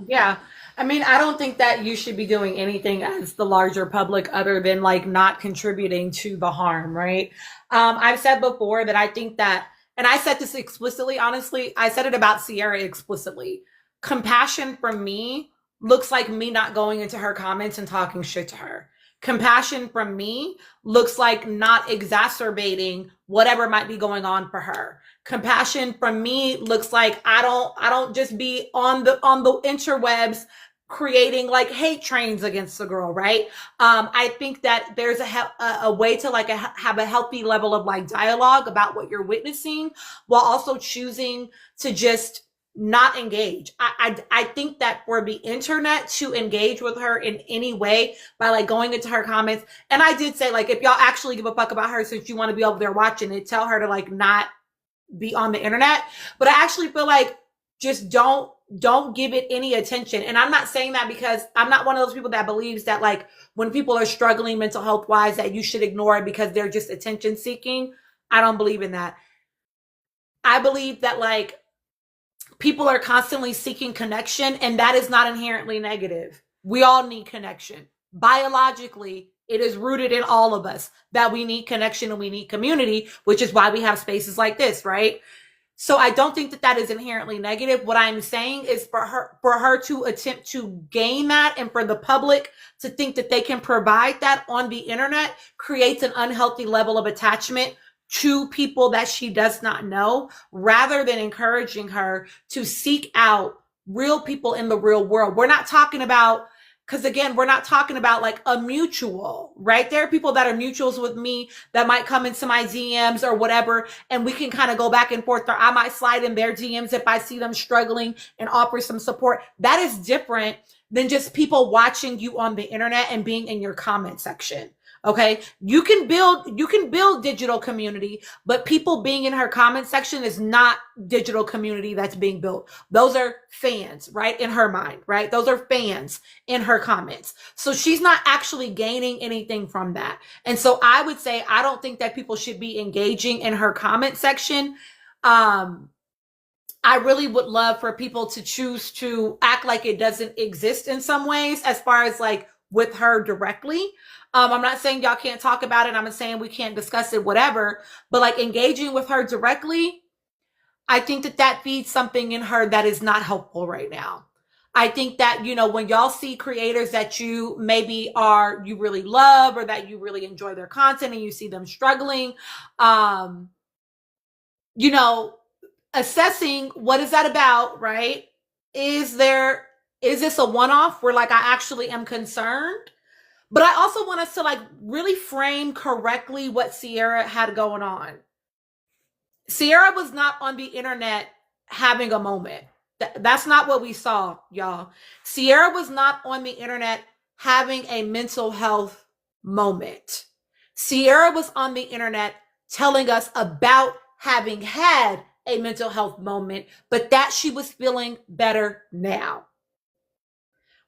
Yeah. I mean, I don't think that you should be doing anything as the larger public other than like not contributing to the harm, right? I've said before that I think that, and I said this explicitly, honestly, I said it about Sierra explicitly. Compassion from me looks like me not going into her comments and talking shit to her. Compassion from me looks like not exacerbating whatever might be going on for her. Compassion from me looks like I don't just be on the interwebs creating like hate trains against the girl, right? I think that there's a way to like have a healthy level of like dialogue about what you're witnessing while also choosing to just not engage. I think that for the internet to engage with her in any way by like going into her comments, and I did say like if y'all actually give a fuck about her since you want to be over there watching it, tell her to like not be on the internet. But I actually feel like just don't give it any attention. And I'm not saying that because I'm not one of those people that believes that like when people are struggling mental health wise that you should ignore it because they're just attention seeking. I don't believe in that. I believe that like people are constantly seeking connection and that is not inherently negative. We all need connection. Biologically, it is rooted in all of us that we need connection and we need community, which is why we have spaces like this, right? So I don't think that that is inherently negative. What I'm saying is for her to attempt to gain that and for the public to think that they can provide that on the internet creates an unhealthy level of attachment to people that she does not know rather than encouraging her to seek out real people in the real world. We're not talking about because again, we're not talking about like a mutual, right? There are people that are mutuals with me that might come into my DMs or whatever, and we can kind of go back and forth, or I might slide in their DMs if I see them struggling and offer some support. That is different than just people watching you on the internet and being in your comment section. Okay. You can build digital community, but people being in her comment section is not digital community that's being built. Those are fans, right? In her mind, right? Those are fans in her comments. So she's not actually gaining anything from that. And so I would say, I don't think that people should be engaging in her comment section. I really would love for people to choose to act like it doesn't exist in some ways, as far as like with her directly. I'm not saying y'all can't talk about it. I'm not saying we can't discuss it, whatever. But like engaging with her directly, I think that that feeds something in her that is not helpful right now. I think that, you know, when y'all see creators that you maybe are, you really love or that you really enjoy their content and you see them struggling, you know, assessing what is that about, right? Is this a one-off where like I actually am concerned? But I also want us to like really frame correctly what Sierra had going on. Sierra was not on the internet having a moment. That's not what we saw, y'all. Sierra was not on the internet having a mental health moment. Sierra was on the internet telling us about having had a mental health moment, but that she was feeling better now.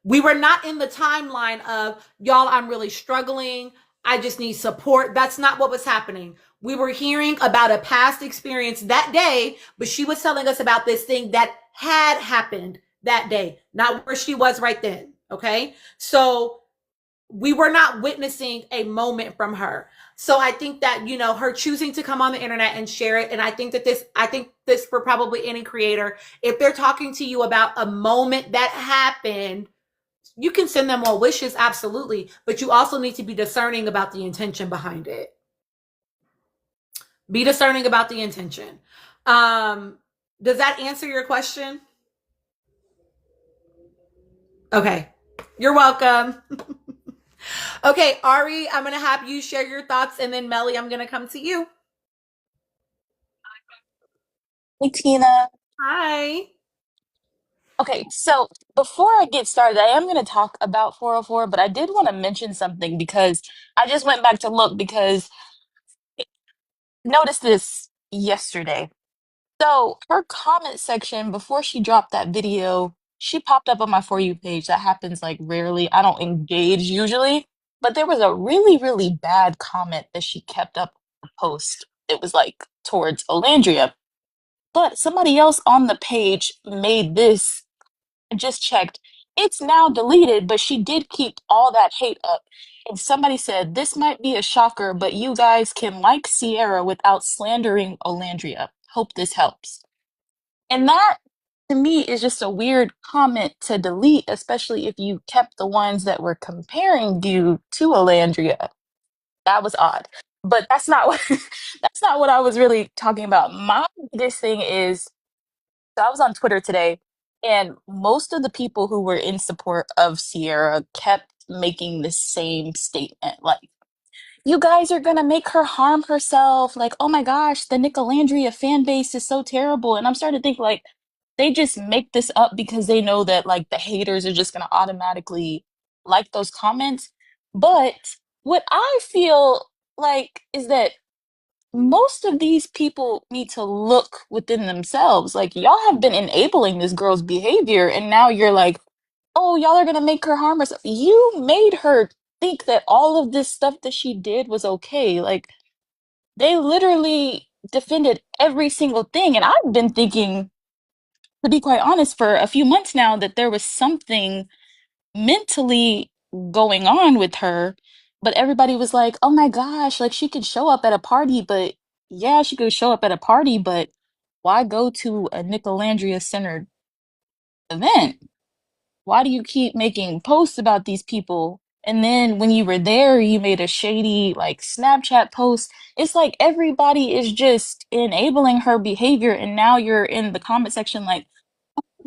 We were not in the timeline of, y'all, I'm really struggling. I just need support. That's not what was happening. We were hearing about a past experience that day, but she was telling us about this thing that had happened that day, not where she was right then. Okay. So we were not witnessing a moment from her. So I think that, you know, her choosing to come on the internet and share it. And I think this for probably any creator, if they're talking to you about a moment that happened, you can send them well wishes, absolutely, but you also need to be discerning about the intention behind it. Be discerning about the intention. Does that answer your question? Okay, you're welcome. Okay, Ari, I'm gonna have you share your thoughts, and then Melly, I'm gonna come to you. Hey, Tina. Hi. Okay, so before I get started, I am going to talk about 404, but I did want to mention something because I just went back to look because noticed this yesterday. So her comment section before she dropped that video, she popped up on my For You page. That happens like rarely. I don't engage usually, but there was a really, really bad comment that she kept up her post. It was like towards Olandria. But somebody else on the page made this I just checked. It's now deleted, but she did keep all that hate up. And somebody said, this might be a shocker, but you guys can like Sierra without slandering Olandria. Hope this helps. And that, to me, is just a weird comment to delete, especially if you kept the ones that were comparing you to Olandria. That was odd. But that's not what that's not what I was really talking about. My biggest thing is, so I was on Twitter today, and most of the people who were in support of Sierra kept making the same statement, like, you guys are gonna make her harm herself. Like, oh my gosh, the Nicolandria fan base is so terrible. And I'm starting to think like they just make this up because they know that like the haters are just gonna automatically like those comments. But what I feel like is that most of these people need to look within themselves. Like, y'all have been enabling this girl's behavior, and now you're like, oh, y'all are gonna make her harm herself. You made her think that all of this stuff that she did was okay. Like, they literally defended every single thing. And I've been thinking, to be quite honest, for a few months now, that there was something mentally going on with her. But everybody was like, oh my gosh, like she could show up at a party, but yeah, she could show up at a party, but why go to a Nicolandria centered event? Why do you keep making posts about these people? And then when you were there, you made a shady like Snapchat post. It's like everybody is just enabling her behavior, and now you're in the comment section like,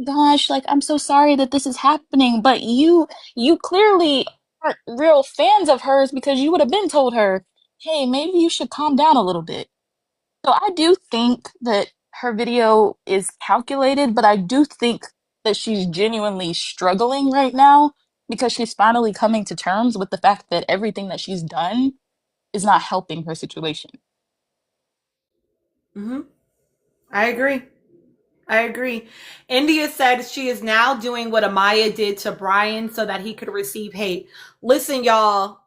gosh, like I'm so sorry that this is happening, but you clearly aren't real fans of hers because you would have been told her, hey, maybe you should calm down a little bit. So I do think that her video is calculated, but I do think that she's genuinely struggling right now because she's finally coming to terms with the fact that everything that she's done is not helping her situation. I agree. I agree. India said she is now doing what Amaya did to Brian so that he could receive hate. Listen, y'all.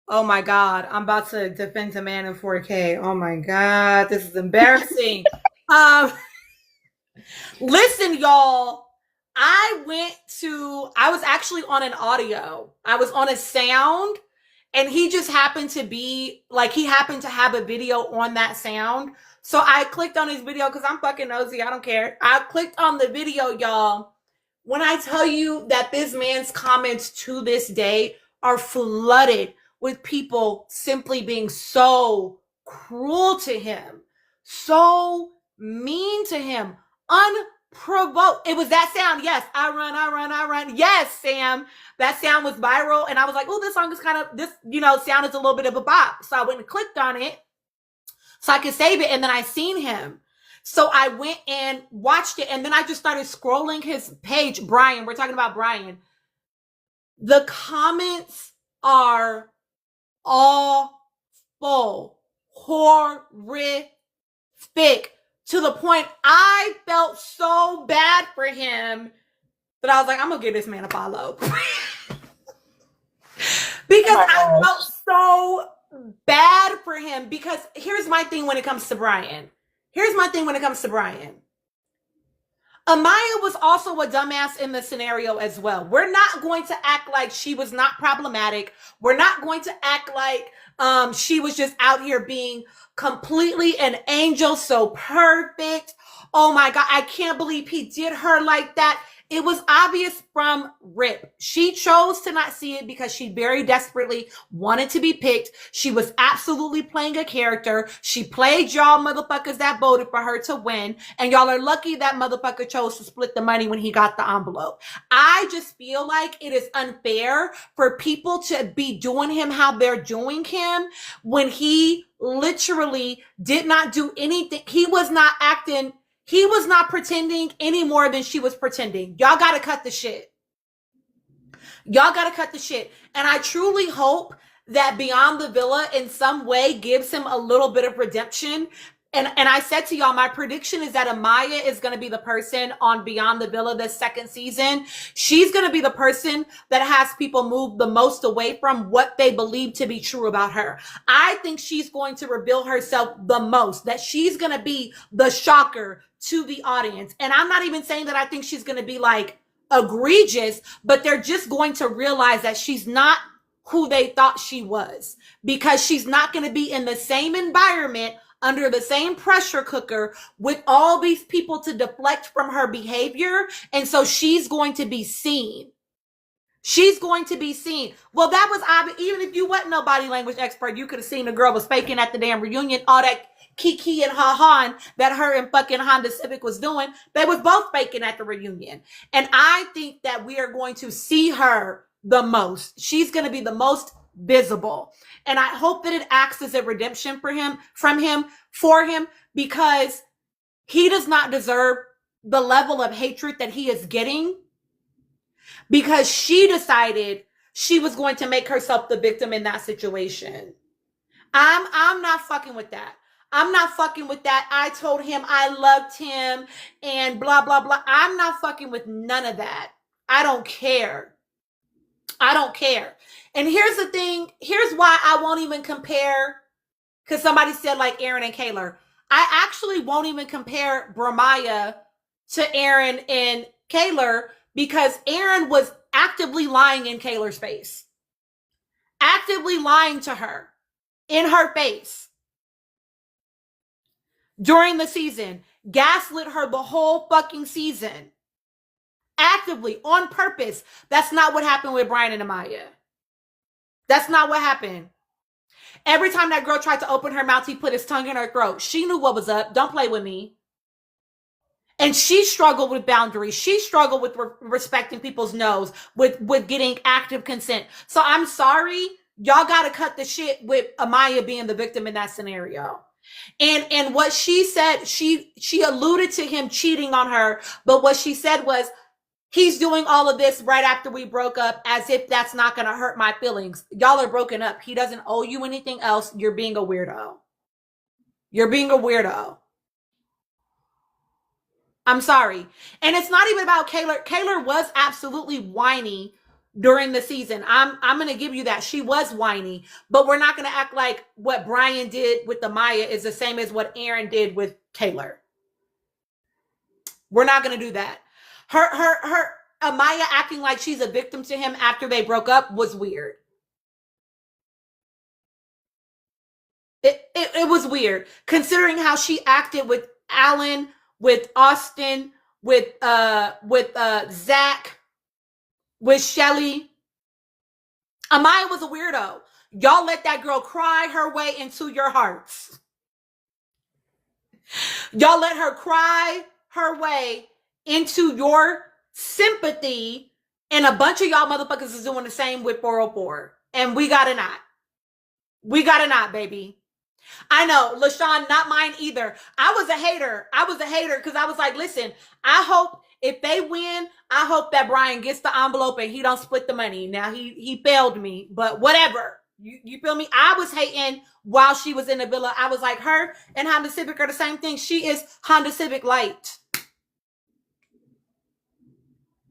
Oh my God. I'm about to defend a man in 4K. Oh my God. This is embarrassing. um, Listen, y'all. I was actually on an audio. I was on a sound, and he just happened to be like, he happened to have a video on that sound. So I clicked on his video because I'm fucking nosy. I don't care. I clicked on the video, y'all. When I tell you that this man's comments to this day are flooded with people simply being so cruel to him, so mean to him, unprovoked. It was that sound. Yes, I run, I run, I run. Yes, Sam. That sound was viral. And I was like, oh, this song is kind of, this, sound is a little bit of a bop. So I went and clicked on it so I could save it. And then I seen him. So I went and watched it. And then I just started scrolling his page. Brian, we're talking about Brian. The comments are awful, horrific, to the point I felt so bad for him that I was like, I'm gonna give this man a follow. Because I felt so bad for him. Because here's my thing when it comes to Brian. Amaya was also a dumbass in the scenario as well. We're not going to act like she was not problematic. We're not going to act like she was just out here being completely an angel, so perfect. Oh my God, I can't believe he did her like that. It was obvious from rip. She chose to not see it because she very desperately wanted to be picked. She was absolutely playing a character. She played y'all motherfuckers that voted for her to win. And y'all are lucky that motherfucker chose to split the money when he got the envelope. I just feel like it is unfair for people to be doing him how they're doing him when he literally did not do anything. He was not pretending any more than she was pretending. Y'all gotta cut the shit. And I truly hope that Beyond the Villa in some way gives him a little bit of redemption. And I said to y'all, my prediction is that Amaya is going to be the person on Beyond the Villa this second season. She's going to be the person that has people move the most away from what they believe to be true about her. I think she's going to reveal herself the most, that she's going to be the shocker to the audience. And I'm not even saying that I think she's going to be like egregious, but they're just going to realize that she's not who they thought she was, because she's not going to be in the same environment under the same pressure cooker with all these people to deflect from her behavior. And so she's going to be seen. She's going to be seen. Well, that was obvious. Even if you wasn't no body language expert, you could have seen the girl was faking at the damn reunion. All that kiki and ha-ha that her and fucking Honda Civic was doing, they was both faking at the reunion. And I think that we are going to see her the most. She's going to be the most visible. And I hope that it acts as a redemption for him, for him, because he does not deserve the level of hatred that he is getting, because she decided she was going to make herself the victim in that situation. I'm not fucking with that. I'm not fucking with that. I told him I loved him and blah, blah, blah. I'm not fucking with none of that. I don't care. I don't care. And here's the thing. Here's why I won't even compare, because somebody said like Aaron and Kayla. I actually won't even compare Bramaya to Aaron and Kayla, because Aaron was actively lying in Kayla's face. Actively lying to her in her face during the season. Gaslit her the whole fucking season. Actively, on purpose. That's not what happened with Brian and Amaya. That's not what happened. Every time that girl tried to open her mouth, he put his tongue in her throat. She knew what was up. Don't play with me. And she struggled with boundaries. She struggled with respecting people's no's, with getting active consent. So I'm sorry. Y'all got to cut the shit with Amaya being the victim in that scenario. And what she said, she alluded to him cheating on her. But what she said was, he's doing all of this right after we broke up, as if that's not going to hurt my feelings. Y'all are broken up. He doesn't owe you anything else. You're being a weirdo. You're being a weirdo. I'm sorry. And it's not even about Kayla. Kayla was absolutely whiny during the season. I'm going to give you that. She was whiny, but we're not going to act like what Brian did with the Maya is the same as what Aaron did with Kayla. We're not going to do that. Her Amaya acting like she's a victim to him after they broke up was weird. It was weird, considering how she acted with Alan, with Austin, with Zach, with Shelly. Amaya was a weirdo. Y'all let that girl cry her way into your hearts. Y'all let her cry her way into your sympathy, and a bunch of y'all motherfuckers is doing the same with 404. And we gotta not. We gotta not, baby. I know, LaShawn, not mine either. I was a hater because I was like, listen, I hope if they win, I hope that Brian gets the envelope and he don't split the money. Now he failed me, but whatever. You feel me? I was hating while she was in the villa. I was like, her and Honda Civic are the same thing. She is Honda Civic Light.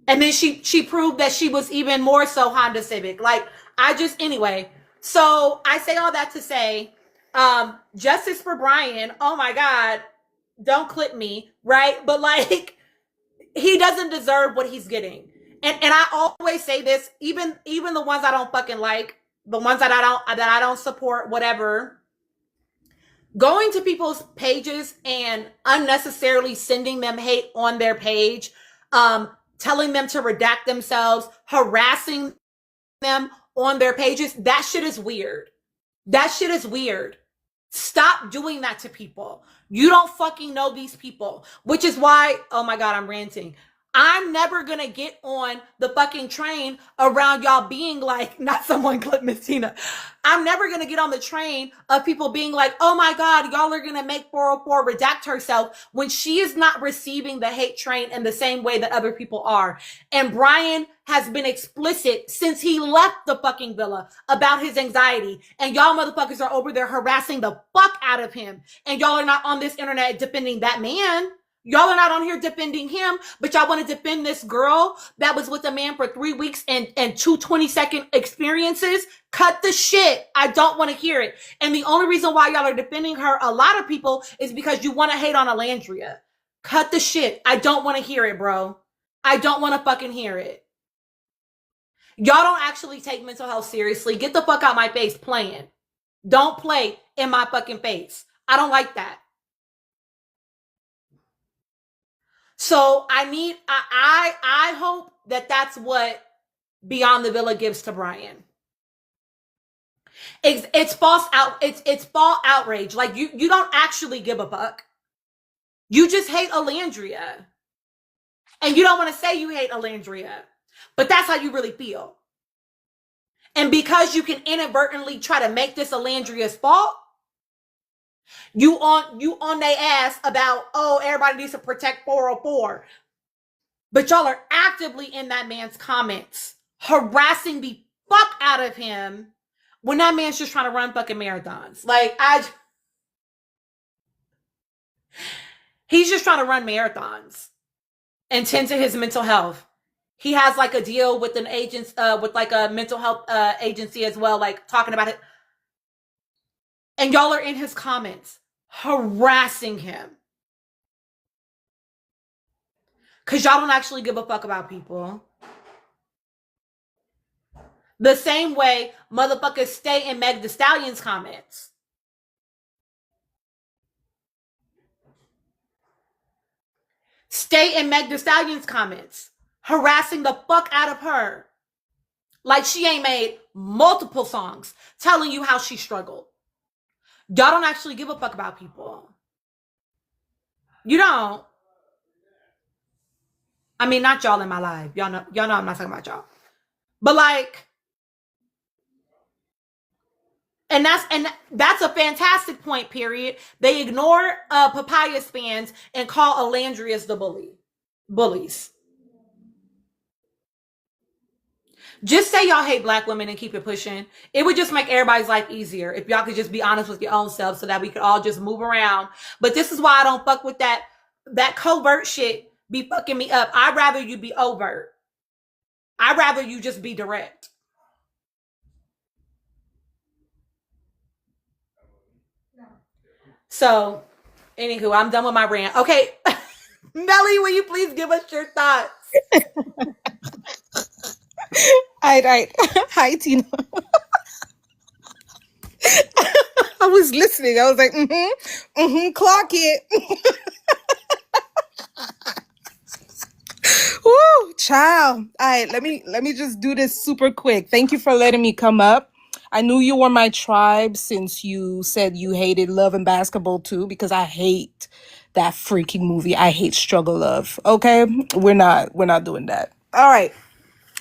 And then she proved that she was even more so Honda Civic. Like, anyway. So I say all that to say, justice for Brian. Oh my God. Don't clip me. Right. But like, he doesn't deserve what he's getting. And I always say this, even the ones I don't fucking like, the ones that I don't support, whatever, going to people's pages and unnecessarily sending them hate on their page, telling them to redact themselves, harassing them on their pages, that shit is weird. That shit is weird. Stop doing that to people. You don't fucking know these people, which is why, oh my God, I'm ranting. I'm never going to get on the fucking train around y'all being like, not someone clip Miss Tina. I'm never going to get on the train of people being like, oh my God, y'all are going to make 404 redact herself when she is not receiving the hate train in the same way that other people are. And Brian has been explicit since he left the fucking villa about his anxiety. And y'all motherfuckers are over there harassing the fuck out of him. And y'all are not on this internet defending that man. Y'all are not on here defending him, but y'all want to defend this girl that was with a man for 3 weeks and 2 20-second experiences. Cut the shit. I don't want to hear it. And the only reason why y'all are defending her, a lot of people, is because you want to hate on Alandria. Cut the shit. I don't want to hear it, bro. I don't want to fucking hear it. Y'all don't actually take mental health seriously. Get the fuck out my face playing. Don't play in my fucking face. I don't like that. So I hope that that's what Beyond the Villa gives to Brian. It's false it's false outrage. Like you don't actually give a fuck. You just hate Alandria. And you don't want to say you hate Alandria. But that's how you really feel. And because you can inadvertently try to make this Alandria's fault, you on their ass about, oh, everybody needs to protect 404. But y'all are actively in that man's comments, harassing the fuck out of him when that man's just trying to run fucking marathons. Like, he's just trying to run marathons and tend to his mental health. He has like a deal with an agent, with like a mental health agency as well, like talking about it. And y'all are in his comments harassing him. Because y'all don't actually give a fuck about people. The same way motherfuckers stay in Meg Thee Stallion's comments. Stay in Meg Thee Stallion's comments. Harassing the fuck out of her. Like she ain't made multiple songs telling you how she struggled. Y'all don't actually give a fuck about people. You don't. I mean, not y'all in my life. Y'all know I'm not talking about y'all. But like, and that's a fantastic point, period. They ignore Papaya fans and call Alandria's the bullies. Just say y'all hate black women and keep it pushing. It would just make everybody's life easier if y'all could just be honest with your own self so that we could all just move around. But this is why I don't fuck with that covert shit be fucking me up. I'd rather you be overt. I'd rather you just be direct. So, anywho, I'm done with my rant. Okay, Melly, will you please give us your thoughts? All right. Hi, Tina. I was listening. I was like, clock it. Woo, child. All right, let me just do this super quick. Thank you for letting me come up. I knew you were my tribe since you said you hated Love and Basketball too, because I hate that freaking movie. I hate Struggle Love. Okay? We're not doing that. All right.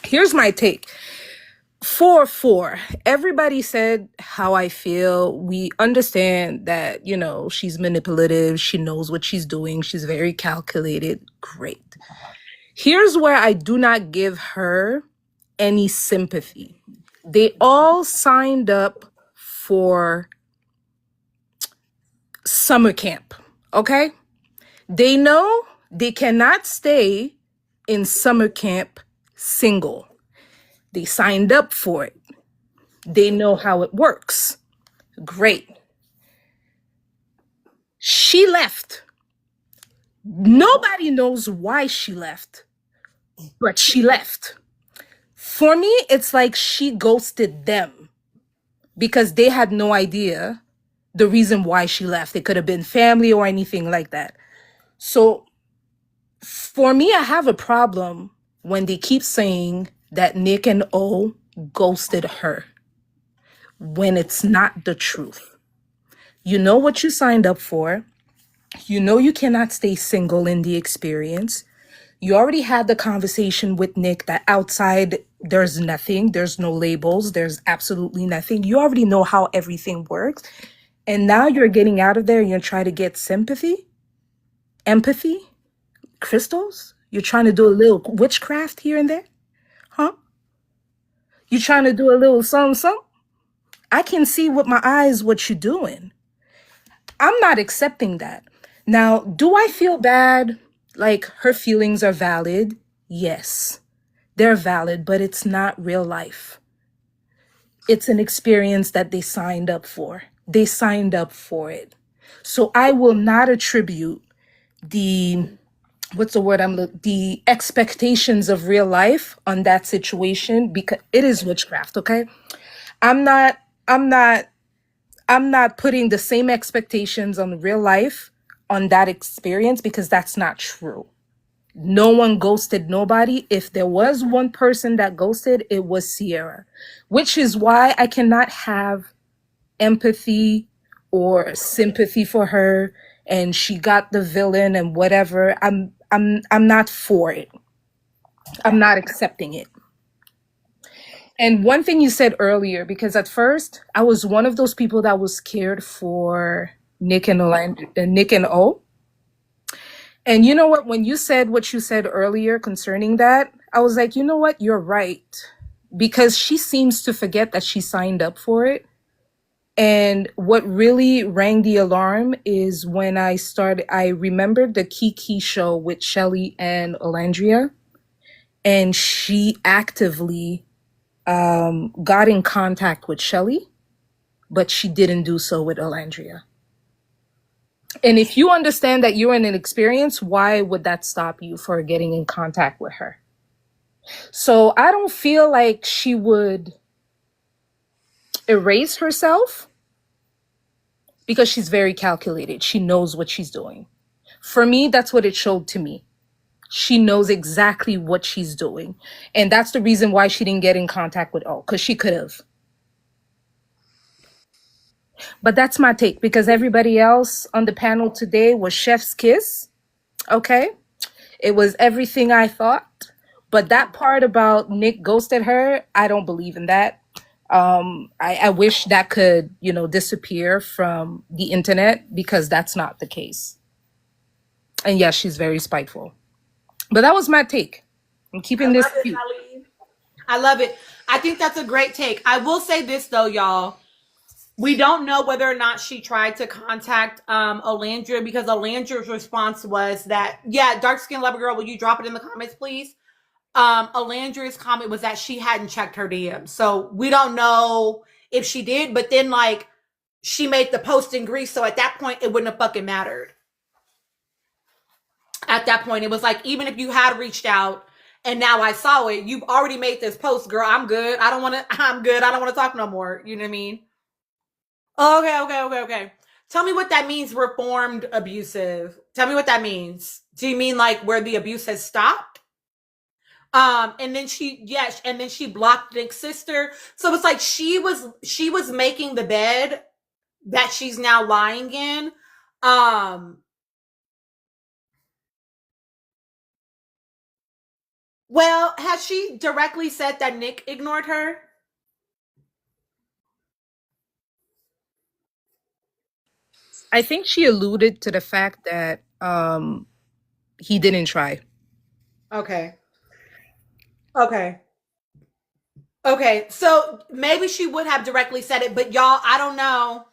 Here's my take. 4-4. Everybody said how I feel. We understand that, she's manipulative. She knows what she's doing. She's very calculated. Great. Here's where I do not give her any sympathy. They all signed up for summer camp, okay? They know they cannot stay in summer camp single. They signed up for it. They know how it works. Great. She left. Nobody knows why she left, but she left. For me, it's like she ghosted them because they had no idea the reason why she left. It could have been family or anything like that. So for me, I have a problem when they keep saying that Nick and O ghosted her when it's not the truth. You know what you signed up for. You know you cannot stay single in the experience. You already had the conversation with Nick that outside there's nothing, there's no labels, there's absolutely nothing. You already know how everything works. And now you're getting out of there and you're trying to get sympathy, empathy, crystals. You're trying to do a little witchcraft here and there. Huh? You trying to do a little something? I can see with my eyes what you're doing. I'm not accepting that. Now, do I feel bad? Like her feelings are valid? Yes, they're valid, but it's not real life. It's an experience that they signed up for. They signed up for it. So I will not attribute the what's the word the expectations of real life on that situation, because it is witchcraft, okay? I'm not I'm not I'm not putting the same expectations on real life on that experience, because that's not true. No one ghosted nobody. If there was one person that ghosted, it was Sierra, which is why I cannot have empathy or sympathy for her, and she got the villain and whatever. I'm not for it. I'm not accepting it. And one thing you said earlier, because at first I was one of those people that was scared for Nick and O. And you know what? When you said what you said earlier concerning that, I was like, you know what? You're right. Because she seems to forget that she signed up for it. And what really rang the alarm is when I remembered the Kiki show with Shelly and Alandria, and she actively got in contact with Shelly, but she didn't do so with Alandria. And if you understand that you're in an experience, why would that stop you for getting in contact with her? So I don't feel like she would erase herself, because she's very calculated. She knows what she's doing. For me, that's what it showed to me. She knows exactly what she's doing. And that's the reason why she didn't get in contact with O, because she could have. But that's my take, because everybody else on the panel today was chef's kiss. Okay. It was everything I thought. But that part about Nick ghosted her, I don't believe in that. I wish that could, disappear from the internet, because that's not the case. And yes, she's very spiteful. But that was my take. I'm keeping this cute. I love it. I think that's a great take. I will say this though, y'all. We don't know whether or not she tried to contact Alandria, because Alandria's response was that, yeah, dark skinned lover girl, will you drop it in the comments, please? Alandria's comment was that she hadn't checked her DM. So we don't know if she did, but then like she made the post in Greece, so at that point it wouldn't have fucking mattered. At that point, it was like, even if you had reached out and now I saw it, you've already made this post, girl. I'm good. I'm good. I don't want to talk no more. You know what I mean? Okay. Tell me what that means, reformed abusive. Tell me what that means. Do you mean like where the abuse has stopped? And then she blocked Nick's sister. So it's like she was making the bed that she's now lying in. Well, has she directly said that Nick ignored her? I think she alluded to the fact that he didn't try. Okay. Okay. Okay. So maybe she would have directly said it, but y'all, I don't know.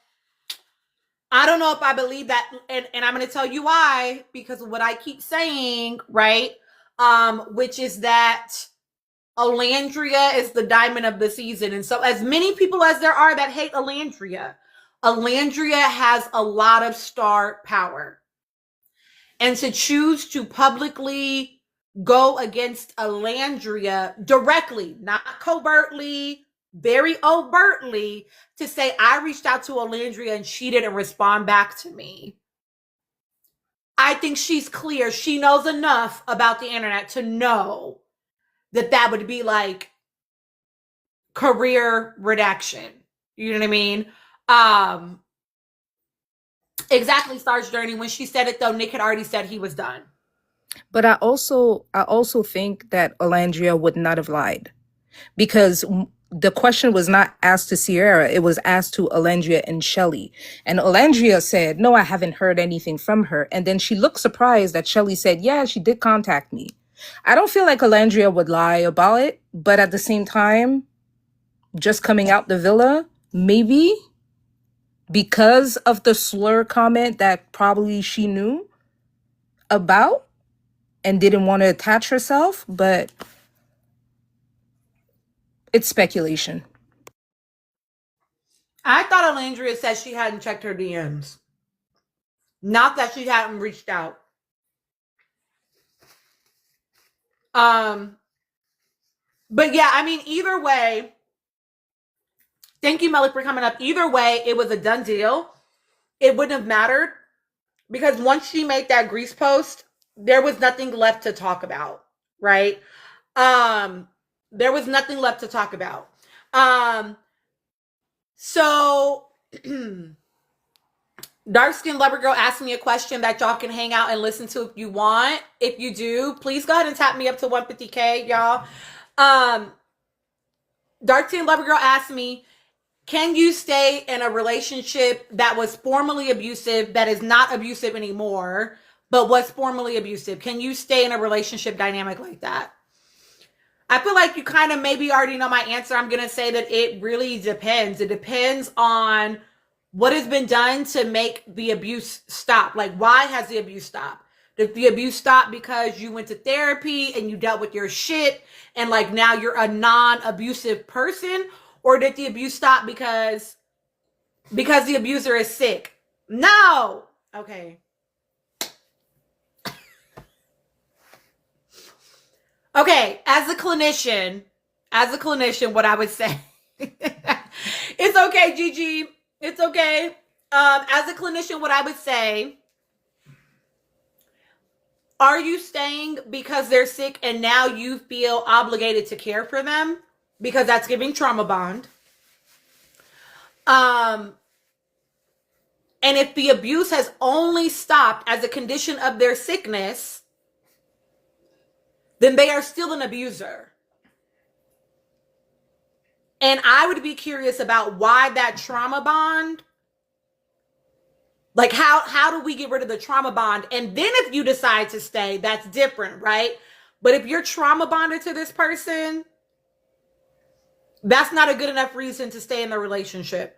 I don't know if I believe that, and I'm going to tell you why, because of what I keep saying, right? Which is that Alandria is the diamond of the season. And so as many people as there are that hate Alandria, Alandria has a lot of star power. And to choose to publicly go against Alandria directly, not covertly, very overtly, to say, I reached out to Alandria and she didn't respond back to me. I think she's clear. She knows enough about the internet to know that that would be like career redaction. You know what I mean? Exactly, Star's journey. When she said it though, Nick had already said he was done. But I also think that Alandria would not have lied, because the question was not asked to Sierra, it was asked to Alandria and Shelly. And Alandria said, no, I haven't heard anything from her. And then she looked surprised that Shelly said, yeah, she did contact me. I don't feel like Alandria would lie about it, but at the same time, just coming out the villa, maybe because of the slur comment that probably she knew about and didn't want to attach herself, but it's speculation. I thought Alandria said she hadn't checked her DMs. Not that she hadn't reached out. But yeah, I mean, either way, thank you, Melik, for coming up. Either way, it was a done deal. It wouldn't have mattered because once she made that grease post, there was nothing left to talk about, right? There was nothing left to talk about. So Dark Skin Lover Girl asked me a question that y'all can hang out and listen to if you want. If you do, please go ahead and tap me up to 150K, y'all. Dark Skin Lover Girl asked me, can you stay in a relationship that was formerly abusive, that is not abusive anymore, but was formerly abusive? Can you stay in a relationship dynamic like that? I feel like you kind of maybe already know my answer. I'm going to say that it really depends. It depends on what has been done to make the abuse stop. Like, why has the abuse stopped? Did the abuse stop because you went to therapy and you dealt with your shit and like now you're a non-abusive person? Or did the abuse stop because the abuser is sick? No. Okay. Okay, as a clinician, what I would say, it's okay, Gigi. It's okay. As a clinician, what I would say, are you staying because they're sick and now you feel obligated to care for them? Because that's giving trauma bond. And if the abuse has only stopped as a condition of their sickness, then they are still an abuser. And I would be curious about why that trauma bond, like how do we get rid of the trauma bond? And then if you decide to stay, that's different, right? But if you're trauma bonded to this person, that's not a good enough reason to stay in the relationship.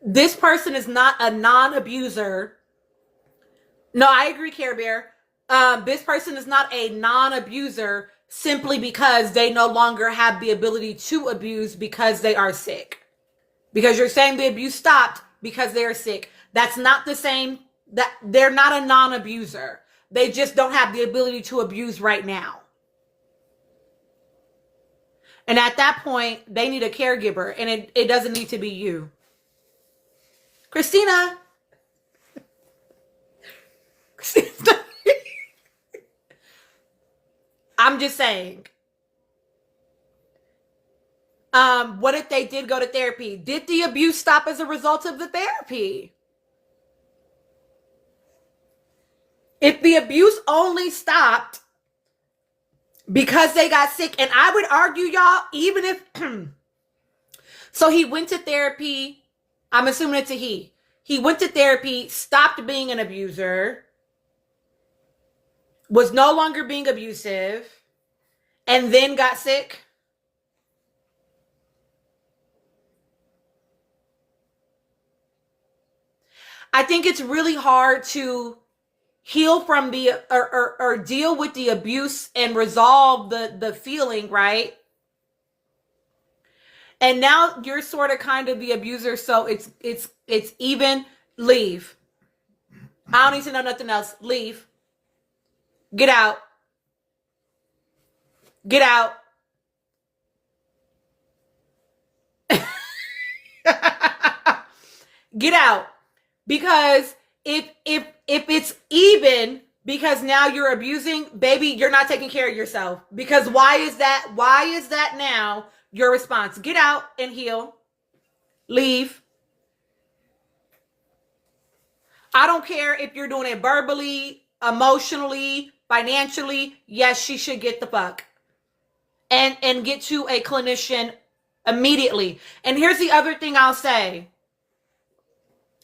This person is not a non-abuser. No, I agree, Care Bear. This person is not a non-abuser simply because they no longer have the ability to abuse because they are sick. Because you're saying the abuse stopped because they are sick. That's not the same. That they're not a non-abuser. They just don't have the ability to abuse right now. And at that point, they need a caregiver, and it doesn't need to be you. Christina. I'm just saying. What if they did go to therapy? Did the abuse stop as a result of the therapy? If the abuse only stopped because they got sick, and I would argue, y'all, even if so he went to therapy, I'm assuming it's a he. He went to therapy, stopped being an abuser, was no longer being abusive, and then got sick. I think it's really hard to heal from the or deal with the abuse and resolve the feeling, right? And now you're sort of kind of the abuser, so it's even. Leave. I don't need to know nothing else. Leave. Get out. Get out. Get out. Because if it's even because now you're abusing, baby, you're not taking care of yourself. Because why is that now your response? Get out and heal. Leave. I don't care if you're doing it verbally, emotionally, financially. Yes, she should get the fuck. And get to a clinician immediately. And here's the other thing I'll say.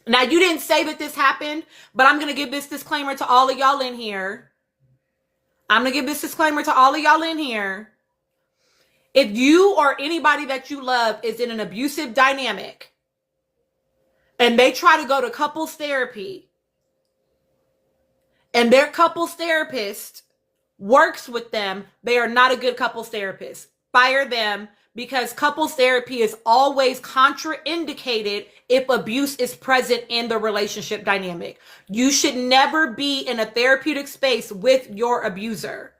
Now, you didn't say that this happened, but I'm going to give this disclaimer to all of y'all in here. If you or anybody that you love is in an abusive dynamic and they try to go to couples therapy and their couples therapist works with them, they are not a good couples therapist. Fire them, because couples therapy is always contraindicated if abuse is present in the relationship dynamic. You should never be in a therapeutic space with your abuser.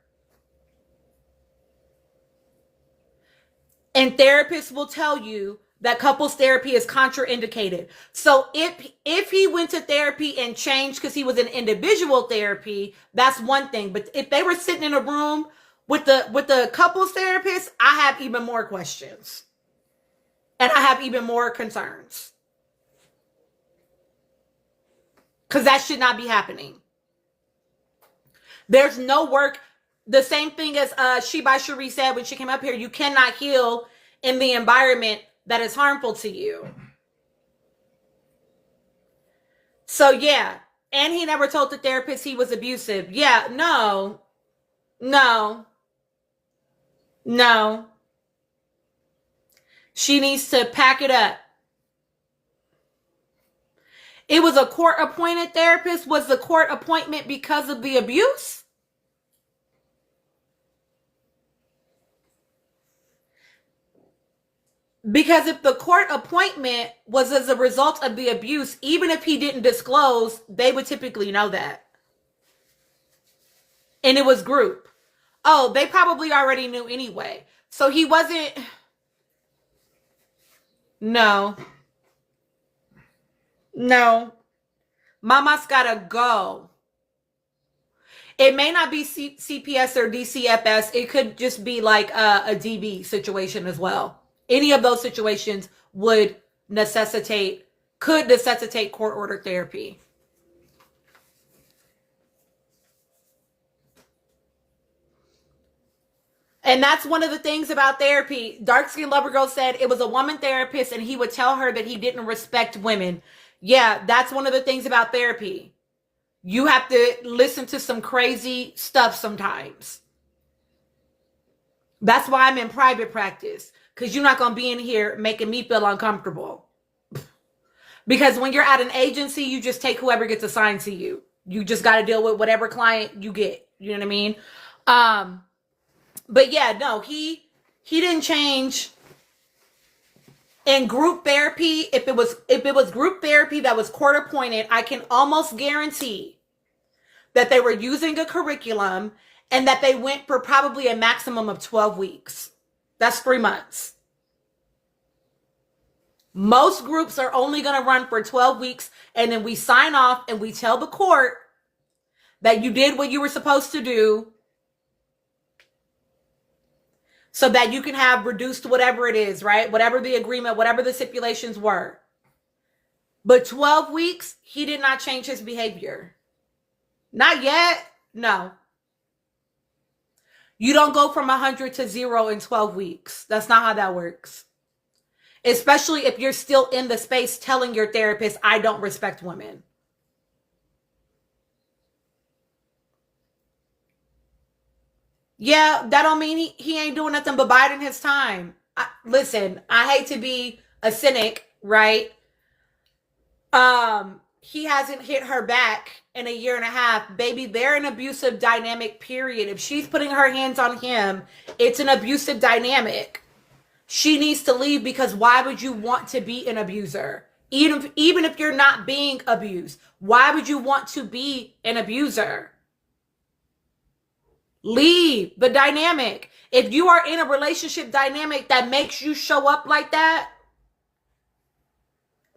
And therapists will tell you that couples therapy is contraindicated. So if he went to therapy and changed because he was in individual therapy, that's one thing. But if they were sitting in a room with the couples therapist, I have even more questions. And I have even more concerns. Because that should not be happening. There's no work. The same thing as She by Cherie said when she came up here, you cannot heal in the environment that is harmful to you. So yeah, and he never told the therapist he was abusive. Yeah, no. She needs to pack it up. It was a court appointed therapist. Was the court appointment because of the abuse? Because if the court appointment was as a result of the abuse, even if he didn't disclose, they would typically know that. And it was group. Oh, they probably already knew anyway. So he wasn't. No. Mama's gotta go. It may not be CPS or DCFS. It could just be like a DB situation as well. Any of those situations could necessitate court ordered therapy. And that's one of the things about therapy. Dark Skin Lover Girl said it was a woman therapist and he would tell her that he didn't respect women. Yeah, that's one of the things about therapy. You have to listen to some crazy stuff sometimes. That's why I'm in private practice. Because you're not going to be in here making me feel uncomfortable. Because when you're at an agency, you just take whoever gets assigned to you. You just got to deal with whatever client you get. You know what I mean? But yeah, no, he didn't change. In group therapy, if it was group therapy that was court appointed, I can almost guarantee that they were using a curriculum and that they went for probably a maximum of 12 weeks. That's 3 months. Most groups are only going to run for 12 weeks, and then we sign off and we tell the court that you did what you were supposed to do so that you can have reduced whatever it is, right? Whatever the agreement, whatever the stipulations were. But 12 weeks, he did not change his behavior. Not yet. No. You don't go from 100 to 0 in 12 weeks. That's not how that works. Especially if you're still in the space telling your therapist, I don't respect women. Yeah, that don't mean he ain't doing nothing but biding his time. Listen, I hate to be a cynic, right? He hasn't hit her back in a year and a half. Baby, they're an abusive dynamic, period. If she's putting her hands on him, it's an abusive dynamic. She needs to leave, because why would you want to be an abuser? Even if you're not being abused, why would you want to be an abuser? Leave the dynamic. If you are in a relationship dynamic that makes you show up like that,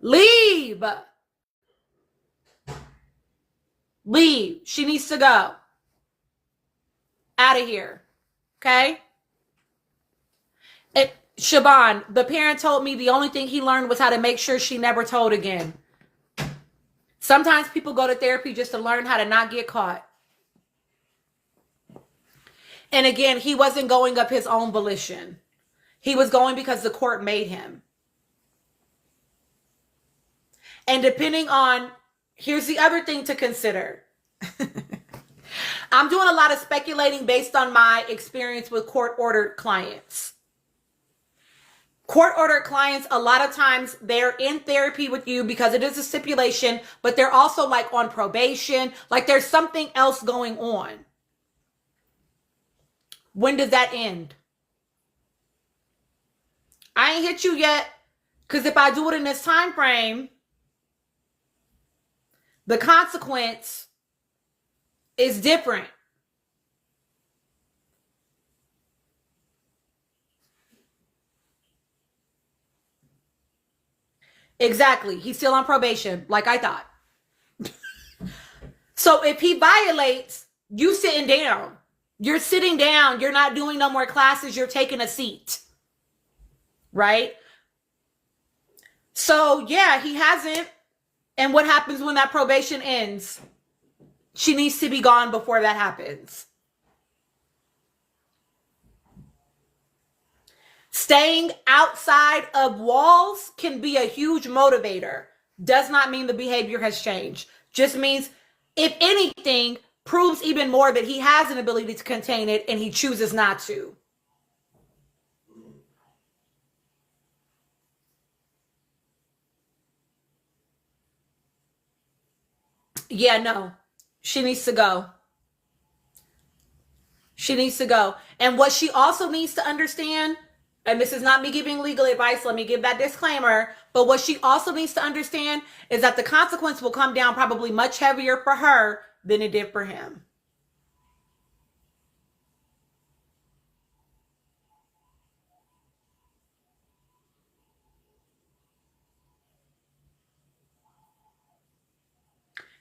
leave. Leave. She needs to go. Out of here. Okay? Siobhan, the parent told me the only thing he learned was how to make sure she never told again. Sometimes people go to therapy just to learn how to not get caught. And again, he wasn't going of his own volition. He was going because the court made him. And depending on, here's the other thing to consider. I'm doing a lot of speculating based on my experience with court-ordered clients. Court-ordered clients, a lot of times they're in therapy with you because it is a stipulation, but they're also like on probation. Like there's something else going on. When does that end? I ain't hit you yet, because if I do it in this time frame, the consequence is different. Exactly. He's still on probation, like I thought. So if he violates, you sitting down. You're sitting down. You're not doing no more classes. You're taking a seat. Right? So yeah, he hasn't. And what happens when that probation ends? She needs to be gone before that happens. Staying outside of walls can be a huge motivator. Does not mean the behavior has changed. Just means, if anything, proves even more that he has an ability to contain it and he chooses not to. Yeah, no. She needs to go. She needs to go. And what she also needs to understand, and this is not me giving legal advice, let me give that disclaimer, but what she also needs to understand is that the consequence will come down probably much heavier for her than it did for him.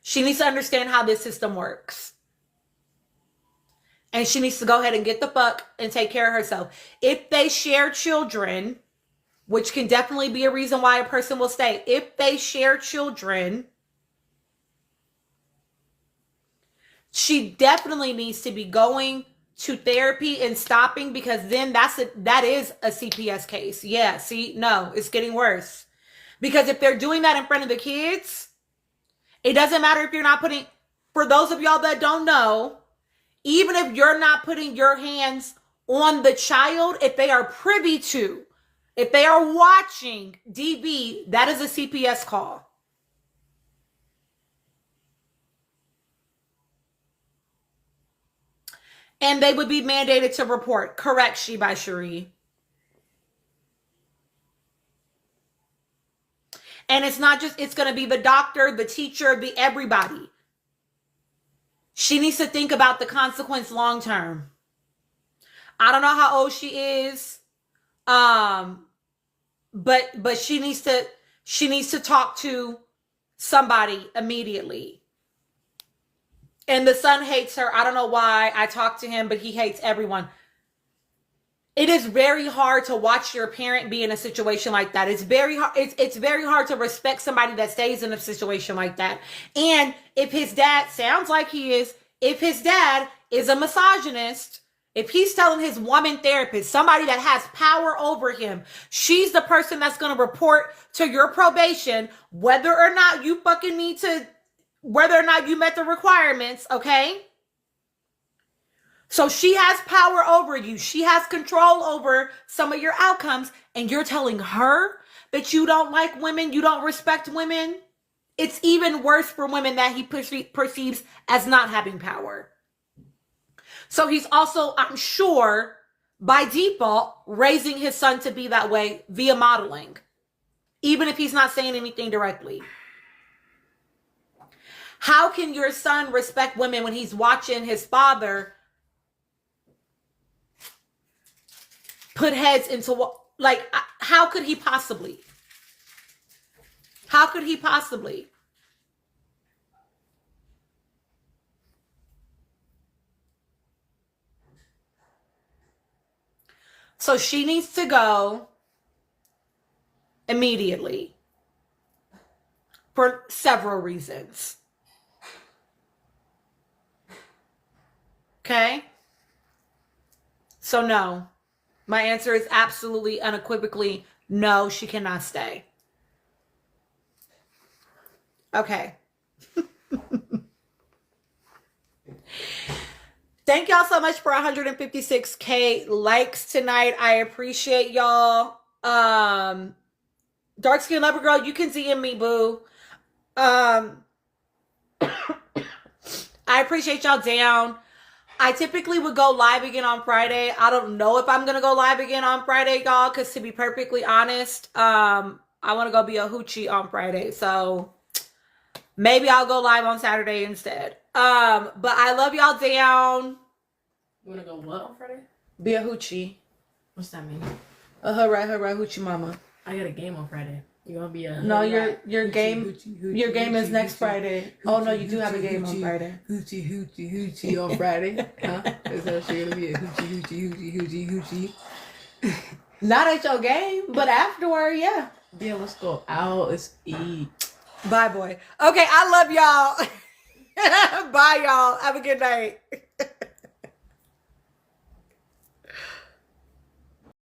She needs to understand how this system works. And she needs to go ahead and get the fuck and take care of herself. If they share children, which can definitely be a reason why a person will stay. If they share children, she definitely needs to be going to therapy and stopping, because then that is a CPS case. Yeah, see, no, it's getting worse. Because if they're doing that in front of the kids, it doesn't matter if you're not putting, for those of y'all that don't know, even if you're not putting your hands on the child, if they are privy to, if they are watching DV, that is a CPS call. And they would be mandated to report. Correct, Shibai Cherie. And it's not just, it's going to be the doctor, the teacher, the everybody. She needs to think about the consequence long term. I don't know how old she is. But she needs to talk to somebody immediately. And the son hates her. I don't know why. I talked to him, but he hates everyone. It is very hard to watch your parent be in a situation like that. It's very hard. It's very hard to respect somebody that stays in a situation like that. And if his dad sounds like he is, if his dad is a misogynist, if he's telling his woman therapist, somebody that has power over him, she's the person that's going to report to your probation, whether or not you fucking need to, whether or not you met the requirements, okay? So she has power over you. She has control over some of your outcomes, and you're telling her that you don't like women, you don't respect women. It's even worse for women that he perceives as not having power. So he's also, I'm sure, by default, raising his son to be that way via modeling, even if he's not saying anything directly. How can your son respect women when he's watching his father put heads into, like, how could he possibly? How could he possibly? So she needs to go immediately for several reasons. Okay? So no. My answer is absolutely, unequivocally, no, she cannot stay. Okay. Thank y'all so much for 156K likes tonight. I appreciate y'all. Dark Skin Lover Girl, you can DM me, boo. I appreciate y'all down. I typically would go live again on Friday. I don't know if I'm going to go live again on Friday, y'all, because to be perfectly honest, I want to go be a hoochie on Friday. So maybe I'll go live on Saturday instead. But I love y'all down. You want to go what on Friday? Be a hoochie. What's that mean? A hooray, hooray, hoochie mama. I got a game on Friday. You want to be a No, hood your rat. game Hoochie, hoochie, your game is hoochie, next hoochie, Friday. Oh no, you do have a game on Friday. Hoochie, hoochie, hoochie on Friday. Huh? Is that what you're gonna be? A hoochie, hoochie, hoochie, hoochie, hoochie. Not at your game, but afterward, yeah. Yeah, let's go out. Let's eat. Bye, boy. Okay, I love y'all. Bye, y'all. Have a good night.